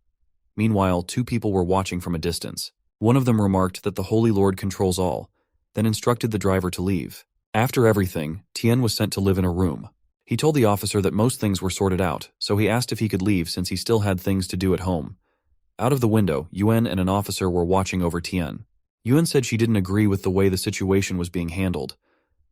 Meanwhile, two people were watching from a distance. One of them remarked that the Holy Lord controls all, then instructed the driver to leave. After everything, Tian was sent to live in a room. He told the officer that most things were sorted out, so he asked if he could leave since he still had things to do at home. Out of the window, Yuan and an officer were watching over Tian. Yuan said she didn't agree with the way the situation was being handled.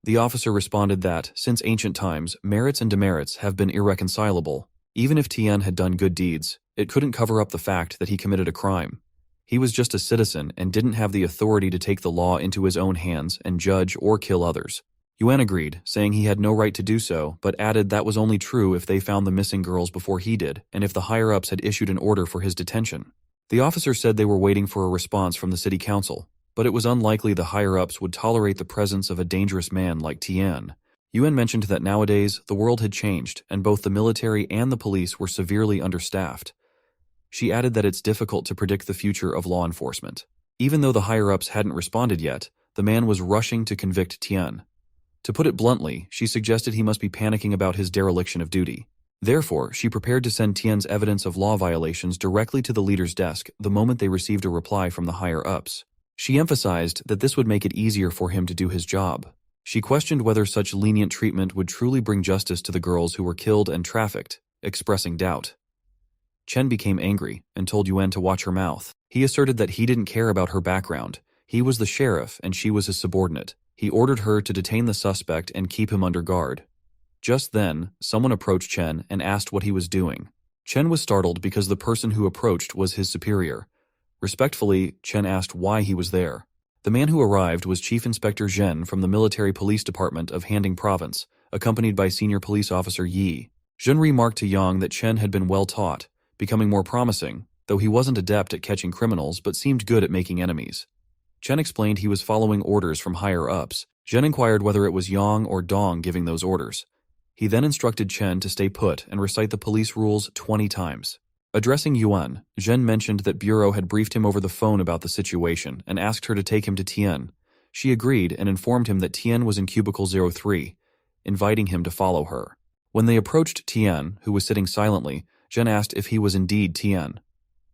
The officer responded that, since ancient times, merits and demerits have been irreconcilable. Even if Tian had done good deeds, it couldn't cover up the fact that he committed a crime. He was just a citizen and didn't have the authority to take the law into his own hands and judge or kill others. Yuan agreed, saying he had no right to do so, but added that was only true if they found the missing girls before he did, and if the higher-ups had issued an order for his detention. The officer said they were waiting for a response from the city council, but it was unlikely the higher-ups would tolerate the presence of a dangerous man like Tian. Yuan mentioned that nowadays, the world had changed, and both the military and the police were severely understaffed. She added that it's difficult to predict the future of law enforcement. Even though the higher-ups hadn't responded yet, the man was rushing to convict Tian. To put it bluntly, she suggested he must be panicking about his dereliction of duty. Therefore, she prepared to send Tian's evidence of law violations directly to the leader's desk the moment they received a reply from the higher-ups. She emphasized that this would make it easier for him to do his job. She questioned whether such lenient treatment would truly bring justice to the girls who were killed and trafficked, expressing doubt. Chen became angry and told Yuan to watch her mouth. He asserted that he didn't care about her background. He was the sheriff and she was his subordinate. He ordered her to detain the suspect and keep him under guard. Just then, someone approached Chen and asked what he was doing. Chen was startled because the person who approached was his superior. Respectfully, Chen asked why he was there. The man who arrived was Chief Inspector Zhen from the Military Police Department of Handing Province, accompanied by Senior Police Officer Yi. Zhen remarked to Yang that Chen had been well taught, becoming more promising, though he wasn't adept at catching criminals but seemed good at making enemies. Chen explained he was following orders from higher-ups. Zhen inquired whether it was Yang or Dong giving those orders. He then instructed Chen to stay put and recite the police rules 20 times. Addressing Yuan, Zhen mentioned that Bureau had briefed him over the phone about the situation and asked her to take him to Tian. She agreed and informed him that Tian was in Cubicle 03, inviting him to follow her. When they approached Tian, who was sitting silently, Zhen asked if he was indeed Tian.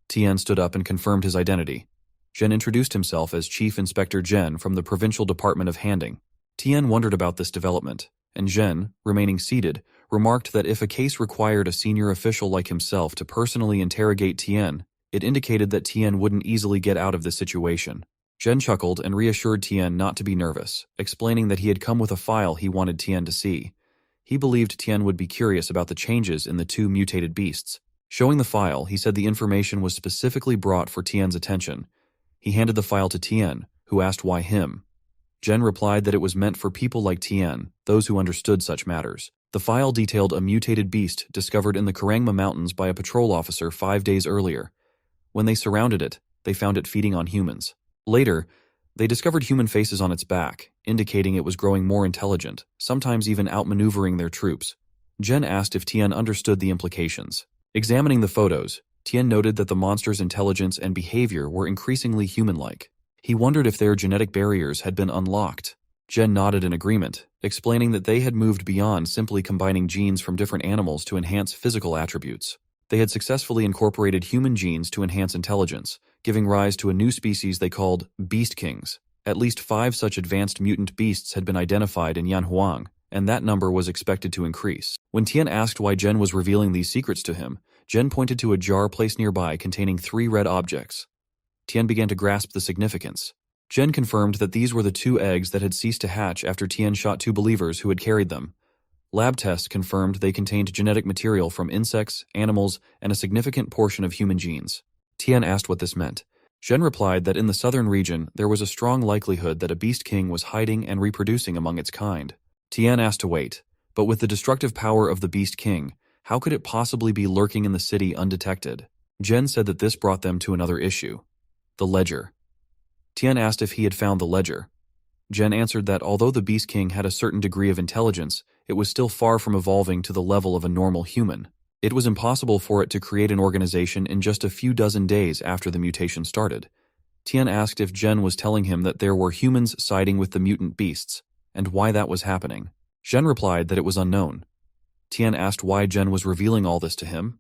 Tian stood up and confirmed his identity. Zhen introduced himself as Chief Inspector Zhen from the Provincial Department of Handing. Tian wondered about this development, and Zhen, remaining seated, remarked that if a case required a senior official like himself to personally interrogate Tian, it indicated that Tian wouldn't easily get out of this situation. Zhen chuckled and reassured Tian not to be nervous, explaining that he had come with a file he wanted Tian to see. He believed Tian would be curious about the changes in the two mutated beasts. Showing the file, he said the information was specifically brought for Tian's attention. He handed the file to Tian, who asked why him. Zhen replied that it was meant for people like Tian, those who understood such matters. The file detailed a mutated beast discovered in the Karangma Mountains by a patrol officer 5 days earlier. When they surrounded it, they found it feeding on humans. Later, they discovered human faces on its back, indicating it was growing more intelligent, sometimes even outmaneuvering their troops. Zhen asked if Tian understood the implications. Examining the photos, Tian noted that the monster's intelligence and behavior were increasingly human-like. He wondered if their genetic barriers had been unlocked. Zhen nodded in agreement, explaining that they had moved beyond simply combining genes from different animals to enhance physical attributes. They had successfully incorporated human genes to enhance intelligence, giving rise to a new species they called Beast Kings. At least 5 such advanced mutant beasts had been identified in Yanhuang, and that number was expected to increase. When Tian asked why Zhen was revealing these secrets to him, Zhen pointed to a jar placed nearby containing 3 red objects. Tian began to grasp the significance. Jen confirmed that these were the 2 eggs that had ceased to hatch after Tian shot 2 believers who had carried them. Lab tests confirmed they contained genetic material from insects, animals, and a significant portion of human genes. Tian asked what this meant. Jen replied that in the southern region, there was a strong likelihood that a beast king was hiding and reproducing among its kind. Tian asked to wait, but with the destructive power of the beast king, how could it possibly be lurking in the city undetected? Jen said that this brought them to another issue: the ledger. Tian asked if he had found the ledger. Jen answered that although the Beast King had a certain degree of intelligence, it was still far from evolving to the level of a normal human. It was impossible for it to create an organization in just a few dozen days after the mutation started. Tian asked if Jen was telling him that there were humans siding with the mutant beasts, and why that was happening. Jen replied that it was unknown. Tian asked why Jen was revealing all this to him.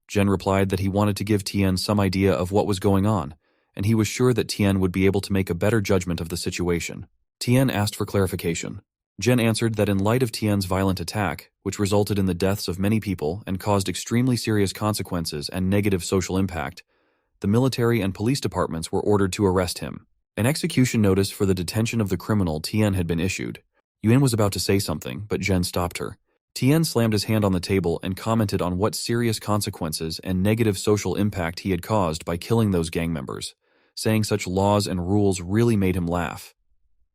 Jen replied that he wanted to give Tian some idea of what was going on, and he was sure that Tian would be able to make a better judgment of the situation. Tian asked for clarification. Jen answered that in light of Tian's violent attack, which resulted in the deaths of many people and caused extremely serious consequences and negative social impact, the military and police departments were ordered to arrest him. An execution notice for the detention of the criminal Tian had been issued. Yuan was about to say something, but Jen stopped her. Tian slammed his hand on the table and commented on what serious consequences and negative social impact he had caused by killing those gang members, saying such laws and rules really made him laugh.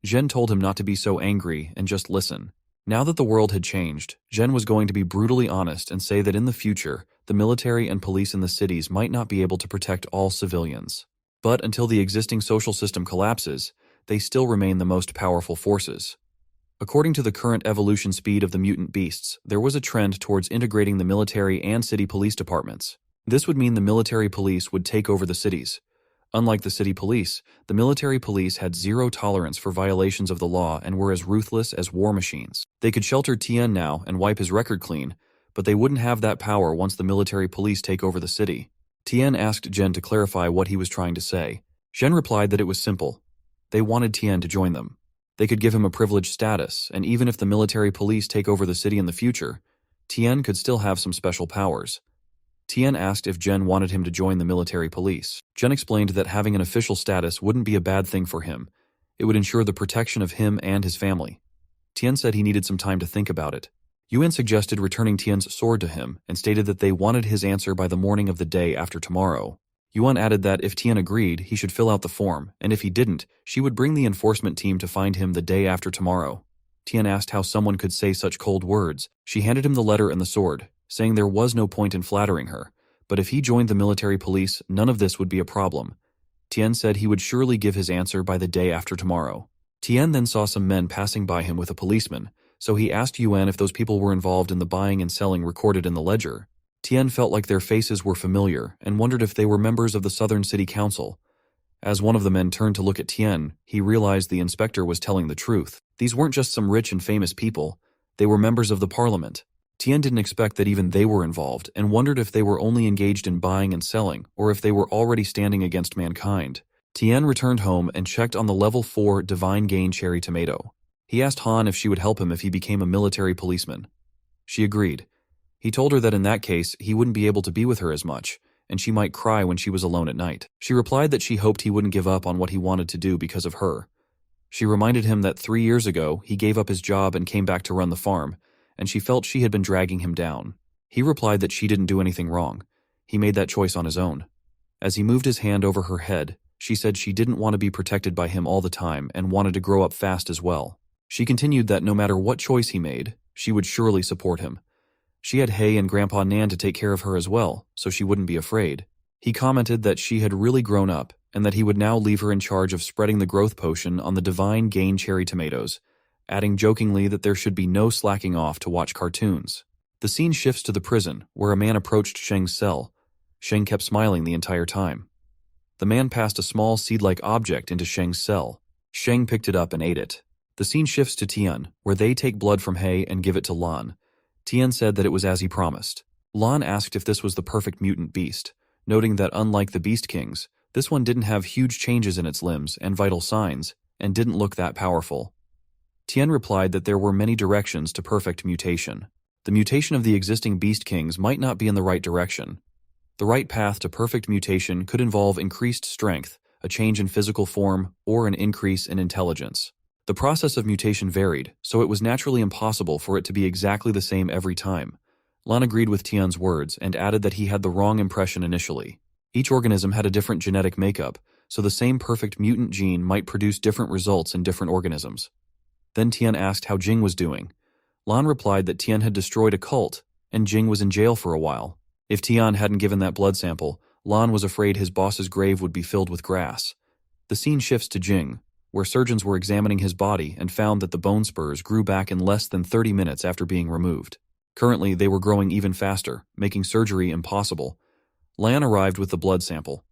Jen told him not to be so angry and just listen. Now that the world had changed, Jen was going to be brutally honest and say that in the future, the military and police in the cities might not be able to protect all civilians. But until the existing social system collapses, they still remain the most powerful forces. According to the current evolution speed of the mutant beasts, there was a trend towards integrating the military and city police departments. This would mean the military police would take over the cities. Unlike the city police, the military police had zero tolerance for violations of the law and were as ruthless as war machines. They could shelter Tian now and wipe his record clean, but they wouldn't have that power once the military police take over the city. Tian asked Jen to clarify what he was trying to say. Jen replied that it was simple. They wanted Tian to join them. They could give him a privileged status, and even if the military police take over the city in the future, Tian could still have some special powers. Tian asked if Jen wanted him to join the military police. Jen explained that having an official status wouldn't be a bad thing for him. It would ensure the protection of him and his family. Tian said he needed some time to think about it. Yuan suggested returning Tian's sword to him and stated that they wanted his answer by the morning of the day after tomorrow. Yuan added that if Tian agreed, he should fill out the form, and if he didn't, she would bring the enforcement team to find him the day after tomorrow. Tian asked how someone could say such cold words. She handed him the letter and the sword, saying there was no point in flattering her, but if he joined the military police, none of this would be a problem. Tian said he would surely give his answer by the day after tomorrow. Tian then saw some men passing by him with a policeman, so he asked Yuan if those people were involved in the buying and selling recorded in the ledger. Tian felt like their faces were familiar and wondered if they were members of the Southern City Council. As one of the men turned to look at Tian, he realized the inspector was telling the truth. These weren't just some rich and famous people, they were members of the parliament. Tian didn't expect that even they were involved and wondered if they were only engaged in buying and selling or if they were already standing against mankind. Tian returned home and checked on the level 4 Divine Gain cherry tomato. He asked Han if she would help him if he became a military policeman. She agreed. He told her that in that case, he wouldn't be able to be with her as much, and she might cry when she was alone at night. She replied that she hoped he wouldn't give up on what he wanted to do because of her. She reminded him that 3 years ago, he gave up his job and came back to run the farm, and she felt she had been dragging him down. He replied that she didn't do anything wrong. He made that choice on his own. As he moved his hand over her head, she said she didn't want to be protected by him all the time and wanted to grow up fast as well. She continued that no matter what choice he made, she would surely support him. She had Hei and Grandpa Nan to take care of her as well, so she wouldn't be afraid. He commented that she had really grown up and that he would now leave her in charge of spreading the growth potion on the Divine Gain cherry tomatoes, adding jokingly that there should be no slacking off to watch cartoons. The scene shifts to the prison, where a man approached Shang's cell. Shang kept smiling the entire time. The man passed a small seed-like object into Shang's cell. Shang picked it up and ate it. The scene shifts to Tian, where they take blood from Hei and give it to Lan. Tian said that it was as he promised. Lan asked if this was the perfect mutant beast, noting that unlike the Beast Kings, this one didn't have huge changes in its limbs and vital signs, and didn't look that powerful. Tian replied that there were many directions to perfect mutation. The mutation of the existing Beast Kings might not be in the right direction. The right path to perfect mutation could involve increased strength, a change in physical form, or an increase in intelligence. The process of mutation varied, so it was naturally impossible for it to be exactly the same every time. Lan agreed with Tian's words and added that he had the wrong impression initially. Each organism had a different genetic makeup, so the same perfect mutant gene might produce different results in different organisms. Then Tian asked how Jing was doing. Lan replied that Tian had destroyed a cult, and Jing was in jail for a while. If Tian hadn't given that blood sample, Lan was afraid his boss's grave would be filled with grass. The scene shifts to Jing, where surgeons were examining his body and found that the bone spurs grew back in less than 30 minutes after being removed. Currently, they were growing even faster, making surgery impossible. Lan arrived with the blood sample.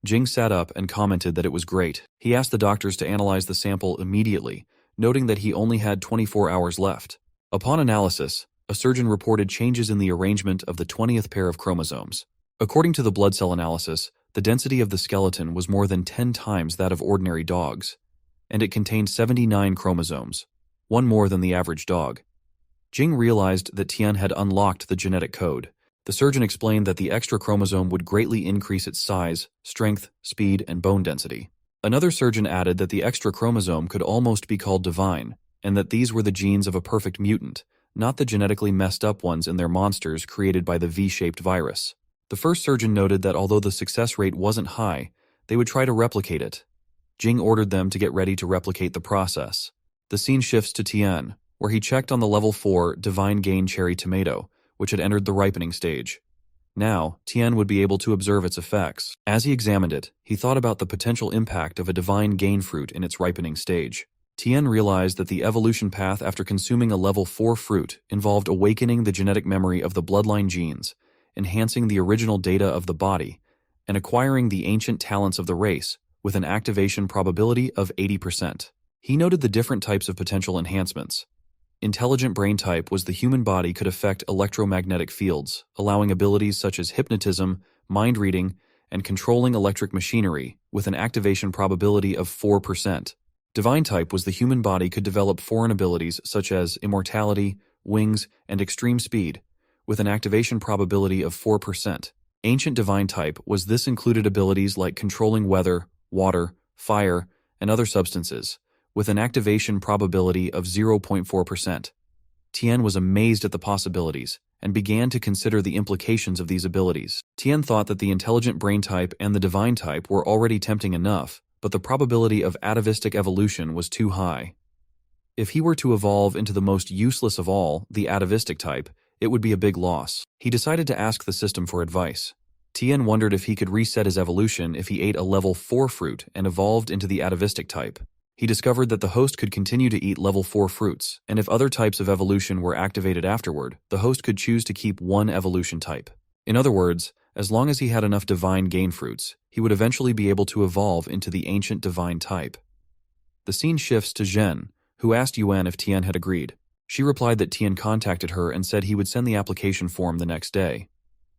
Jing sat up and commented that it was great. He asked the doctors to analyze the sample immediately, noting that he only had 24 hours left. Upon analysis, a surgeon reported changes in the arrangement of the 20th pair of chromosomes. According to the blood cell analysis, the density of the skeleton was more than 10 times that of ordinary dogs, and it contained 79 chromosomes, one more than the average dog. Jing realized that Tian had unlocked the genetic code. The surgeon explained that the extra chromosome would greatly increase its size, strength, speed, and bone density. Another surgeon added that the extra chromosome could almost be called divine, and that these were the genes of a perfect mutant, not the genetically messed up ones in their monsters created by the V-shaped virus. The first surgeon noted that although the success rate wasn't high, they would try to replicate it. Jing ordered them to get ready to replicate the process. The scene shifts to Tian, where he checked on the level 4 Divine Gain Cherry Tomato, which had entered the ripening stage. Now, Tian would be able to observe its effects. As he examined it, he thought about the potential impact of a Divine Gain fruit in its ripening stage. Tian realized that the evolution path after consuming a level 4 fruit involved awakening the genetic memory of the bloodline genes, enhancing the original data of the body, and acquiring the ancient talents of the race with an activation probability of 80%. He noted the different types of potential enhancements. Intelligent brain type was the human body could affect electromagnetic fields, allowing abilities such as hypnotism, mind reading, and controlling electric machinery with an activation probability of 4%. Divine type was the human body could develop foreign abilities such as immortality, wings, and extreme speed, with an activation probability of 4%. Ancient divine type was this included abilities like controlling weather, water, fire, and other substances, with an activation probability of 0.4%. Tian was amazed at the possibilities and began to consider the implications of these abilities. Tian thought that the intelligent brain type and the divine type were already tempting enough, but the probability of atavistic evolution was too high. If he were to evolve into the most useless of all, the atavistic type, it would be a big loss. He decided to ask the system for advice. Tian wondered if he could reset his evolution if he ate a level 4 fruit and evolved into the atavistic type. He discovered that the host could continue to eat level 4 fruits, and if other types of evolution were activated afterward, the host could choose to keep one evolution type. In other words, as long as he had enough divine gain fruits, he would eventually be able to evolve into the ancient divine type. The scene shifts to Zhen, who asked Yuan if Tian had agreed. She replied that Tian contacted her and said he would send the application form the next day.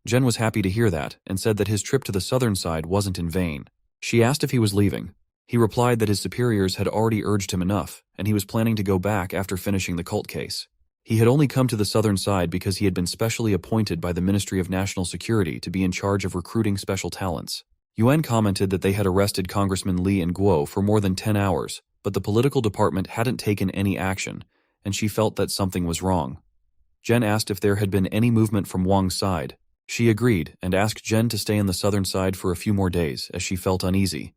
Zhen was happy to hear that and said that his trip to the southern side wasn't in vain. She asked if he was leaving. He replied that his superiors had already urged him enough, and he was planning to go back after finishing the cult case. He had only come to the southern side because he had been specially appointed by the Ministry of National Security to be in charge of recruiting special talents. Yuan commented that they had arrested Congressman Li and Guo for more than 10 hours, but the political department hadn't taken any action, and she felt that something was wrong. Zhen asked if there had been any movement from Wang's side. She agreed and asked Zhen to stay on the southern side for a few more days as she felt uneasy.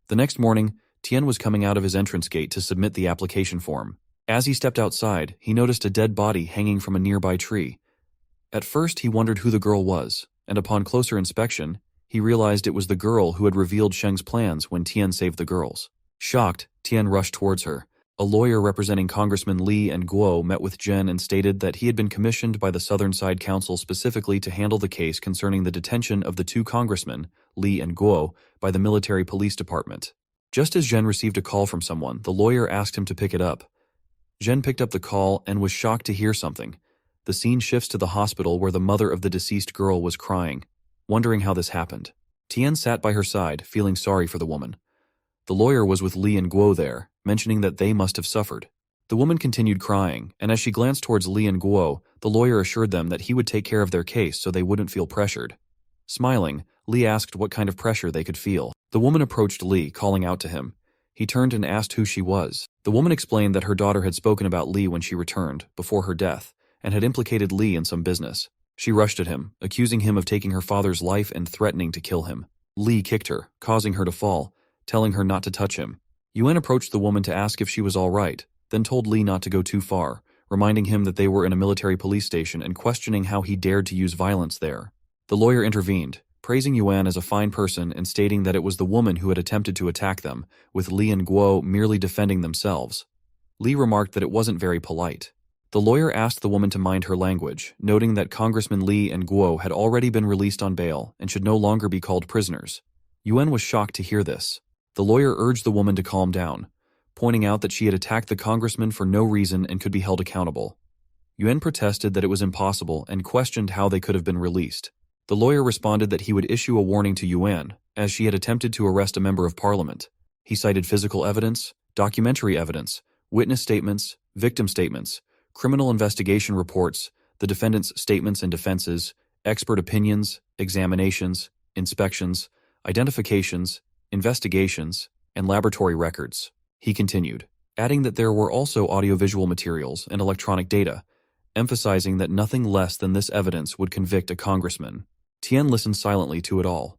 The next morning, Tian was coming out of his entrance gate to submit the application form. As he stepped outside, he noticed a dead body hanging from a nearby tree. At first, he wondered who the girl was, and upon closer inspection, he realized it was the girl who had revealed Shang's plans when Tian saved the girls. Shocked, Tian rushed towards her. A lawyer representing Congressman Li and Guo met with Zhen and stated that he had been commissioned by the Southern Side Council specifically to handle the case concerning the detention of the two congressmen, Li and Guo, by the military police department. Just as Zhen received a call from someone, the lawyer asked him to pick it up. Zhen picked up the call and was shocked to hear something. The scene shifts to the hospital where the mother of the deceased girl was crying, wondering how this happened. Tian sat by her side, feeling sorry for the woman. The lawyer was with Li and Guo there, mentioning that they must have suffered. The woman continued crying, and as she glanced towards Li and Guo, the lawyer assured them that he would take care of their case so they wouldn't feel pressured. Smiling, Li asked what kind of pressure they could feel. The woman approached Li, calling out to him. He turned and asked who she was. The woman explained that her daughter had spoken about Li when she returned, before her death, and had implicated Li in some business. She rushed at him, accusing him of taking her father's life and threatening to kill him. Li kicked her, causing her to fall, telling her not to touch him. Yuan approached the woman to ask if she was all right, then told Li not to go too far, reminding him that they were in a military police station and questioning how he dared to use violence there. The lawyer intervened, praising Yuan as a fine person and stating that it was the woman who had attempted to attack them, with Li and Guo merely defending themselves. Li remarked that it wasn't very polite. The lawyer asked the woman to mind her language, noting that Congressman Li and Guo had already been released on bail and should no longer be called prisoners. Yuan was shocked to hear this. The lawyer urged the woman to calm down, pointing out that she had attacked the congressman for no reason and could be held accountable. Yuan protested that it was impossible and questioned how they could have been released. The lawyer responded that he would issue a warning to Yuan, as she had attempted to arrest a member of parliament. He cited physical evidence, documentary evidence, witness statements, victim statements, criminal investigation reports, the defendant's statements and defenses, expert opinions, examinations, inspections, identifications, investigations, and laboratory records. He continued, adding that there were also audiovisual materials and electronic data, emphasizing that nothing less than this evidence would convict a congressman. Tian listened silently to it all.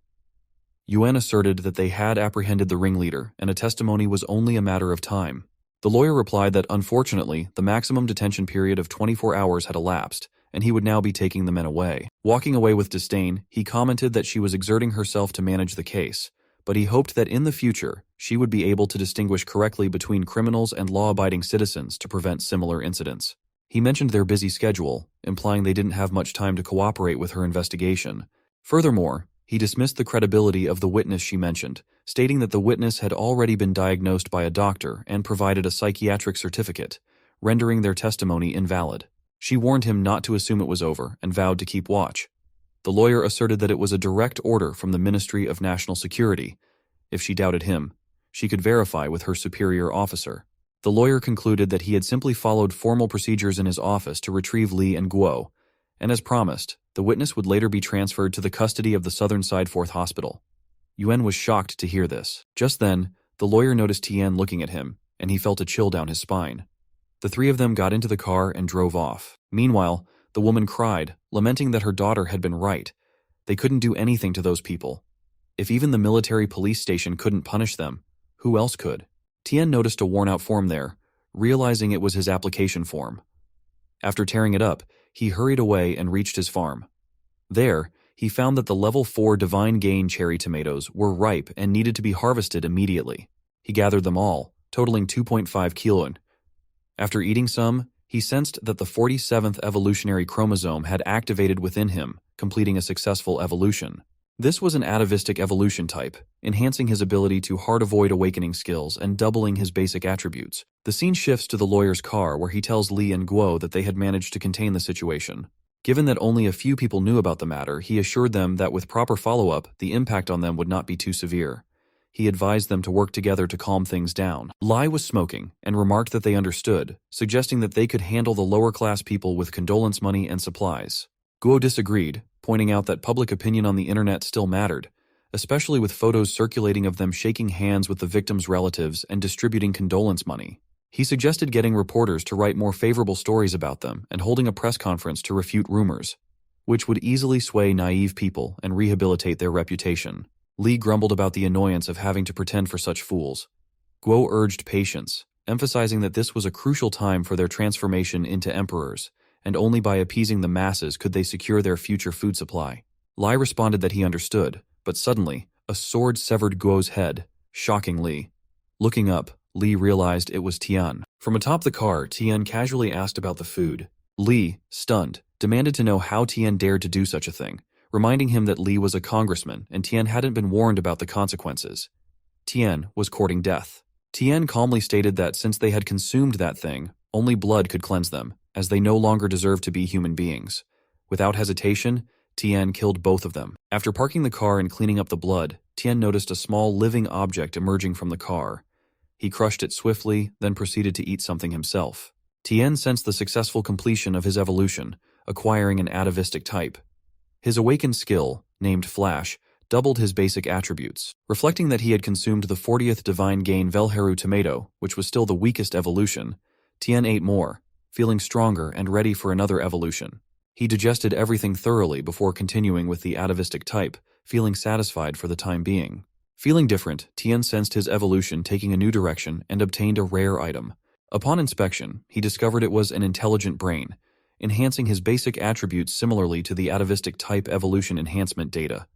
Yuan asserted that they had apprehended the ringleader and a testimony was only a matter of time. The lawyer replied that unfortunately, the maximum detention period of 24 hours had elapsed, and he would now be taking the men away. Walking away with disdain, he commented that she was exerting herself to manage the case, but he hoped that in the future, she would be able to distinguish correctly between criminals and law-abiding citizens to prevent similar incidents. He mentioned their busy schedule, implying they didn't have much time to cooperate with her investigation. Furthermore, he dismissed the credibility of the witness she mentioned, stating that the witness had already been diagnosed by a doctor and provided a psychiatric certificate, rendering their testimony invalid. She warned him not to assume it was over and vowed to keep watch. The lawyer asserted that it was a direct order from the Ministry of National Security. If she doubted him, she could verify with her superior officer. The lawyer concluded that he had simply followed formal procedures in his office to retrieve Li and Guo, and as promised, the witness would later be transferred to the custody of the Southern Side 4th Hospital. Yuan was shocked to hear this. Just then, the lawyer noticed Tian looking at him, and he felt a chill down his spine. The three of them got into the car and drove off. Meanwhile, the woman cried, lamenting that her daughter had been right. They couldn't do anything to those people. If even the military police station couldn't punish them, who else could? Tian noticed a worn-out form there, realizing it was his application form. After tearing it up, he hurried away and reached his farm. There, he found that the level 4 Divine Gain cherry tomatoes were ripe and needed to be harvested immediately. He gathered them all, totaling 2.5 kilon. After eating some, he sensed that the 47th evolutionary chromosome had activated within him, completing a successful evolution. This was an atavistic evolution type, enhancing his ability to hard-avoid awakening skills and doubling his basic attributes. The scene shifts to the lawyer's car where he tells Li and Guo that they had managed to contain the situation. Given that only a few people knew about the matter, he assured them that with proper follow-up, the impact on them would not be too severe. He advised them to work together to calm things down. Li was smoking and remarked that they understood, suggesting that they could handle the lower-class people with condolence money and supplies. Guo disagreed, pointing out that public opinion on the internet still mattered, especially with photos circulating of them shaking hands with the victims' relatives and distributing condolence money. He suggested getting reporters to write more favorable stories about them and holding a press conference to refute rumors, which would easily sway naive people and rehabilitate their reputation. Li grumbled about the annoyance of having to pretend for such fools. Guo urged patience, emphasizing that this was a crucial time for their transformation into emperors, and only by appeasing the masses could they secure their future food supply. Li responded that he understood, but suddenly, a sword severed Guo's head, shocking Li. Looking up, Li realized it was Tian. From atop the car, Tian casually asked about the food. Li, stunned, demanded to know how Tian dared to do such a thing, reminding him that Li was a congressman and Tian hadn't been warned about the consequences. Tian was courting death. Tian calmly stated that since they had consumed that thing, only blood could cleanse them, as they no longer deserved to be human beings. Without hesitation, Tian killed both of them. After parking the car and cleaning up the blood, Tian noticed a small living object emerging from the car. He crushed it swiftly, then proceeded to eat something himself. Tian sensed the successful completion of his evolution, acquiring an atavistic type. His awakened skill, named Flash, doubled his basic attributes. Reflecting that he had consumed the 40th Divine Gain Velheru tomato, which was still the weakest evolution, Tian ate more, feeling stronger and ready for another evolution. He digested everything thoroughly before continuing with the atavistic type, feeling satisfied for the time being. Feeling different, Tian sensed his evolution taking a new direction and obtained a rare item. Upon inspection, he discovered it was an intelligent brain, enhancing his basic attributes similarly to the atavistic type evolution enhancement data.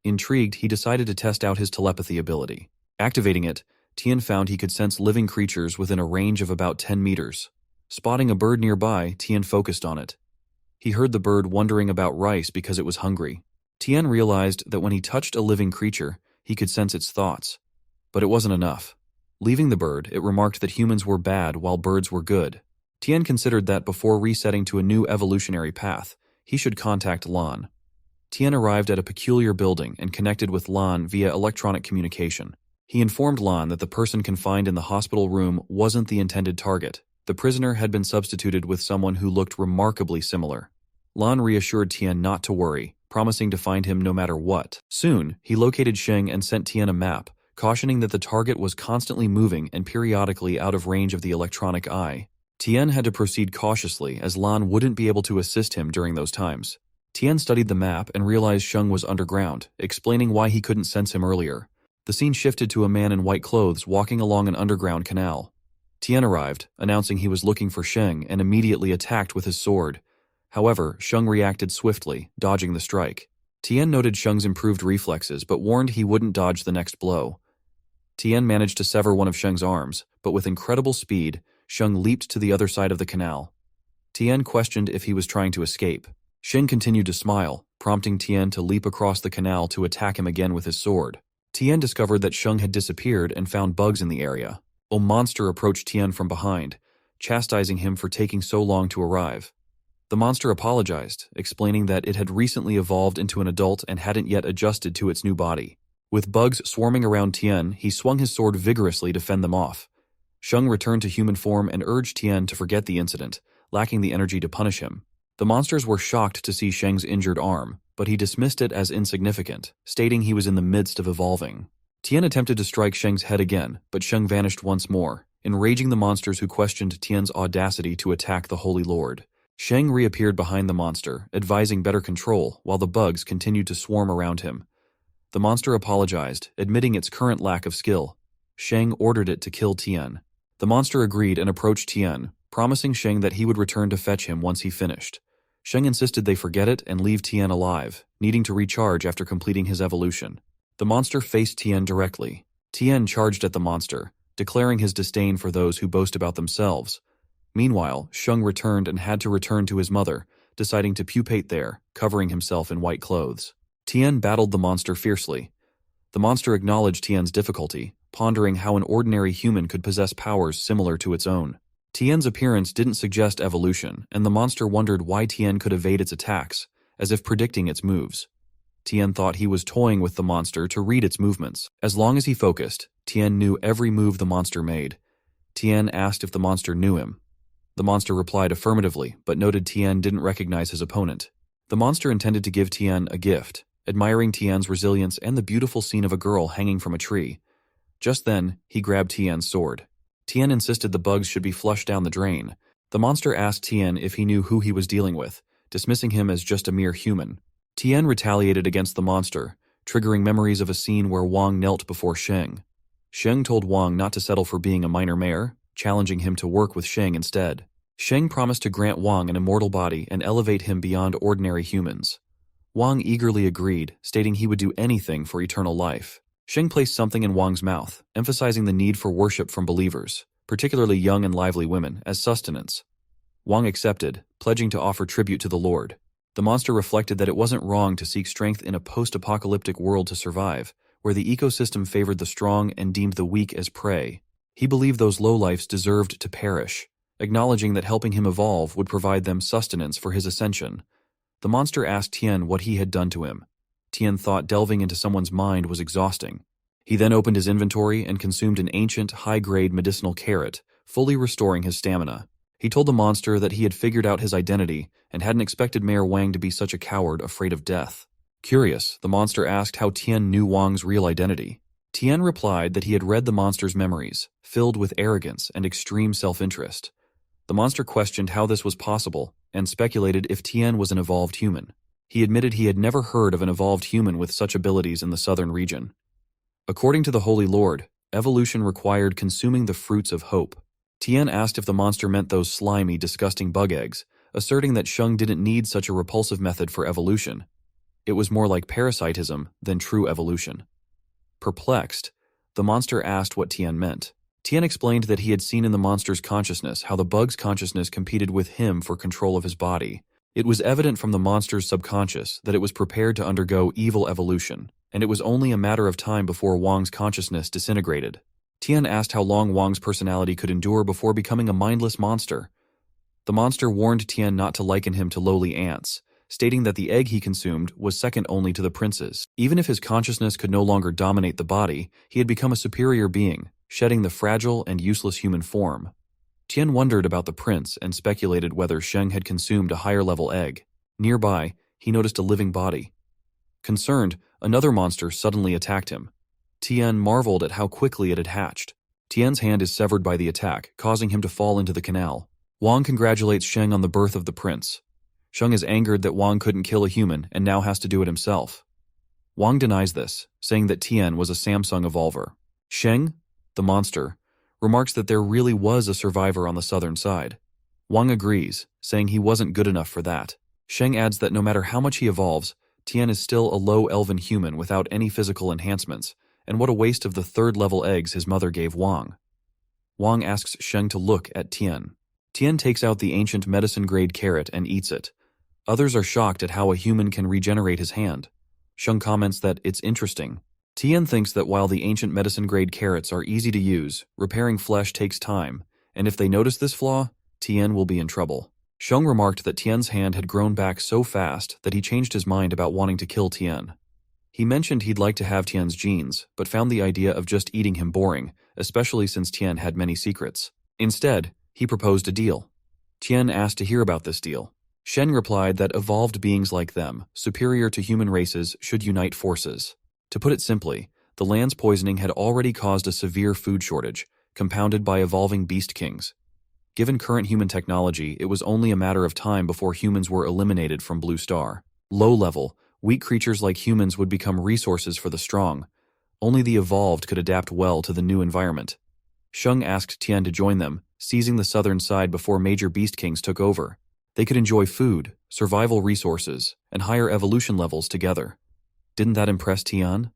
Intrigued, he decided to test out his telepathy ability. Activating it, Tian found he could sense living creatures within a range of about 10 meters. Spotting a bird nearby, Tian focused on it. He heard the bird wondering about rice because it was hungry. Tian realized that when he touched a living creature, he could sense its thoughts. But it wasn't enough. Leaving the bird, it remarked that humans were bad while birds were good. Tian considered that before resetting to a new evolutionary path, he should contact Lan. Tian arrived at a peculiar building and connected with Lan via electronic communication. He informed Lan that the person confined in the hospital room wasn't the intended target. The prisoner had been substituted with someone who looked remarkably similar. Lan reassured Tian not to worry, promising to find him no matter what. Soon, he located Shang and sent Tian a map, cautioning that the target was constantly moving and periodically out of range of the electronic eye. Tian had to proceed cautiously as Lan wouldn't be able to assist him during those times. Tian studied the map and realized Shang was underground, explaining why he couldn't sense him earlier. The scene shifted to a man in white clothes walking along an underground canal. Tian arrived, announcing he was looking for Shang and immediately attacked with his sword. However, Shang reacted swiftly, dodging the strike. Tian noted Shang's improved reflexes but warned he wouldn't dodge the next blow. Tian managed to sever one of Shang's arms, but with incredible speed, Shang leaped to the other side of the canal. Tian questioned if he was trying to escape. Shang continued to smile, prompting Tian to leap across the canal to attack him again with his sword. Tian discovered that Shang had disappeared and found bugs in the area. A monster approached Tian from behind, chastising him for taking so long to arrive. The monster apologized, explaining that it had recently evolved into an adult and hadn't yet adjusted to its new body. With bugs swarming around Tian, he swung his sword vigorously to fend them off. Shang returned to human form and urged Tian to forget the incident, lacking the energy to punish him. The monsters were shocked to see Shang's injured arm, but he dismissed it as insignificant, stating he was in the midst of evolving. Tian attempted to strike Shang's head again, but Shang vanished once more, enraging the monsters who questioned Tian's audacity to attack the Holy Lord. Shang reappeared behind the monster, advising better control, while the bugs continued to swarm around him. The monster apologized, admitting its current lack of skill. Shang ordered it to kill Tian. The monster agreed and approached Tian, promising Shang that he would return to fetch him once he finished. Shang insisted they forget it and leave Tian alive, needing to recharge after completing his evolution. The monster faced Tian directly. Tian charged at the monster, declaring his disdain for those who boast about themselves. Meanwhile, Shang returned and had to return to his mother, deciding to pupate there, covering himself in white clothes. Tian battled the monster fiercely. The monster acknowledged Tian's difficulty, pondering how an ordinary human could possess powers similar to its own. Tian's appearance didn't suggest evolution, and the monster wondered why Tian could evade its attacks, as if predicting its moves. Tian thought he was toying with the monster to read its movements. As long as he focused, Tian knew every move the monster made. Tian asked if the monster knew him. The monster replied affirmatively, but noted Tian didn't recognize his opponent. The monster intended to give Tian a gift, admiring Tian's resilience and the beautiful scene of a girl hanging from a tree. Just then, he grabbed Tian's sword. Tian insisted the bugs should be flushed down the drain. The monster asked Tian if he knew who he was dealing with, dismissing him as just a mere human. Tian retaliated against the monster, triggering memories of a scene where Wang knelt before Shang. Shang told Wang not to settle for being a minor mayor, challenging him to work with Shang instead. Shang promised to grant Wang an immortal body and elevate him beyond ordinary humans. Wang eagerly agreed, stating he would do anything for eternal life. Shang placed something in Wang's mouth, emphasizing the need for worship from believers, particularly young and lively women, as sustenance. Wang accepted, pledging to offer tribute to the Lord. The monster reflected that it wasn't wrong to seek strength in a post-apocalyptic world to survive, where the ecosystem favored the strong and deemed the weak as prey. He believed those lowlifes deserved to perish, acknowledging that helping him evolve would provide them sustenance for his ascension. The monster asked Tian what he had done to him. Tian thought delving into someone's mind was exhausting. He then opened his inventory and consumed an ancient, high-grade medicinal carrot, fully restoring his stamina. He told the monster that he had figured out his identity and hadn't expected Mayor Wang to be such a coward afraid of death. Curious, the monster asked how Tian knew Wang's real identity. Tian replied that he had read the monster's memories, filled with arrogance and extreme self-interest. The monster questioned how this was possible and speculated if Tian was an evolved human. He admitted he had never heard of an evolved human with such abilities in the southern region. According to the Holy Lord, evolution required consuming the fruits of hope. Tian asked if the monster meant those slimy, disgusting bug eggs, asserting that Shang didn't need such a repulsive method for evolution. It was more like parasitism than true evolution. Perplexed, the monster asked what Tian meant. Tian explained that he had seen in the monster's consciousness how the bug's consciousness competed with him for control of his body. It was evident from the monster's subconscious that it was prepared to undergo evil evolution, and it was only a matter of time before Wang's consciousness disintegrated. Tian asked how long Wang's personality could endure before becoming a mindless monster. The monster warned Tian not to liken him to lowly ants, stating that the egg he consumed was second only to the prince's. Even if his consciousness could no longer dominate the body, he had become a superior being, shedding the fragile and useless human form. Tian wondered about the prince and speculated whether Shang had consumed a higher-level egg. Nearby, he noticed a living body. Concerned, another monster suddenly attacked him. Tian marveled at how quickly it had hatched. Tian's hand is severed by the attack, causing him to fall into the canal. Wang congratulates Shang on the birth of the prince. Shang is angered that Wang couldn't kill a human and now has to do it himself. Wang denies this, saying that Tian was a Samsung evolver. Shang, the monster, remarks that there really was a survivor on the southern side. Wang agrees, saying he wasn't good enough for that. Shang adds that no matter how much he evolves, Tian is still a low elven human without any physical enhancements, and what a waste of the third-level eggs his mother gave Wang. Wang asks Shang to look at Tian. Tian takes out the ancient medicine-grade carrot and eats it. Others are shocked at how a human can regenerate his hand. Shang comments that it's interesting. Tian thinks that while the ancient medicine-grade carrots are easy to use, repairing flesh takes time, and if they notice this flaw, Tian will be in trouble. Shang remarked that Tian's hand had grown back so fast that he changed his mind about wanting to kill Tian. He mentioned he'd like to have Tian's genes, but found the idea of just eating him boring, especially since Tian had many secrets. Instead, he proposed a deal. Tian asked to hear about this deal. Shen replied that evolved beings like them, superior to human races, should unite forces. To put it simply, the land's poisoning had already caused a severe food shortage, compounded by evolving beast kings. Given current human technology, it was only a matter of time before humans were eliminated from Blue Star. Low-level, weak creatures like humans would become resources for the strong. Only the evolved could adapt well to the new environment. Shang asked Tian to join them, seizing the southern side before major beast kings took over. They could enjoy food, survival resources, and higher evolution levels together. Didn't that impress Tian?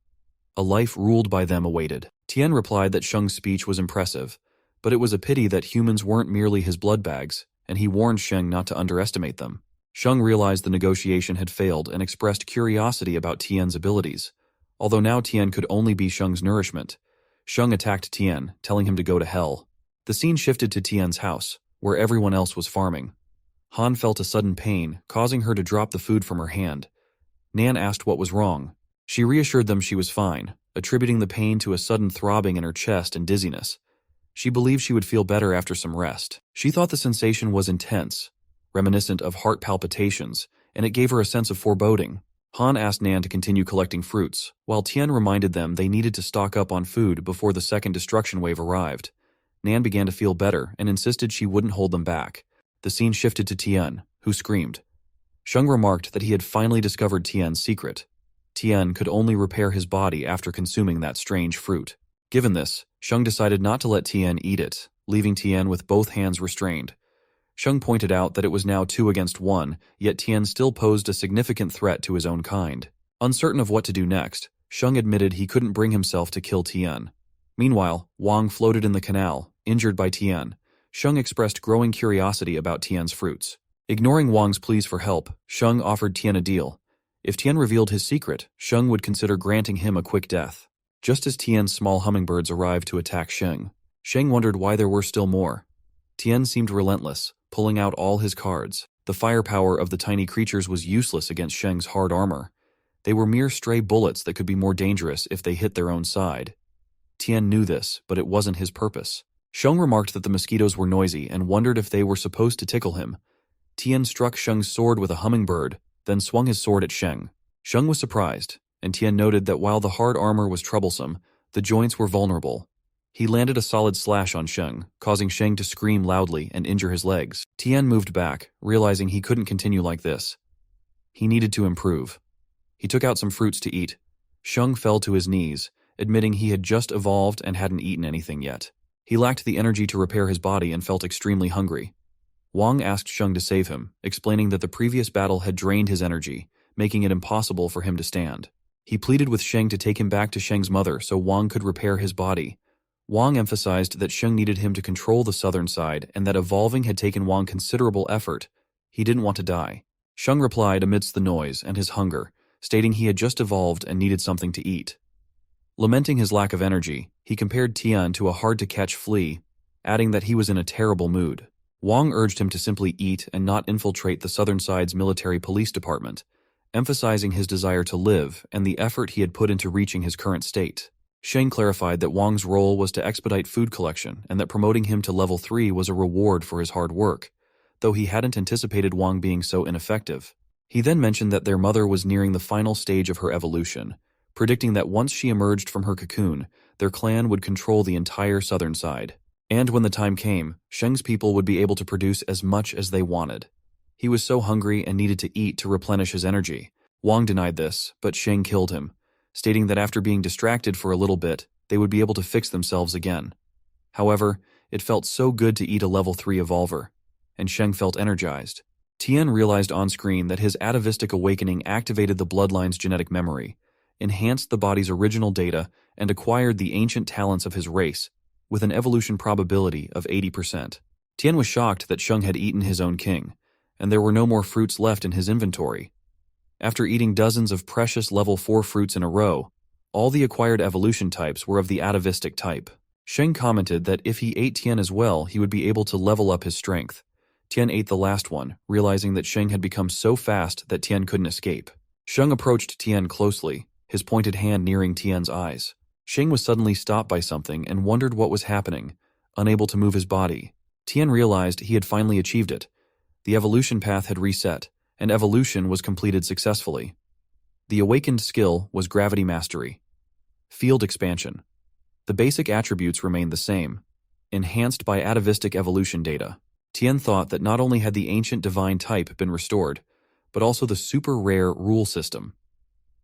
A life ruled by them awaited. Tian replied that Shang's speech was impressive, but it was a pity that humans weren't merely his blood bags, and he warned Shang not to underestimate them. Shang realized the negotiation had failed and expressed curiosity about Tian's abilities. Although now Tian could only be Shang's nourishment, Shang attacked Tian, telling him to go to hell. The scene shifted to Tian's house, where everyone else was farming. Han felt a sudden pain, causing her to drop the food from her hand. Nan asked what was wrong. She reassured them she was fine, attributing the pain to a sudden throbbing in her chest and dizziness. She believed she would feel better after some rest. She thought the sensation was intense, reminiscent of heart palpitations, and it gave her a sense of foreboding. Han asked Nan to continue collecting fruits, while Tian reminded them they needed to stock up on food before the second destruction wave arrived. Nan began to feel better and insisted she wouldn't hold them back. The scene shifted to Tian, who screamed. Shang remarked that he had finally discovered Tian's secret. Tian could only repair his body after consuming that strange fruit. Given this, Shang decided not to let Tian eat it, leaving Tian with both hands restrained. Shang pointed out that it was now 2 against 1, yet Tian still posed a significant threat to his own kind. Uncertain of what to do next, Shang admitted he couldn't bring himself to kill Tian. Meanwhile, Wang floated in the canal, injured by Tian. Shang expressed growing curiosity about Tian's fruits. Ignoring Wang's pleas for help, Shang offered Tian a deal. If Tian revealed his secret, Shang would consider granting him a quick death. Just as Tian's small hummingbirds arrived to attack Shang wondered why there were still more. Tian seemed relentless, pulling out all his cards. The firepower of the tiny creatures was useless against Shang's hard armor. They were mere stray bullets that could be more dangerous if they hit their own side. Tian knew this, but it wasn't his purpose. Shang remarked that the mosquitoes were noisy and wondered if they were supposed to tickle him. Tian struck Shang's sword with a hummingbird, then swung his sword at Shang. Shang was surprised, and Tian noted that while the hard armor was troublesome, the joints were vulnerable. He landed a solid slash on Shang, causing Shang to scream loudly and injure his legs. Tian moved back, realizing he couldn't continue like this. He needed to improve. He took out some fruits to eat. Shang fell to his knees, admitting he had just evolved and hadn't eaten anything yet. He lacked the energy to repair his body and felt extremely hungry. Wang asked Shang to save him, explaining that the previous battle had drained his energy, making it impossible for him to stand. He pleaded with Shang to take him back to Shang's mother so Wang could repair his body. Wang emphasized that Shang needed him to control the southern side and that evolving had taken Wang considerable effort. He didn't want to die. Shang replied amidst the noise and his hunger, stating he had just evolved and needed something to eat. Lamenting his lack of energy, he compared Tian to a hard-to-catch flea, adding that he was in a terrible mood. Wang urged him to simply eat and not infiltrate the southern side's military police department, emphasizing his desire to live and the effort he had put into reaching his current state. Shang clarified that Wang's role was to expedite food collection and that promoting him to level 3 was a reward for his hard work, though he hadn't anticipated Wang being so ineffective. He then mentioned that their mother was nearing the final stage of her evolution, predicting that once she emerged from her cocoon, their clan would control the entire southern side. And when the time came, Shang's people would be able to produce as much as they wanted. He was so hungry and needed to eat to replenish his energy. Wang denied this, but Shang killed him, stating that after being distracted for a little bit, they would be able to fix themselves again. However, it felt so good to eat a level 3 evolver, and Shang felt energized. Tian realized on-screen that his atavistic awakening activated the bloodline's genetic memory, enhanced the body's original data, and acquired the ancient talents of his race, with an evolution probability of 80%. Tian was shocked that Shang had eaten his own king, and there were no more fruits left in his inventory. After eating dozens of precious level 4 fruits in a row, all the acquired evolution types were of the atavistic type. Shang commented that if he ate Tian as well, he would be able to level up his strength. Tian ate the last one, realizing that Shang had become so fast that Tian couldn't escape. Shang approached Tian closely, his pointed hand nearing Tian's eyes. Shang was suddenly stopped by something and wondered what was happening, unable to move his body. Tian realized he had finally achieved it. The evolution path had reset, and evolution was completed successfully. The awakened skill was gravity mastery. Field expansion. The basic attributes remained the same, enhanced by atavistic evolution data. Tian thought that not only had the ancient divine type been restored, but also the super rare rule system.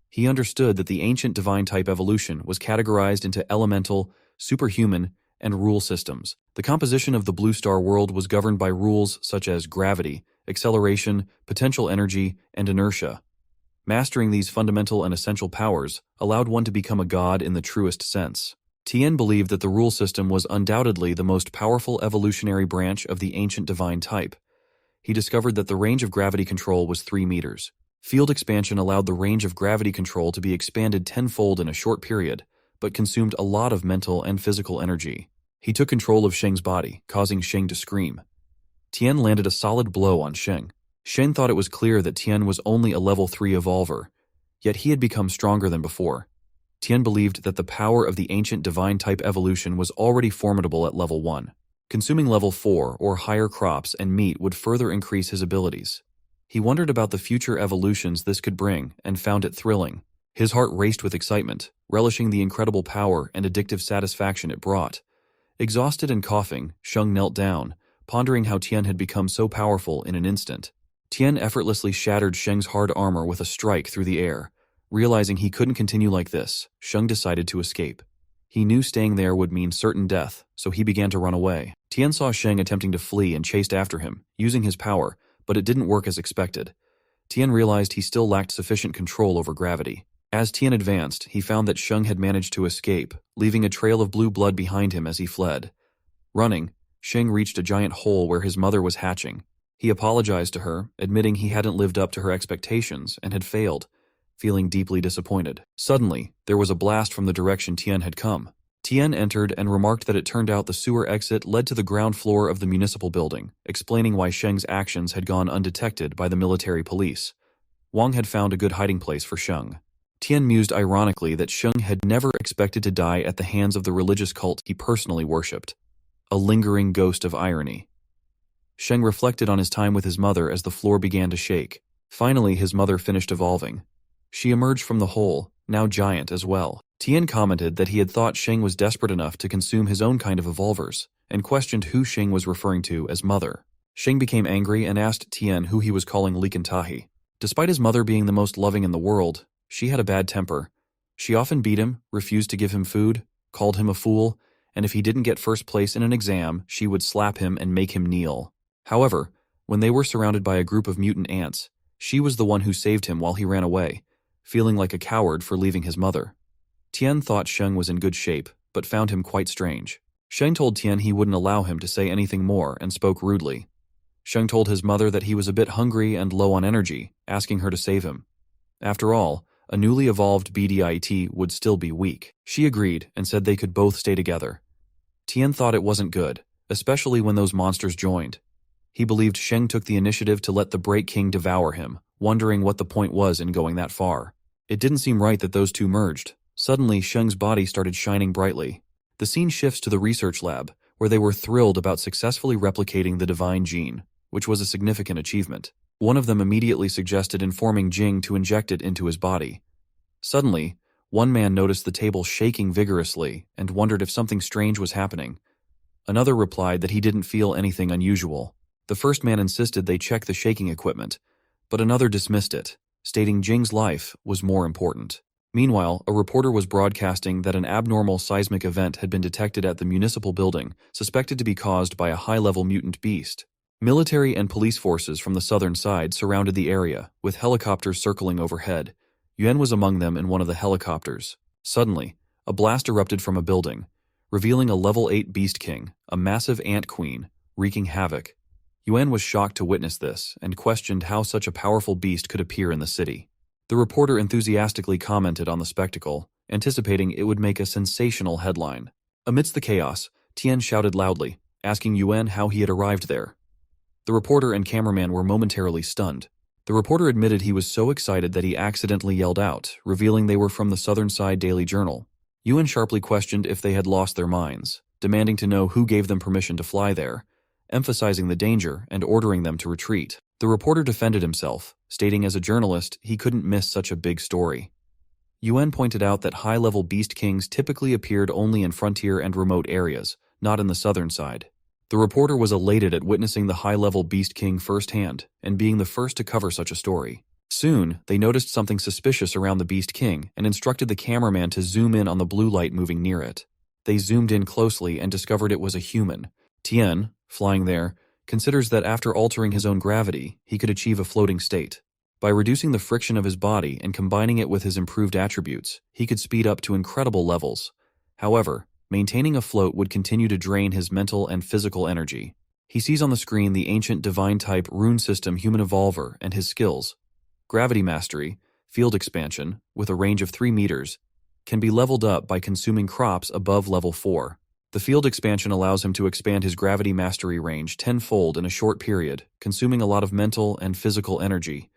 He understood that the ancient divine type evolution was categorized into elemental, superhuman, and rule systems. The composition of the Blue Star world was governed by rules such as gravity, acceleration, potential energy, and inertia. Mastering these fundamental and essential powers allowed one to become a god in the truest sense. Tian believed that the rule system was undoubtedly the most powerful evolutionary branch of the ancient divine type. He discovered that the range of gravity control was 3 meters. Field expansion allowed the range of gravity control to be expanded tenfold in a short period, but consumed a lot of mental and physical energy. He took control of Shang's body, causing Shang to scream. Tian landed a solid blow on Shang. Shang thought it was clear that Tian was only a level 3 evolver, yet he had become stronger than before. Tian believed that the power of the ancient divine type evolution was already formidable at level 1. Consuming level 4 or higher crops and meat would further increase his abilities. He wondered about the future evolutions this could bring and found it thrilling. His heart raced with excitement, relishing the incredible power and addictive satisfaction it brought. Exhausted and coughing, Shang knelt down, pondering how Tian had become so powerful in an instant. Tian effortlessly shattered Shang's hard armor with a strike through the air. Realizing he couldn't continue like this, Shang decided to escape. He knew staying there would mean certain death, so he began to run away. Tian saw Shang attempting to flee and chased after him, using his power, but it didn't work as expected. Tian realized he still lacked sufficient control over gravity. As Tian advanced, he found that Shang had managed to escape, leaving a trail of blue blood behind him as he fled. Running, Shang reached a giant hole where his mother was hatching. He apologized to her, admitting he hadn't lived up to her expectations and had failed, feeling deeply disappointed. Suddenly, there was a blast from the direction Tian had come. Tian entered and remarked that it turned out the sewer exit led to the ground floor of the municipal building, explaining why Shang's actions had gone undetected by the military police. Wang had found a good hiding place for Shang. Tian mused ironically that Shang had never expected to die at the hands of the religious cult he personally worshipped. A lingering ghost of irony. Shang reflected on his time with his mother as the floor began to shake. Finally, his mother finished evolving. She emerged from the hole, now giant as well. Tian commented that he had thought Shang was desperate enough to consume his own kind of evolvers, and questioned who Shang was referring to as mother. Shang became angry and asked Tian who he was calling Likantahi. Despite his mother being the most loving in the world, she had a bad temper. She often beat him, refused to give him food, called him a fool, and if he didn't get first place in an exam, she would slap him and make him kneel. However, when they were surrounded by a group of mutant ants, she was the one who saved him while he ran away, feeling like a coward for leaving his mother. Tian thought Shang was in good shape, but found him quite strange. Shang told Tian he wouldn't allow him to say anything more and spoke rudely. Shang told his mother that he was a bit hungry and low on energy, asking her to save him. After all, a newly evolved BDIT would still be weak. She agreed and said they could both stay together. Tian thought it wasn't good, especially when those monsters joined. He believed Shang took the initiative to let the Break King devour him, wondering what the point was in going that far. It didn't seem right that those two merged. Suddenly, Shang's body started shining brightly. The scene shifts to the research lab, where they were thrilled about successfully replicating the divine gene, which was a significant achievement. One of them immediately suggested informing Jing to inject it into his body. Suddenly, one man noticed the table shaking vigorously and wondered if something strange was happening. Another replied that he didn't feel anything unusual. The first man insisted they check the shaking equipment, but another dismissed it, stating Jing's life was more important. Meanwhile, a reporter was broadcasting that an abnormal seismic event had been detected at the municipal building, suspected to be caused by a high-level mutant beast. Military and police forces from the southern side surrounded the area, with helicopters circling overhead. Yuan was among them in one of the helicopters. Suddenly, a blast erupted from a building, revealing a level 8 Beast King, a massive ant queen, wreaking havoc. Yuan was shocked to witness this and questioned how such a powerful beast could appear in the city. The reporter enthusiastically commented on the spectacle, anticipating it would make a sensational headline. Amidst the chaos, Tian shouted loudly, asking Yuan how he had arrived there. The reporter and cameraman were momentarily stunned. The reporter admitted he was so excited that he accidentally yelled out, revealing they were from the Southern Side Daily Journal. Yuan sharply questioned if they had lost their minds, demanding to know who gave them permission to fly there, emphasizing the danger and ordering them to retreat. The reporter defended himself, stating as a journalist he couldn't miss such a big story. Yuan pointed out that high-level Beast Kings typically appeared only in frontier and remote areas, not in the southern side. The reporter was elated at witnessing the high-level Beast King firsthand and being the first to cover such a story. Soon, they noticed something suspicious around the Beast King and instructed the cameraman to zoom in on the blue light moving near it. They zoomed in closely and discovered it was a human. Tian, flying there, considers that after altering his own gravity, he could achieve a floating state. By reducing the friction of his body and combining it with his improved attributes, he could speed up to incredible levels. However, maintaining afloat would continue to drain his mental and physical energy. He sees on the screen the ancient divine-type rune system human evolver and his skills. Gravity mastery, field expansion, with a range of 3 meters, can be leveled up by consuming crops above level 4. The field expansion allows him to expand his gravity mastery range 10-fold in a short period, consuming a lot of mental and physical energy.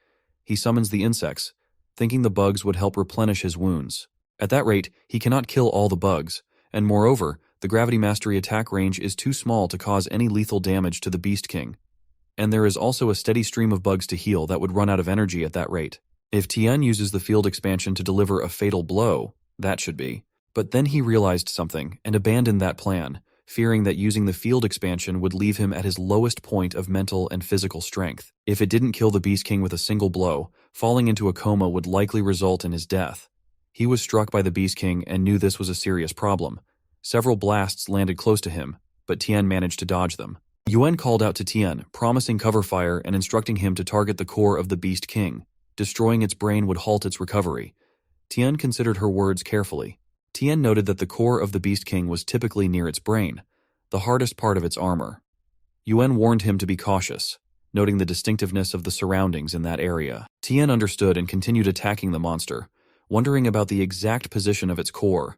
He summons the insects, thinking the bugs would help replenish his wounds. At that rate, he cannot kill all the bugs, and moreover, the gravity mastery attack range is too small to cause any lethal damage to the Beast King. And there is also a steady stream of bugs to heal that would run out of energy at that rate. If Tian uses the field expansion to deliver a fatal blow, that should be. But then he realized something and abandoned that plan, fearing that using the field expansion would leave him at his lowest point of mental and physical strength. If it didn't kill the Beast King with a single blow, falling into a coma would likely result in his death. He was struck by the Beast King and knew this was a serious problem. Several blasts landed close to him, but Tian managed to dodge them. Yuan called out to Tian, promising cover fire and instructing him to target the core of the Beast King. Destroying its brain would halt its recovery. Tian considered her words carefully. Tian noted that the core of the Beast King was typically near its brain, the hardest part of its armor. Yuan warned him to be cautious, noting the distinctiveness of the surroundings in that area. Tian understood and continued attacking the monster, wondering about the exact position of its core.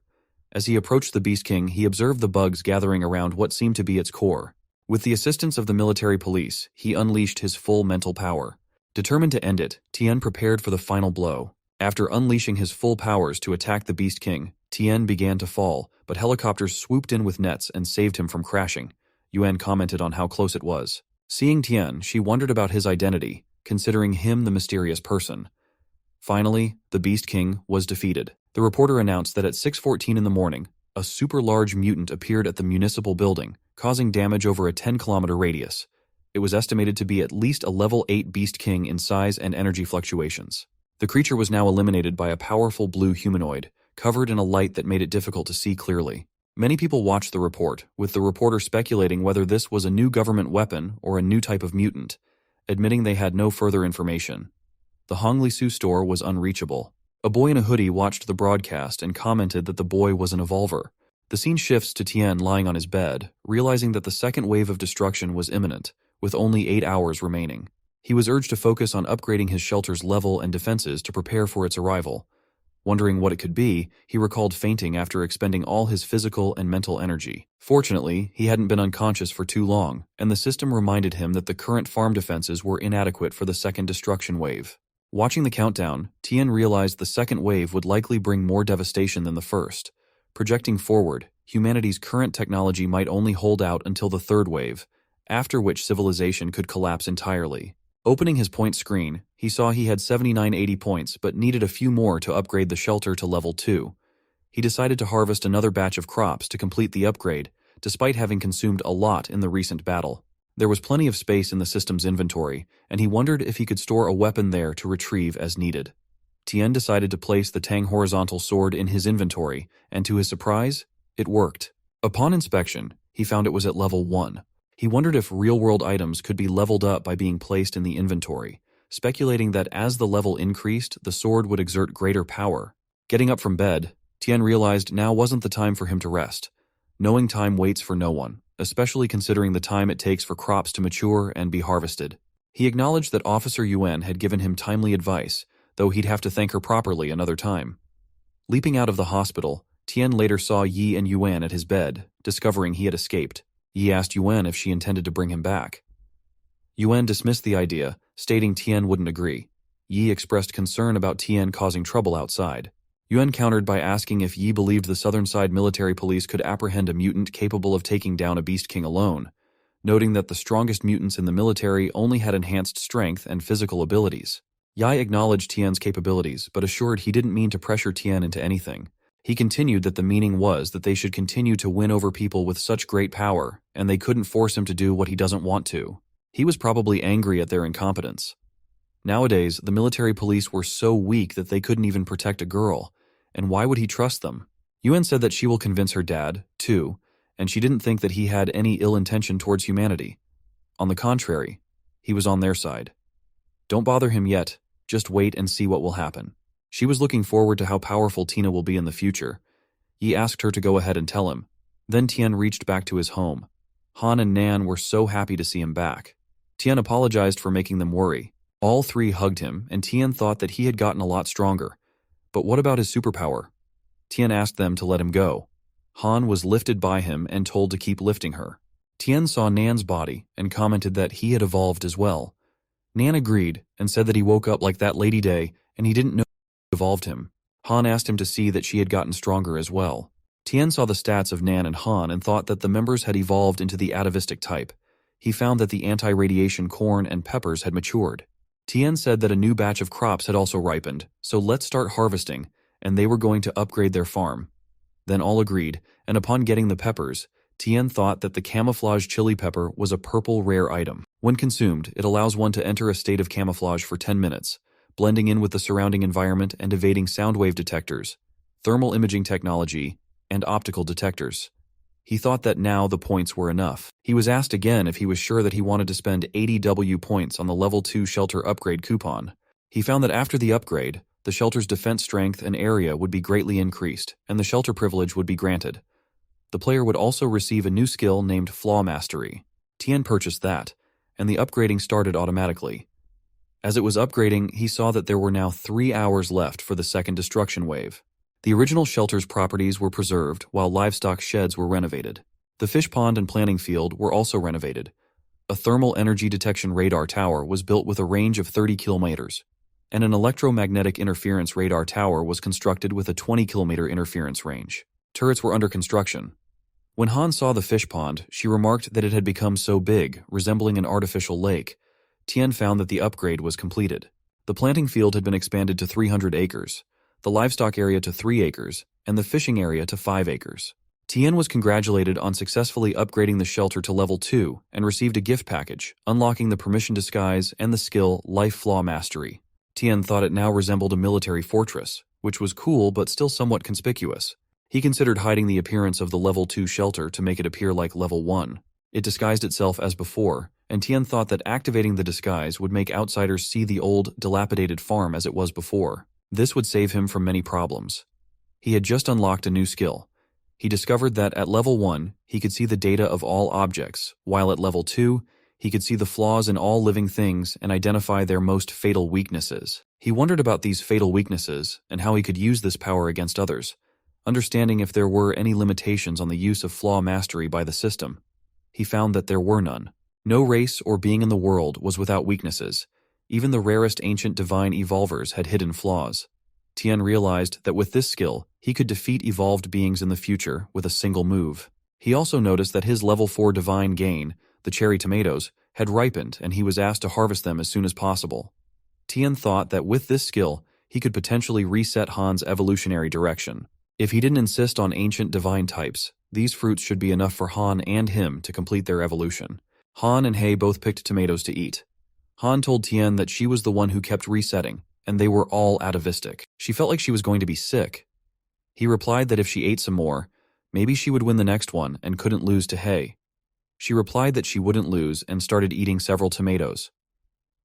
As he approached the Beast King, he observed the bugs gathering around what seemed to be its core. With the assistance of the military police, he unleashed his full mental power. Determined to end it, Tian prepared for the final blow. After unleashing his full powers to attack the Beast King, Tian began to fall, but helicopters swooped in with nets and saved him from crashing. Yuan commented on how close it was. Seeing Tian, she wondered about his identity, considering him the mysterious person. Finally, the Beast King was defeated. The reporter announced that at 6:14 in the morning, a super large mutant appeared at the municipal building, causing damage over a 10-kilometer radius. It was estimated to be at least a level 8 Beast King in size and energy fluctuations. The creature was now eliminated by a powerful blue humanoid, covered in a light that made it difficult to see clearly. Many people watched the report, with the reporter speculating whether this was a new government weapon or a new type of mutant, admitting they had no further information. The Honglisu store was unreachable. A boy in a hoodie watched the broadcast and commented that the boy was an evolver. The scene shifts to Tian lying on his bed, realizing that the second wave of destruction was imminent, with only 8 hours remaining. He was urged to focus on upgrading his shelter's level and defenses to prepare for its arrival. Wondering what it could be, he recalled fainting after expending all his physical and mental energy. Fortunately, he hadn't been unconscious for too long, and the system reminded him that the current farm defenses were inadequate for the second destruction wave. Watching the countdown, Tian realized the second wave would likely bring more devastation than the first. Projecting forward, humanity's current technology might only hold out until the third wave, after which civilization could collapse entirely. Opening his point screen, he saw he had 7980 points but needed a few more to upgrade the shelter to level 2. He decided to harvest another batch of crops to complete the upgrade, despite having consumed a lot in the recent battle. There was plenty of space in the system's inventory, and he wondered if he could store a weapon there to retrieve as needed. Tian decided to place the Tang horizontal sword in his inventory, and to his surprise, it worked. Upon inspection, he found it was at level 1. He wondered if real-world items could be leveled up by being placed in the inventory, speculating that as the level increased, the sword would exert greater power. Getting up from bed, Tian realized now wasn't the time for him to rest. Knowing time waits for no one, especially considering the time it takes for crops to mature and be harvested. He acknowledged that Officer Yuan had given him timely advice, though he'd have to thank her properly another time. Leaping out of the hospital, Tian later saw Yi and Yuan at his bed, discovering he had escaped. Yi asked Yuan if she intended to bring him back. Yuan dismissed the idea, stating Tian wouldn't agree. Yi expressed concern about Tian causing trouble outside. Yuan countered by asking if Yi believed the Southern Side military police could apprehend a mutant capable of taking down a Beast King alone, noting that the strongest mutants in the military only had enhanced strength and physical abilities. Yi acknowledged Tian's capabilities, but assured he didn't mean to pressure Tian into anything. He continued that the meaning was that they should continue to win over people with such great power, and they couldn't force him to do what he doesn't want to. He was probably angry at their incompetence. Nowadays, the military police were so weak that they couldn't even protect a girl, and why would he trust them? Yuan said that she will convince her dad, too, and she didn't think that he had any ill intention towards humanity. On the contrary, he was on their side. Don't bother him yet, just wait and see what will happen. She was looking forward to how powerful Tina will be in the future. Yi asked her to go ahead and tell him. Then Tian reached back to his home. Han and Nan were so happy to see him back. Tian apologized for making them worry. All three hugged him, and Tian thought that he had gotten a lot stronger. But what about his superpower? Tian asked them to let him go. Han was lifted by him and told to keep lifting her. Tian saw Nan's body and commented that he had evolved as well. Nan agreed and said that he woke up like that Lady Day and he didn't know evolved him. Han asked him to see that she had gotten stronger as well. Tian saw the stats of Nan and Han and thought that the members had evolved into the atavistic type. He found that the anti-radiation corn and peppers had matured. Tian said that a new batch of crops had also ripened, so let's start harvesting, and they were going to upgrade their farm. Then all agreed, and upon getting the peppers, Tian thought that the camouflage chili pepper was a purple rare item. When consumed, it allows one to enter a state of camouflage for 10 minutes. Blending in with the surrounding environment and evading sound wave detectors, thermal imaging technology, and optical detectors. He thought that now the points were enough. He was asked again if he was sure that he wanted to spend 80 W points on the level 2 shelter upgrade coupon. He found that after the upgrade, the shelter's defense strength and area would be greatly increased, and the shelter privilege would be granted. The player would also receive a new skill named Flaw Mastery. Tian purchased that, and the upgrading started automatically. As it was upgrading, he saw that there were now 3 hours left for the second destruction wave. The original shelter's properties were preserved while livestock sheds were renovated. The fish pond and planting field were also renovated. A thermal energy detection radar tower was built with a range of 30 kilometers, and an electromagnetic interference radar tower was constructed with a 20-kilometer interference range. Turrets were under construction. When Han saw the fish pond, she remarked that it had become so big, resembling an artificial lake. Tian found that the upgrade was completed. The planting field had been expanded to 300 acres, the livestock area to 3 acres, and the fishing area to 5 acres. Tian was congratulated on successfully upgrading the shelter to level 2 and received a gift package, unlocking the permission disguise and the skill Life Flaw Mastery. Tian thought it now resembled a military fortress, which was cool but still somewhat conspicuous. He considered hiding the appearance of the level 2 shelter to make it appear like level 1. It disguised itself as before, and Tian thought that activating the disguise would make outsiders see the old, dilapidated farm as it was before. This would save him from many problems. He had just unlocked a new skill. He discovered that at level 1, he could see the data of all objects, while at level 2, he could see the flaws in all living things and identify their most fatal weaknesses. He wondered about these fatal weaknesses and how he could use this power against others, understanding if there were any limitations on the use of flaw mastery by the system. He found that there were none. No race or being in the world was without weaknesses. Even the rarest ancient divine evolvers had hidden flaws. Tian realized that with this skill, he could defeat evolved beings in the future with a single move. He also noticed that his level 4 divine gain, the cherry tomatoes, had ripened and he was asked to harvest them as soon as possible. Tian thought that with this skill, he could potentially reset Han's evolutionary direction. If he didn't insist on ancient divine types, these fruits should be enough for Han and him to complete their evolution. Han and Hei both picked tomatoes to eat. Han told Tian that she was the one who kept resetting, and they were all atavistic. She felt like she was going to be sick. He replied that if she ate some more, maybe she would win the next one and couldn't lose to Hei. She replied that she wouldn't lose and started eating several tomatoes.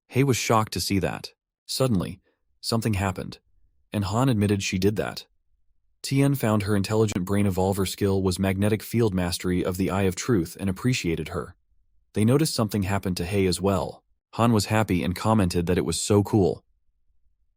Hei was shocked to see that. Suddenly, something happened, and Han admitted she did that. Tian found her intelligent brain evolver skill was magnetic field mastery of the Eye of Truth and appreciated her. They noticed something happened to Hei as well. Han was happy and commented that it was so cool.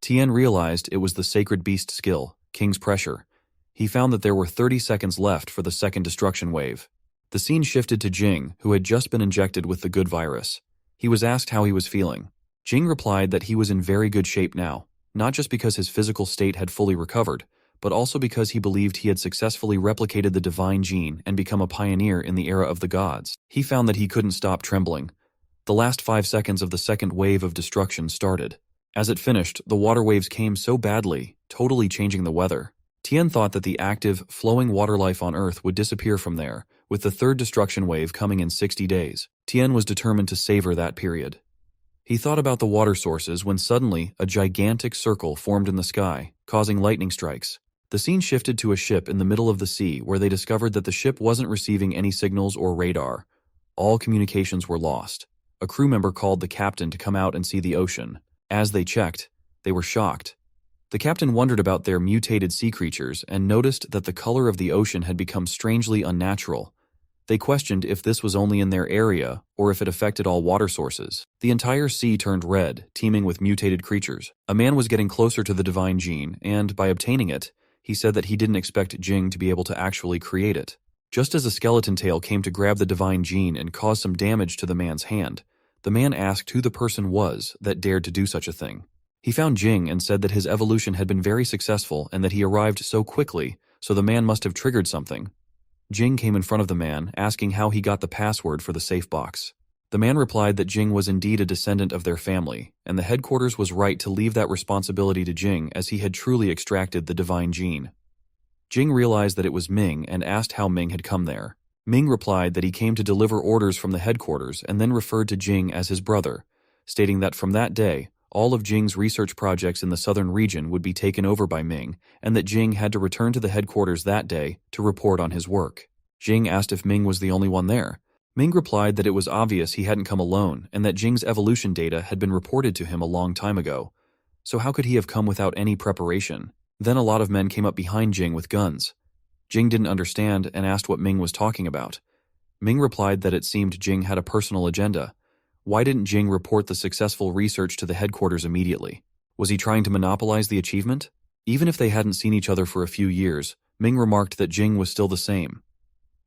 Tian realized it was the Sacred Beast skill, King's Pressure. He found that there were 30 seconds left for the second destruction wave. The scene shifted to Jing, who had just been injected with the good virus. He was asked how he was feeling. Jing replied that he was in very good shape now, not just because his physical state had fully recovered, but also because he believed he had successfully replicated the divine gene and become a pioneer in the era of the gods. He found that he couldn't stop trembling. The last 5 seconds of the second wave of destruction started. As it finished, the water waves came so badly, totally changing the weather. Tian thought that the active, flowing water life on Earth would disappear from there, with the third destruction wave coming in 60 days. Tian was determined to savor that period. He thought about the water sources when suddenly a gigantic circle formed in the sky, causing lightning strikes. The scene shifted to a ship in the middle of the sea where they discovered that the ship wasn't receiving any signals or radar. All communications were lost. A crew member called the captain to come out and see the ocean. As they checked, they were shocked. The captain wondered about their mutated sea creatures and noticed that the color of the ocean had become strangely unnatural. They questioned if this was only in their area or if it affected all water sources. The entire sea turned red, teeming with mutated creatures. A man was getting closer to the divine gene, and by obtaining it, he said that he didn't expect Jing to be able to actually create it. Just as a skeleton tail came to grab the divine gene and cause some damage to the man's hand, the man asked who the person was that dared to do such a thing. He found Jing and said that his evolution had been very successful and that he arrived so quickly, so the man must have triggered something. Jing came in front of the man, asking how he got the password for the safe box. The man replied that Jing was indeed a descendant of their family, and the headquarters was right to leave that responsibility to Jing as he had truly extracted the divine gene. Jing realized that it was Ming and asked how Ming had come there. Ming replied that he came to deliver orders from the headquarters and then referred to Jing as his brother, stating that from that day, all of Jing's research projects in the southern region would be taken over by Ming, and that Jing had to return to the headquarters that day to report on his work. Jing asked if Ming was the only one there. Ming replied that it was obvious he hadn't come alone and that Jing's evolution data had been reported to him a long time ago. So how could he have come without any preparation? Then a lot of men came up behind Jing with guns. Jing didn't understand and asked what Ming was talking about. Ming replied that it seemed Jing had a personal agenda. Why didn't Jing report the successful research to the headquarters immediately? Was he trying to monopolize the achievement? Even if they hadn't seen each other for a few years, Ming remarked that Jing was still the same.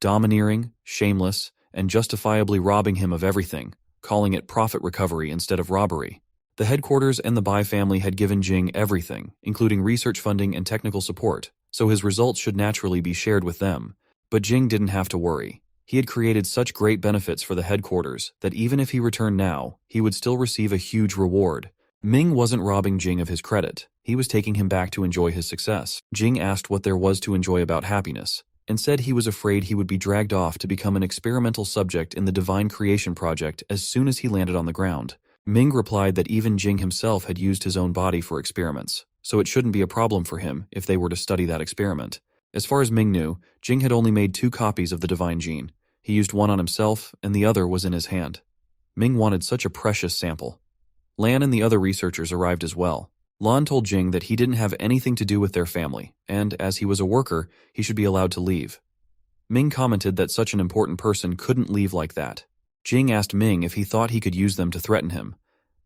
Domineering, shameless, and justifiably robbing him of everything, calling it profit recovery instead of robbery. The headquarters and the Bai family had given Jing everything, including research funding and technical support, so his results should naturally be shared with them. But Jing didn't have to worry. He had created such great benefits for the headquarters that even if he returned now, he would still receive a huge reward. Ming wasn't robbing Jing of his credit. He was taking him back to enjoy his success. Jing asked what there was to enjoy about happiness, and said he was afraid he would be dragged off to become an experimental subject in the Divine Creation Project as soon as he landed on the ground. Ming replied that even Jing himself had used his own body for experiments, so it shouldn't be a problem for him if they were to study that experiment. As far as Ming knew, Jing had only made 2 copies of the divine gene. He used one on himself, and the other was in his hand. Ming wanted such a precious sample. Lan and the other researchers arrived as well. Lan told Jing that he didn't have anything to do with their family, and as he was a worker, he should be allowed to leave. Ming commented that such an important person couldn't leave like that. Jing asked Ming if he thought he could use them to threaten him.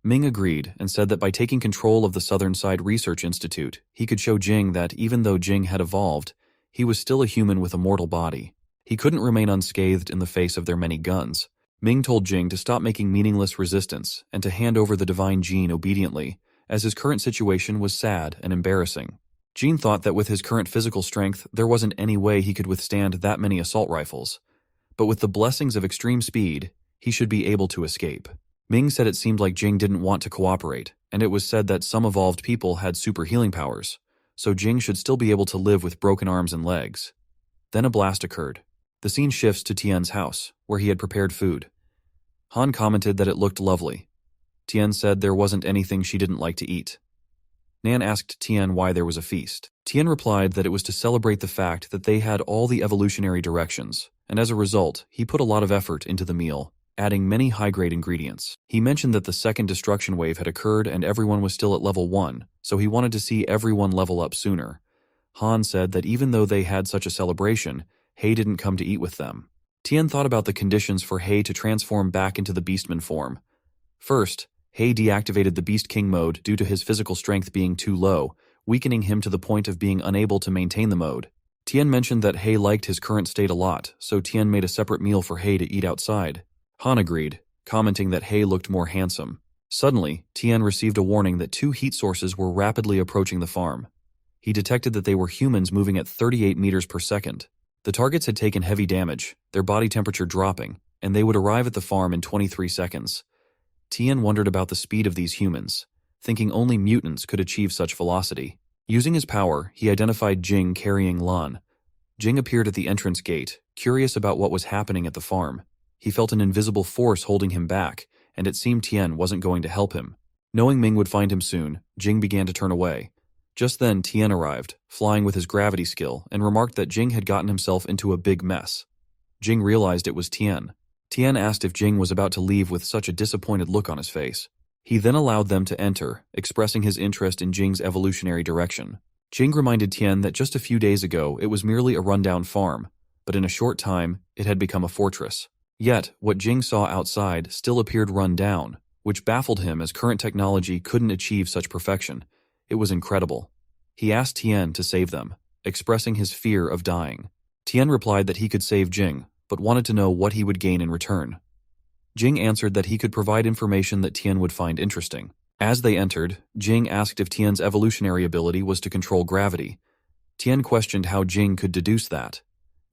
Ming agreed and said that by taking control of the Southern Side Research Institute, he could show Jing that even though Jing had evolved, he was still a human with a mortal body. He couldn't remain unscathed in the face of their many guns. Ming told Jing to stop making meaningless resistance and to hand over the divine gene obediently, as his current situation was sad and embarrassing. Jing thought that with his current physical strength, there wasn't any way he could withstand that many assault rifles. But with the blessings of extreme speed, he should be able to escape. Ming said it seemed like Jing didn't want to cooperate, and it was said that some evolved people had super healing powers, so Jing should still be able to live with broken arms and legs. Then a blast occurred. The scene shifts to Tian's house, where he had prepared food. Han commented that it looked lovely. Tian said there wasn't anything she didn't like to eat. Nan asked Tian why there was a feast. Tian replied that it was to celebrate the fact that they had all the evolutionary directions, and as a result, he put a lot of effort into the meal, adding many high-grade ingredients. He mentioned that the second destruction wave had occurred and everyone was still at level 1, so he wanted to see everyone level up sooner. Han said that even though they had such a celebration, He didn't come to eat with them. Tian thought about the conditions for He to transform back into the Beastman form. First, He deactivated the Beast King mode due to his physical strength being too low, weakening him to the point of being unable to maintain the mode. Tian mentioned that He liked his current state a lot, so Tian made a separate meal for He to eat outside. Han agreed, commenting that He looked more handsome. Suddenly, Tian received a warning that 2 heat sources were rapidly approaching the farm. He detected that they were humans moving at 38 meters per second. The targets had taken heavy damage, their body temperature dropping, and they would arrive at the farm in 23 seconds. Tian wondered about the speed of these humans, thinking only mutants could achieve such velocity. Using his power, he identified Jing carrying Lan. Jing appeared at the entrance gate, curious about what was happening at the farm. He felt an invisible force holding him back, and it seemed Tian wasn't going to help him. Knowing Ming would find him soon, Jing began to turn away. Just then, Tian arrived, flying with his gravity skill, and remarked that Jing had gotten himself into a big mess. Jing realized it was Tian. Tian asked if Jing was about to leave with such a disappointed look on his face. He then allowed them to enter, expressing his interest in Jing's evolutionary direction. Jing reminded Tian that just a few days ago it was merely a rundown farm, but in a short time it had become a fortress. Yet, what Jing saw outside still appeared run down, which baffled him as current technology couldn't achieve such perfection. It was incredible. He asked Tian to save them, expressing his fear of dying. Tian replied that he could save Jing, but wanted to know what he would gain in return. Jing answered that he could provide information that Tian would find interesting. As they entered, Jing asked if Tian's evolutionary ability was to control gravity. Tian questioned how Jing could deduce that.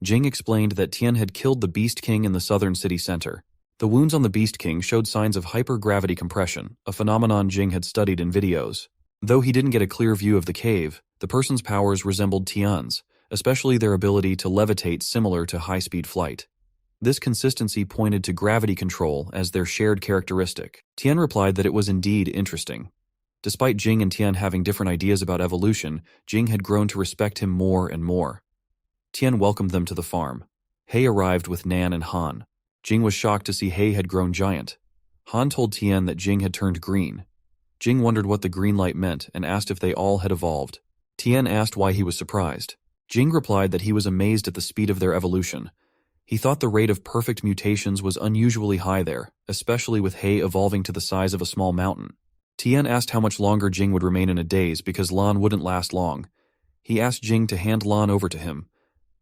Jing explained that Tian had killed the Beast King in the southern city center. The wounds on the Beast King showed signs of hypergravity compression, a phenomenon Jing had studied in videos. Though he didn't get a clear view of the cave, the person's powers resembled Tian's, especially their ability to levitate similar to high-speed flight. This consistency pointed to gravity control as their shared characteristic. Tian replied that it was indeed interesting. Despite Jing and Tian having different ideas about evolution, Jing had grown to respect him more and more. Tian welcomed them to the farm. He arrived with Nan and Han. Jing was shocked to see He had grown giant. Han told Tian that Jing had turned green. Jing wondered what the green light meant and asked if they all had evolved. Tian asked why he was surprised. Jing replied that he was amazed at the speed of their evolution. He thought the rate of perfect mutations was unusually high there, especially with He evolving to the size of a small mountain. Tian asked how much longer Jing would remain in a daze because Lan wouldn't last long. He asked Jing to hand Lan over to him.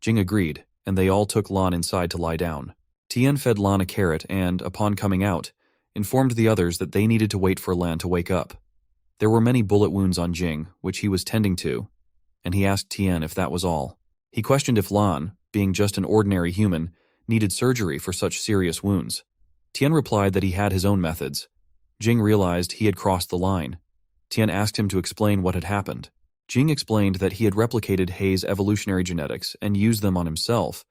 Jing agreed, and they all took Lan inside to lie down. Tian fed Lan a carrot and, upon coming out, informed the others that they needed to wait for Lan to wake up. There were many bullet wounds on Jing, which he was tending to, and he asked Tian if that was all. He questioned if Lan, being just an ordinary human, needed surgery for such serious wounds. Tian replied that he had his own methods. Jing realized he had crossed the line. Tian asked him to explain what had happened. Jing explained that he had replicated Hei's evolutionary genetics and used them on himself,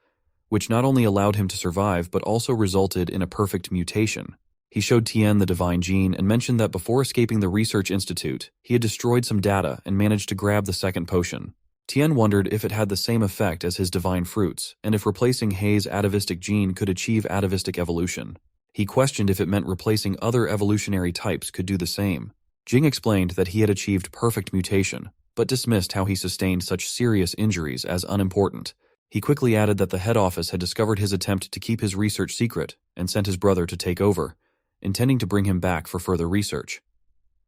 which not only allowed him to survive but also resulted in a perfect mutation. He showed Tian the divine gene and mentioned that before escaping the research institute, he had destroyed some data and managed to grab the second potion. Tian wondered if it had the same effect as his divine fruits, and if replacing Hei's atavistic gene could achieve atavistic evolution. He questioned if it meant replacing other evolutionary types could do the same. Jing explained that he had achieved perfect mutation, but dismissed how he sustained such serious injuries as unimportant. He quickly added that the head office had discovered his attempt to keep his research secret and sent his brother to take over, intending to bring him back for further research.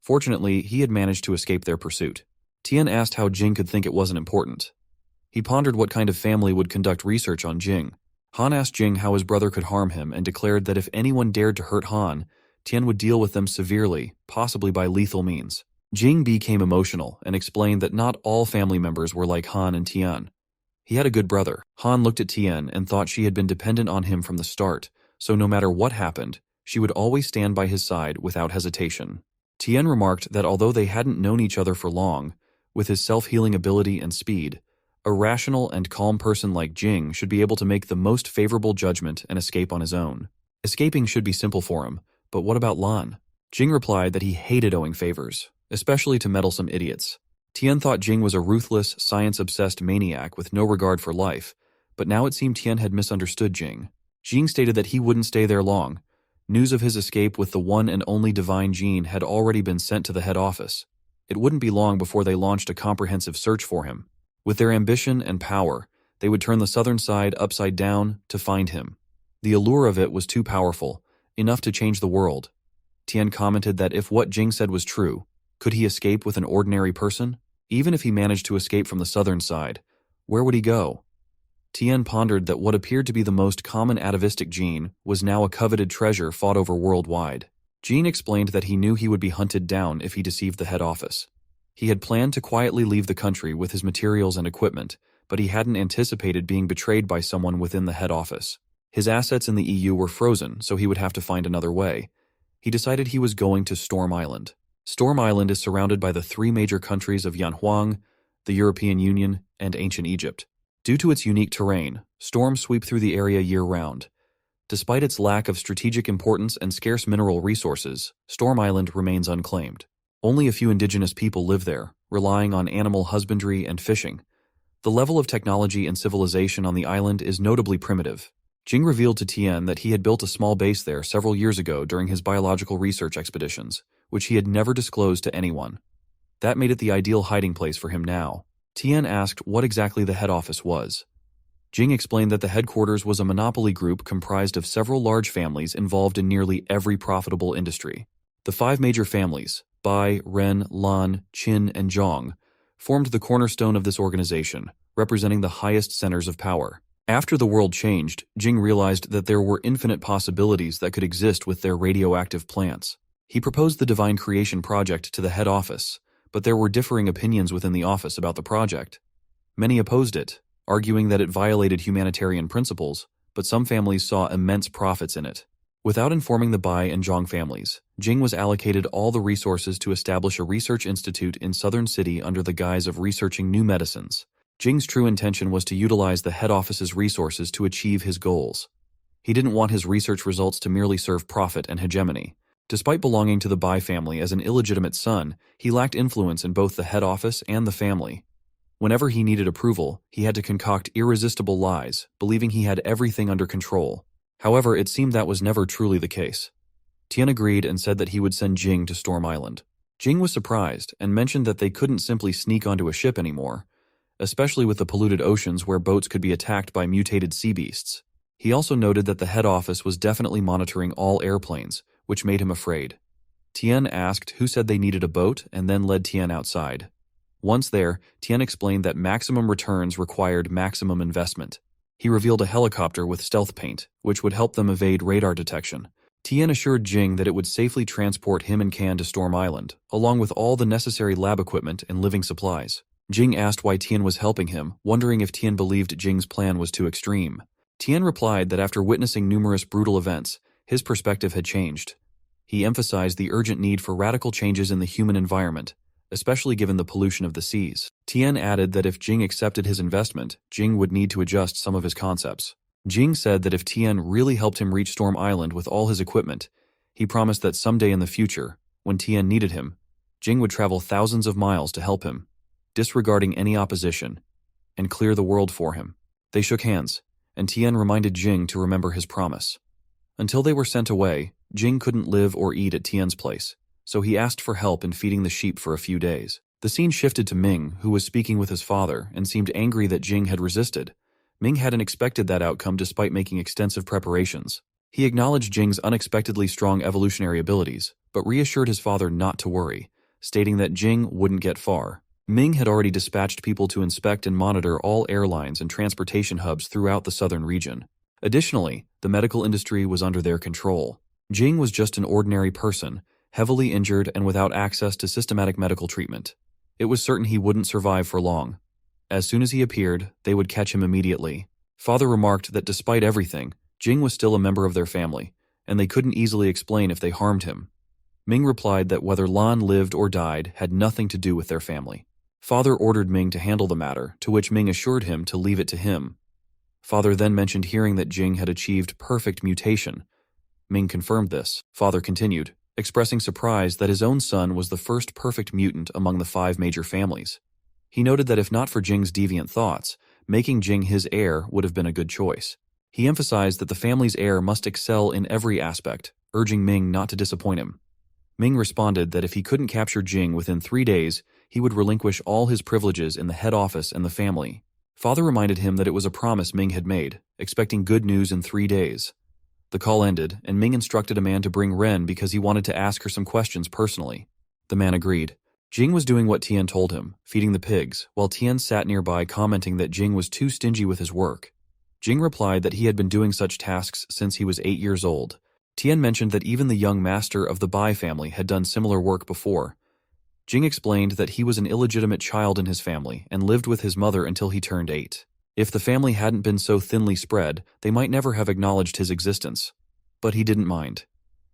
Fortunately, he had managed to escape their pursuit. Tian asked how Jing could think it wasn't important. He pondered what kind of family would conduct research on Jing. Han asked Jing how his brother could harm him and declared that if anyone dared to hurt Han, Tian would deal with them severely, possibly by lethal means. Jing became emotional and explained that not all family members were like Han and Tian. He had a good brother. Han looked at Tian and thought she had been dependent on him from the start, so no matter what happened, she would always stand by his side without hesitation. Tian remarked that although they hadn't known each other for long, with his self-healing ability and speed, a rational and calm person like Jing should be able to make the most favorable judgment and escape on his own. Escaping should be simple for him, but what about Lan? Jing replied that he hated owing favors, especially to meddlesome idiots. Tian thought Jing was a ruthless, science-obsessed maniac with no regard for life, but now it seemed Tian had misunderstood Jing. Jing stated that he wouldn't stay there long. News of his escape with the one and only divine gene had already been sent to the head office. It wouldn't be long before they launched a comprehensive search for him. With their ambition and power, they would turn the southern side upside down to find him. The allure of it was too powerful, enough to change the world. Tian commented that if what Jing said was true, could he escape with an ordinary person? Even if he managed to escape from the southern side, where would he go? Tian pondered that what appeared to be the most common atavistic gene was now a coveted treasure fought over worldwide. Jing explained that he knew he would be hunted down if he deceived the head office. He had planned to quietly leave the country with his materials and equipment, but he hadn't anticipated being betrayed by someone within the head office. His assets in the EU were frozen, so he would have to find another way. He decided he was going to Storm Island. Storm Island is surrounded by the three major countries of Yanhuang, the European Union, and ancient Egypt. Due to its unique terrain, storms sweep through the area year-round. Despite its lack of strategic importance and scarce mineral resources, Storm Island remains unclaimed. Only a few indigenous people live there, relying on animal husbandry and fishing. The level of technology and civilization on the island is notably primitive. Jing revealed to Tian that he had built a small base there several years ago during his biological research expeditions, which he had never disclosed to anyone. That made it the ideal hiding place for him now. Tian asked what exactly the head office was. Jing explained that the headquarters was a monopoly group comprised of several large families involved in nearly every profitable industry. The five major families, Bai, Ren, Lan, Qin, and Zhang, formed the cornerstone of this organization, representing the highest centers of power. After the world changed, Jing realized that there were infinite possibilities that could exist with their radioactive plants. He proposed the Divine Creation Project to the head office, but there were differing opinions within the office about the project. Many opposed it, arguing that it violated humanitarian principles, but some families saw immense profits in it. Without informing the Bai and Zhang families, Jing was allocated all the resources to establish a research institute in Southern City under the guise of researching new medicines. Jing's true intention was to utilize the head office's resources to achieve his goals. He didn't want his research results to merely serve profit and hegemony. Despite belonging to the Bai family as an illegitimate son, he lacked influence in both the head office and the family. Whenever he needed approval, he had to concoct irresistible lies, believing he had everything under control. However, it seemed that was never truly the case. Tian agreed and said that he would send Jing to Storm Island. Jing was surprised and mentioned that they couldn't simply sneak onto a ship anymore, especially with the polluted oceans where boats could be attacked by mutated sea beasts. He also noted that the head office was definitely monitoring all airplanes, which made him afraid. Tian asked who said they needed a boat and then led Tian outside. Once there, Tian explained that maximum returns required maximum investment. He revealed a helicopter with stealth paint, which would help them evade radar detection. Tian assured Jing that it would safely transport him and Can to Storm Island, along with all the necessary lab equipment and living supplies. Jing asked why Tian was helping him, wondering if Tian believed Jing's plan was too extreme. Tian replied that after witnessing numerous brutal events, his perspective had changed. He emphasized the urgent need for radical changes in the human environment, especially given the pollution of the seas. Tian added that if Jing accepted his investment, Jing would need to adjust some of his concepts. Jing said that if Tian really helped him reach Storm Island with all his equipment, he promised that someday in the future, when Tian needed him, Jing would travel thousands of miles to help him, disregarding any opposition, and clear the world for him. They shook hands, and Tian reminded Jing to remember his promise. Until they were sent away, Jing couldn't live or eat at Tian's place, so he asked for help in feeding the sheep for a few days. The scene shifted to Ming, who was speaking with his father and seemed angry that Jing had resisted. Ming hadn't expected that outcome despite making extensive preparations. He acknowledged Jing's unexpectedly strong evolutionary abilities, but reassured his father not to worry, stating that Jing wouldn't get far. Ming had already dispatched people to inspect and monitor all airlines and transportation hubs throughout the southern region. Additionally, the medical industry was under their control. Jing was just an ordinary person, heavily injured and without access to systematic medical treatment. It was certain he wouldn't survive for long. As soon as he appeared, they would catch him immediately. Father remarked that despite everything, Jing was still a member of their family, and they couldn't easily explain if they harmed him. Ming replied that whether Lan lived or died had nothing to do with their family. Father ordered Ming to handle the matter, to which Ming assured him to leave it to him. Father then mentioned hearing that Jing had achieved perfect mutation. Ming confirmed this. Father continued, expressing surprise that his own son was the first perfect mutant among the 5 major families. He noted that if not for Jing's deviant thoughts, making Jing his heir would have been a good choice. He emphasized that the family's heir must excel in every aspect, urging Ming not to disappoint him. Ming responded that if he couldn't capture Jing within 3 days, he would relinquish all his privileges in the head office and the family. Father reminded him that it was a promise Ming had made, expecting good news in 3 days. The call ended, and Ming instructed a man to bring Ren because he wanted to ask her some questions personally. The man agreed. Jing was doing what Tian told him, feeding the pigs, while Tian sat nearby commenting that Jing was too stingy with his work. Jing replied that he had been doing such tasks since he was 8 years old. Tian mentioned that even the young master of the Bai family had done similar work before. Jing explained that he was an illegitimate child in his family and lived with his mother until he turned 8. If the family hadn't been so thinly spread, they might never have acknowledged his existence. But he didn't mind.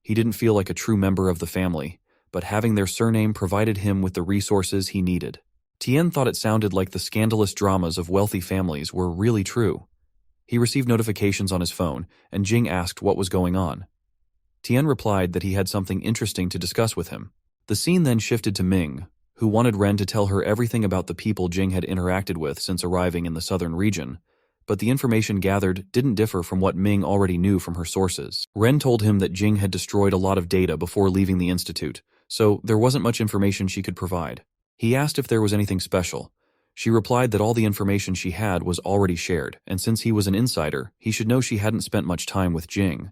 He didn't feel like a true member of the family, but having their surname provided him with the resources he needed. Tian thought it sounded like the scandalous dramas of wealthy families were really true. He received notifications on his phone, and Jing asked what was going on. Tian replied that he had something interesting to discuss with him. The scene then shifted to Ming, who wanted Ren to tell her everything about the people Jing had interacted with since arriving in the southern region, but the information gathered didn't differ from what Ming already knew from her sources. Ren told him that Jing had destroyed a lot of data before leaving the institute, so there wasn't much information she could provide. He asked if there was anything special. She replied that all the information she had was already shared, and since he was an insider, he should know she hadn't spent much time with Jing.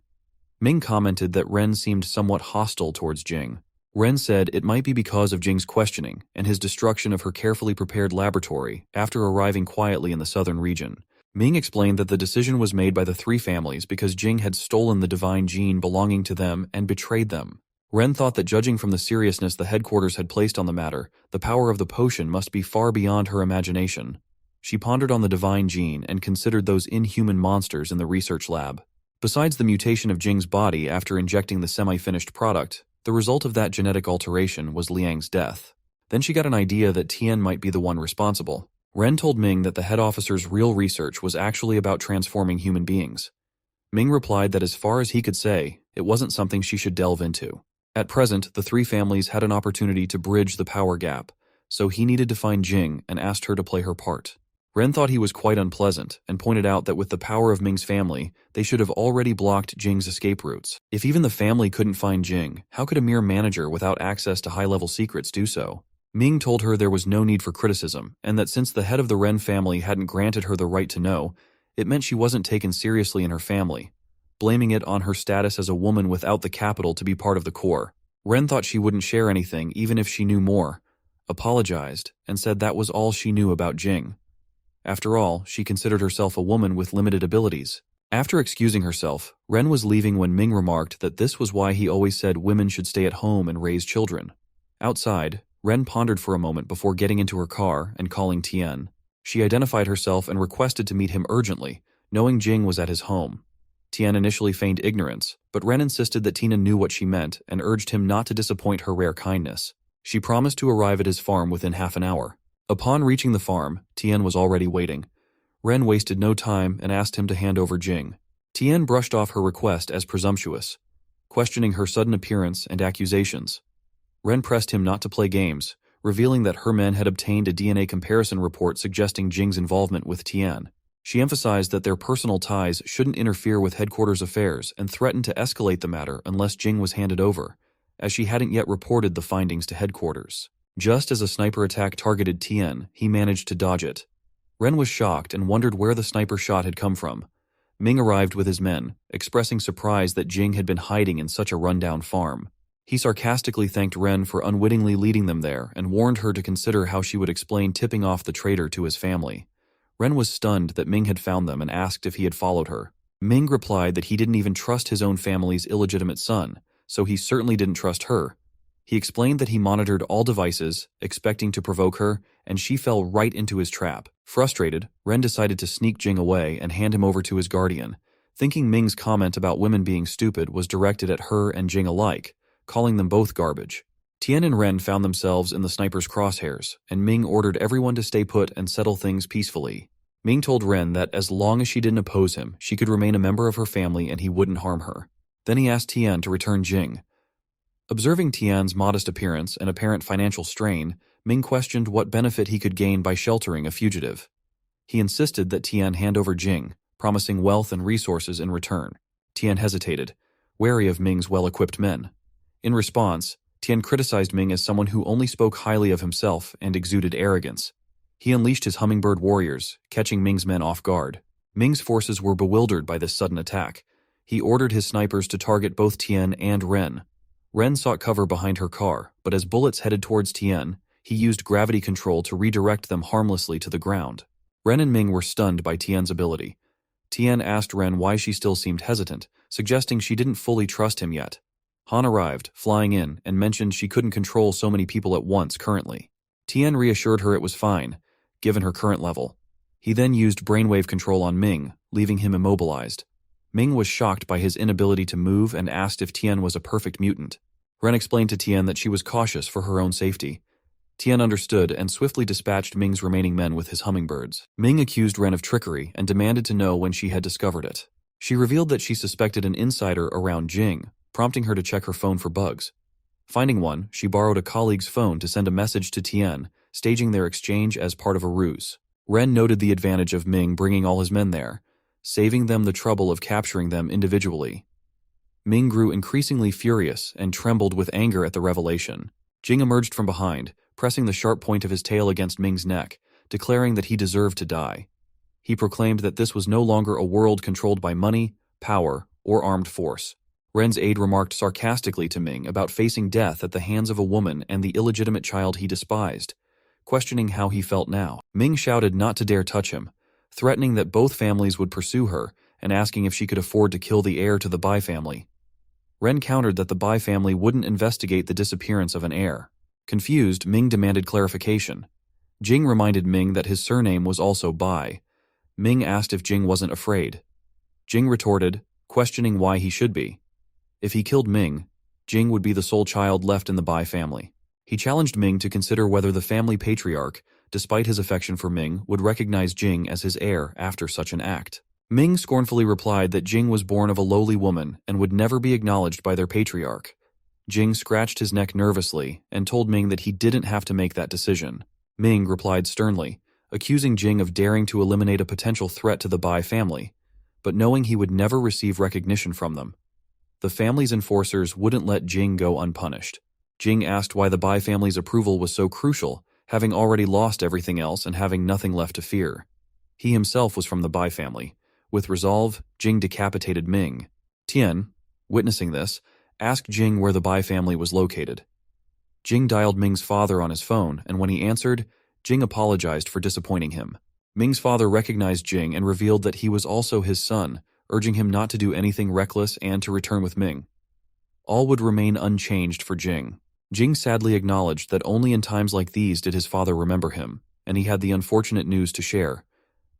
Ming commented that Ren seemed somewhat hostile towards Jing. Ren said it might be because of Jing's questioning and his destruction of her carefully prepared laboratory after arriving quietly in the southern region. Ming explained that the decision was made by the 3 families because Jing had stolen the divine gene belonging to them and betrayed them. Ren thought that judging from the seriousness the headquarters had placed on the matter, the power of the potion must be far beyond her imagination. She pondered on the divine gene and considered those inhuman monsters in the research lab. Besides the mutation of Jing's body after injecting the semi-finished product, the result of that genetic alteration was Liang's death. Then she got an idea that Tian might be the one responsible. Ren told Ming that the head officer's real research was actually about transforming human beings. Ming replied that as far as he could say, it wasn't something she should delve into. At present, the 3 families had an opportunity to bridge the power gap, so he needed to find Jing and asked her to play her part. Ren thought he was quite unpleasant and pointed out that with the power of Ming's family, they should have already blocked Jing's escape routes. If even the family couldn't find Jing, how could a mere manager without access to high-level secrets do so? Ming told her there was no need for criticism, and that since the head of the Ren family hadn't granted her the right to know, it meant she wasn't taken seriously in her family, blaming it on her status as a woman without the capital to be part of the core. Ren thought she wouldn't share anything even if she knew more, apologized, and said that was all she knew about Jing. After all, she considered herself a woman with limited abilities. After excusing herself, Ren was leaving when Ming remarked that this was why he always said women should stay at home and raise children. Outside, Ren pondered for a moment before getting into her car and calling Tian. She identified herself and requested to meet him urgently, knowing Jing was at his home. Tian initially feigned ignorance, but Ren insisted that Tina knew what she meant and urged him not to disappoint her rare kindness. She promised to arrive at his farm within half an hour. Upon reaching the farm, Tian was already waiting. Ren wasted no time and asked him to hand over Jing. Tian brushed off her request as presumptuous, questioning her sudden appearance and accusations. Ren pressed him not to play games, revealing that her men had obtained a DNA comparison report suggesting Jing's involvement with Tian. She emphasized that their personal ties shouldn't interfere with headquarters affairs and threatened to escalate the matter unless Jing was handed over, as she hadn't yet reported the findings to headquarters. Just as a sniper attack targeted Tian, he managed to dodge it. Ren was shocked and wondered where the sniper shot had come from. Ming arrived with his men, expressing surprise that Jing had been hiding in such a rundown farm. He sarcastically thanked Ren for unwittingly leading them there and warned her to consider how she would explain tipping off the traitor to his family. Ren was stunned that Ming had found them and asked if he had followed her. Ming replied that he didn't even trust his own family's illegitimate son, so he certainly didn't trust her. He explained that he monitored all devices, expecting to provoke her, and she fell right into his trap. Frustrated, Ren decided to sneak Jing away and hand him over to his guardian, thinking Ming's comment about women being stupid was directed at her and Jing alike, calling them both garbage. Tian and Ren found themselves in the sniper's crosshairs, and Ming ordered everyone to stay put and settle things peacefully. Ming told Ren that as long as she didn't oppose him, she could remain a member of her family and he wouldn't harm her. Then he asked Tian to return Jing. Observing Tian's modest appearance and apparent financial strain, Ming questioned what benefit he could gain by sheltering a fugitive. He insisted that Tian hand over Jing, promising wealth and resources in return. Tian hesitated, wary of Ming's well-equipped men. In response, Tian criticized Ming as someone who only spoke highly of himself and exuded arrogance. He unleashed his hummingbird warriors, catching Ming's men off guard. Ming's forces were bewildered by this sudden attack. He ordered his snipers to target both Tian and Ren. Ren sought cover behind her car, but as bullets headed towards Tian, he used gravity control to redirect them harmlessly to the ground. Ren and Ming were stunned by Tian's ability. Tian asked Ren why she still seemed hesitant, suggesting she didn't fully trust him yet. Han arrived, flying in, and mentioned she couldn't control so many people at once currently. Tian reassured her it was fine, given her current level. He then used brainwave control on Ming, leaving him immobilized. Ming was shocked by his inability to move and asked if Tian was a perfect mutant. Ren explained to Tian that she was cautious for her own safety. Tian understood and swiftly dispatched Ming's remaining men with his hummingbirds. Ming accused Ren of trickery and demanded to know when she had discovered it. She revealed that she suspected an insider around Jing, prompting her to check her phone for bugs. Finding one, she borrowed a colleague's phone to send a message to Tian, staging their exchange as part of a ruse. Ren noted the advantage of Ming bringing all his men there, saving them the trouble of capturing them individually. Ming grew increasingly furious and trembled with anger at the revelation. Jing emerged from behind, pressing the sharp point of his tail against Ming's neck, declaring that he deserved to die. He proclaimed that this was no longer a world controlled by money, power, or armed force. Ren's aide remarked sarcastically to Ming about facing death at the hands of a woman and the illegitimate child he despised, questioning how he felt now. Ming shouted not to dare touch him, threatening that both families would pursue her and asking if she could afford to kill the heir to the Bai family. Ren countered that the Bai family wouldn't investigate the disappearance of an heir. Confused, Ming demanded clarification. Jing reminded Ming that his surname was also Bai. Ming asked if Jing wasn't afraid. Jing retorted, questioning why he should be. If he killed Ming, Jing would be the sole child left in the Bai family. He challenged Ming to consider whether the family patriarch, despite his affection for Ming, would recognize Jing as his heir after such an act. Ming scornfully replied that Jing was born of a lowly woman and would never be acknowledged by their patriarch. Jing scratched his neck nervously and told Ming that he didn't have to make that decision. Ming replied sternly, accusing Jing of daring to eliminate a potential threat to the Bai family, but knowing he would never receive recognition from them. The family's enforcers wouldn't let Jing go unpunished. Jing asked why the Bai family's approval was so crucial, having already lost everything else and having nothing left to fear. He himself was from the Bai family. With resolve, Jing decapitated Ming. Tian, witnessing this, asked Jing where the Bai family was located. Jing dialed Ming's father on his phone, and when he answered, Jing apologized for disappointing him. Ming's father recognized Jing and revealed that he was also his son, urging him not to do anything reckless and to return with Ming. All would remain unchanged for Jing. Jing sadly acknowledged that only in times like these did his father remember him, and he had the unfortunate news to share.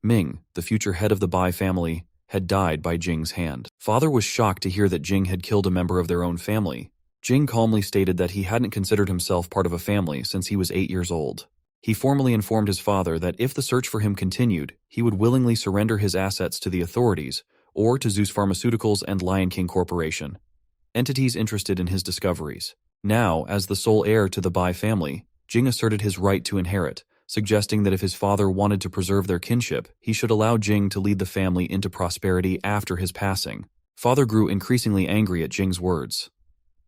Ming, the future head of the Bai family, had died by Jing's hand. Father was shocked to hear that Jing had killed a member of their own family. Jing calmly stated that he hadn't considered himself part of a family since he was 8 years old. He formally informed his father that if the search for him continued, he would willingly surrender his assets to the authorities or to Zeus Pharmaceuticals and Lion King Corporation, entities interested in his discoveries. Now, as the sole heir to the Bai family, Jing asserted his right to inherit, suggesting that if his father wanted to preserve their kinship, he should allow Jing to lead the family into prosperity after his passing. Father grew increasingly angry at Jing's words.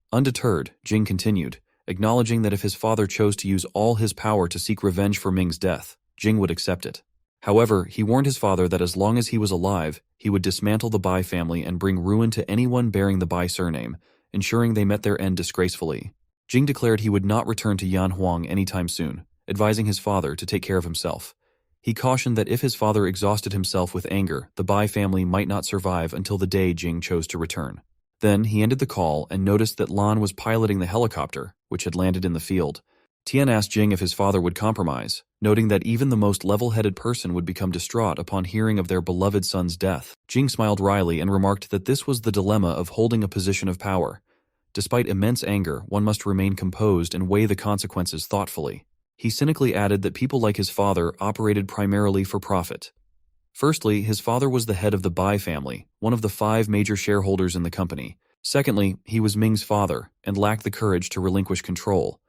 Undeterred, Jing continued, acknowledging that if his father chose to use all his power to seek revenge for Ming's death, Jing would accept it. However, he warned his father that as long as he was alive, he would dismantle the Bai family and bring ruin to anyone bearing the Bai surname, ensuring they met their end disgracefully. Jing declared he would not return to Yanhuang anytime soon, advising his father to take care of himself. He cautioned that if his father exhausted himself with anger, the Bai family might not survive until the day Jing chose to return. Then he ended the call and noticed that Lan was piloting the helicopter, which had landed in the field. Tian asked Jing if his father would compromise, noting that even the most level-headed person would become distraught upon hearing of their beloved son's death. Jing smiled wryly and remarked that this was the dilemma of holding a position of power. Despite immense anger, one must remain composed and weigh the consequences thoughtfully. He cynically added that people like his father operated primarily for profit. Firstly, his father was the head of the Bai family, one of the 5 major shareholders in the company. Secondly, he was Ming's father and lacked the courage to relinquish control.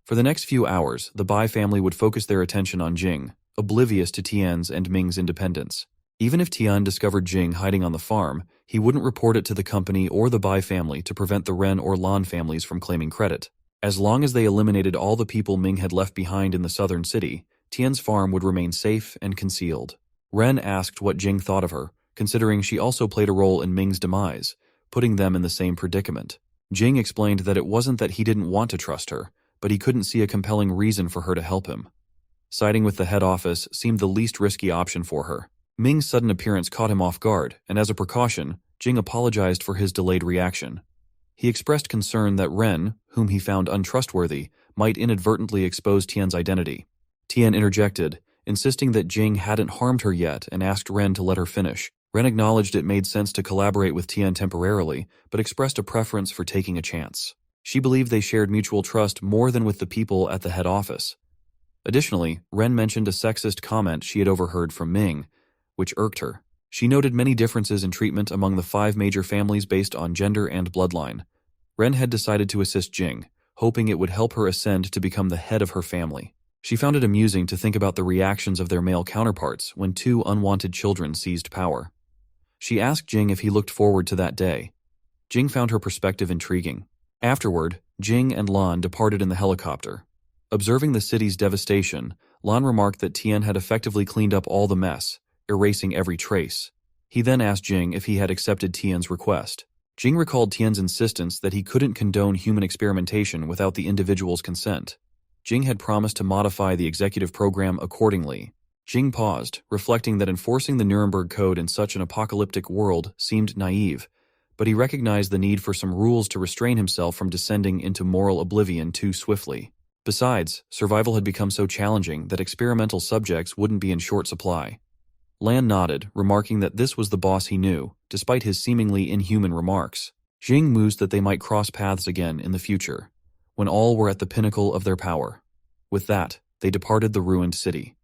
For the next few hours, the Bai family would focus their attention on Jing, oblivious to Tian's and Ming's independence. Even if Tian discovered Jing hiding on the farm, he wouldn't report it to the company or the Bai family to prevent the Ren or Lan families from claiming credit. As long as they eliminated all the people Ming had left behind in the southern city, Tian's farm would remain safe and concealed. Ren asked what Jing thought of her, considering she also played a role in Ming's demise, putting them in the same predicament. Jing explained that it wasn't that he didn't want to trust her, but he couldn't see a compelling reason for her to help him. Siding with the head office seemed the least risky option for her. Ming's sudden appearance caught him off guard, and as a precaution, Jing apologized for his delayed reaction. He expressed concern that Ren, whom he found untrustworthy, might inadvertently expose Tian's identity. Tian interjected, insisting that Jing hadn't harmed her yet and asked Ren to let her finish. Ren acknowledged it made sense to collaborate with Tian temporarily, but expressed a preference for taking a chance. She believed they shared mutual trust more than with the people at the head office. Additionally, Ren mentioned a sexist comment she had overheard from Ming, which irked her. She noted many differences in treatment among the 5 major families based on gender and bloodline. Ren had decided to assist Jing, hoping it would help her ascend to become the head of her family. She found it amusing to think about the reactions of their male counterparts when 2 unwanted children seized power. She asked Jing if he looked forward to that day. Jing found her perspective intriguing. Afterward, Jing and Lan departed in the helicopter. Observing the city's devastation, Lan remarked that Tian had effectively cleaned up all the mess, erasing every trace. He then asked Jing if he had accepted Tian's request. Jing recalled Tian's insistence that he couldn't condone human experimentation without the individual's consent. Jing had promised to modify the executive program accordingly. Jing paused, reflecting that enforcing the Nuremberg Code in such an apocalyptic world seemed naive, but he recognized the need for some rules to restrain himself from descending into moral oblivion too swiftly. Besides, survival had become so challenging that experimental subjects wouldn't be in short supply. Lan nodded, remarking that this was the boss he knew, despite his seemingly inhuman remarks. Jing mused that they might cross paths again in the future, when all were at the pinnacle of their power. With that, they departed the ruined city.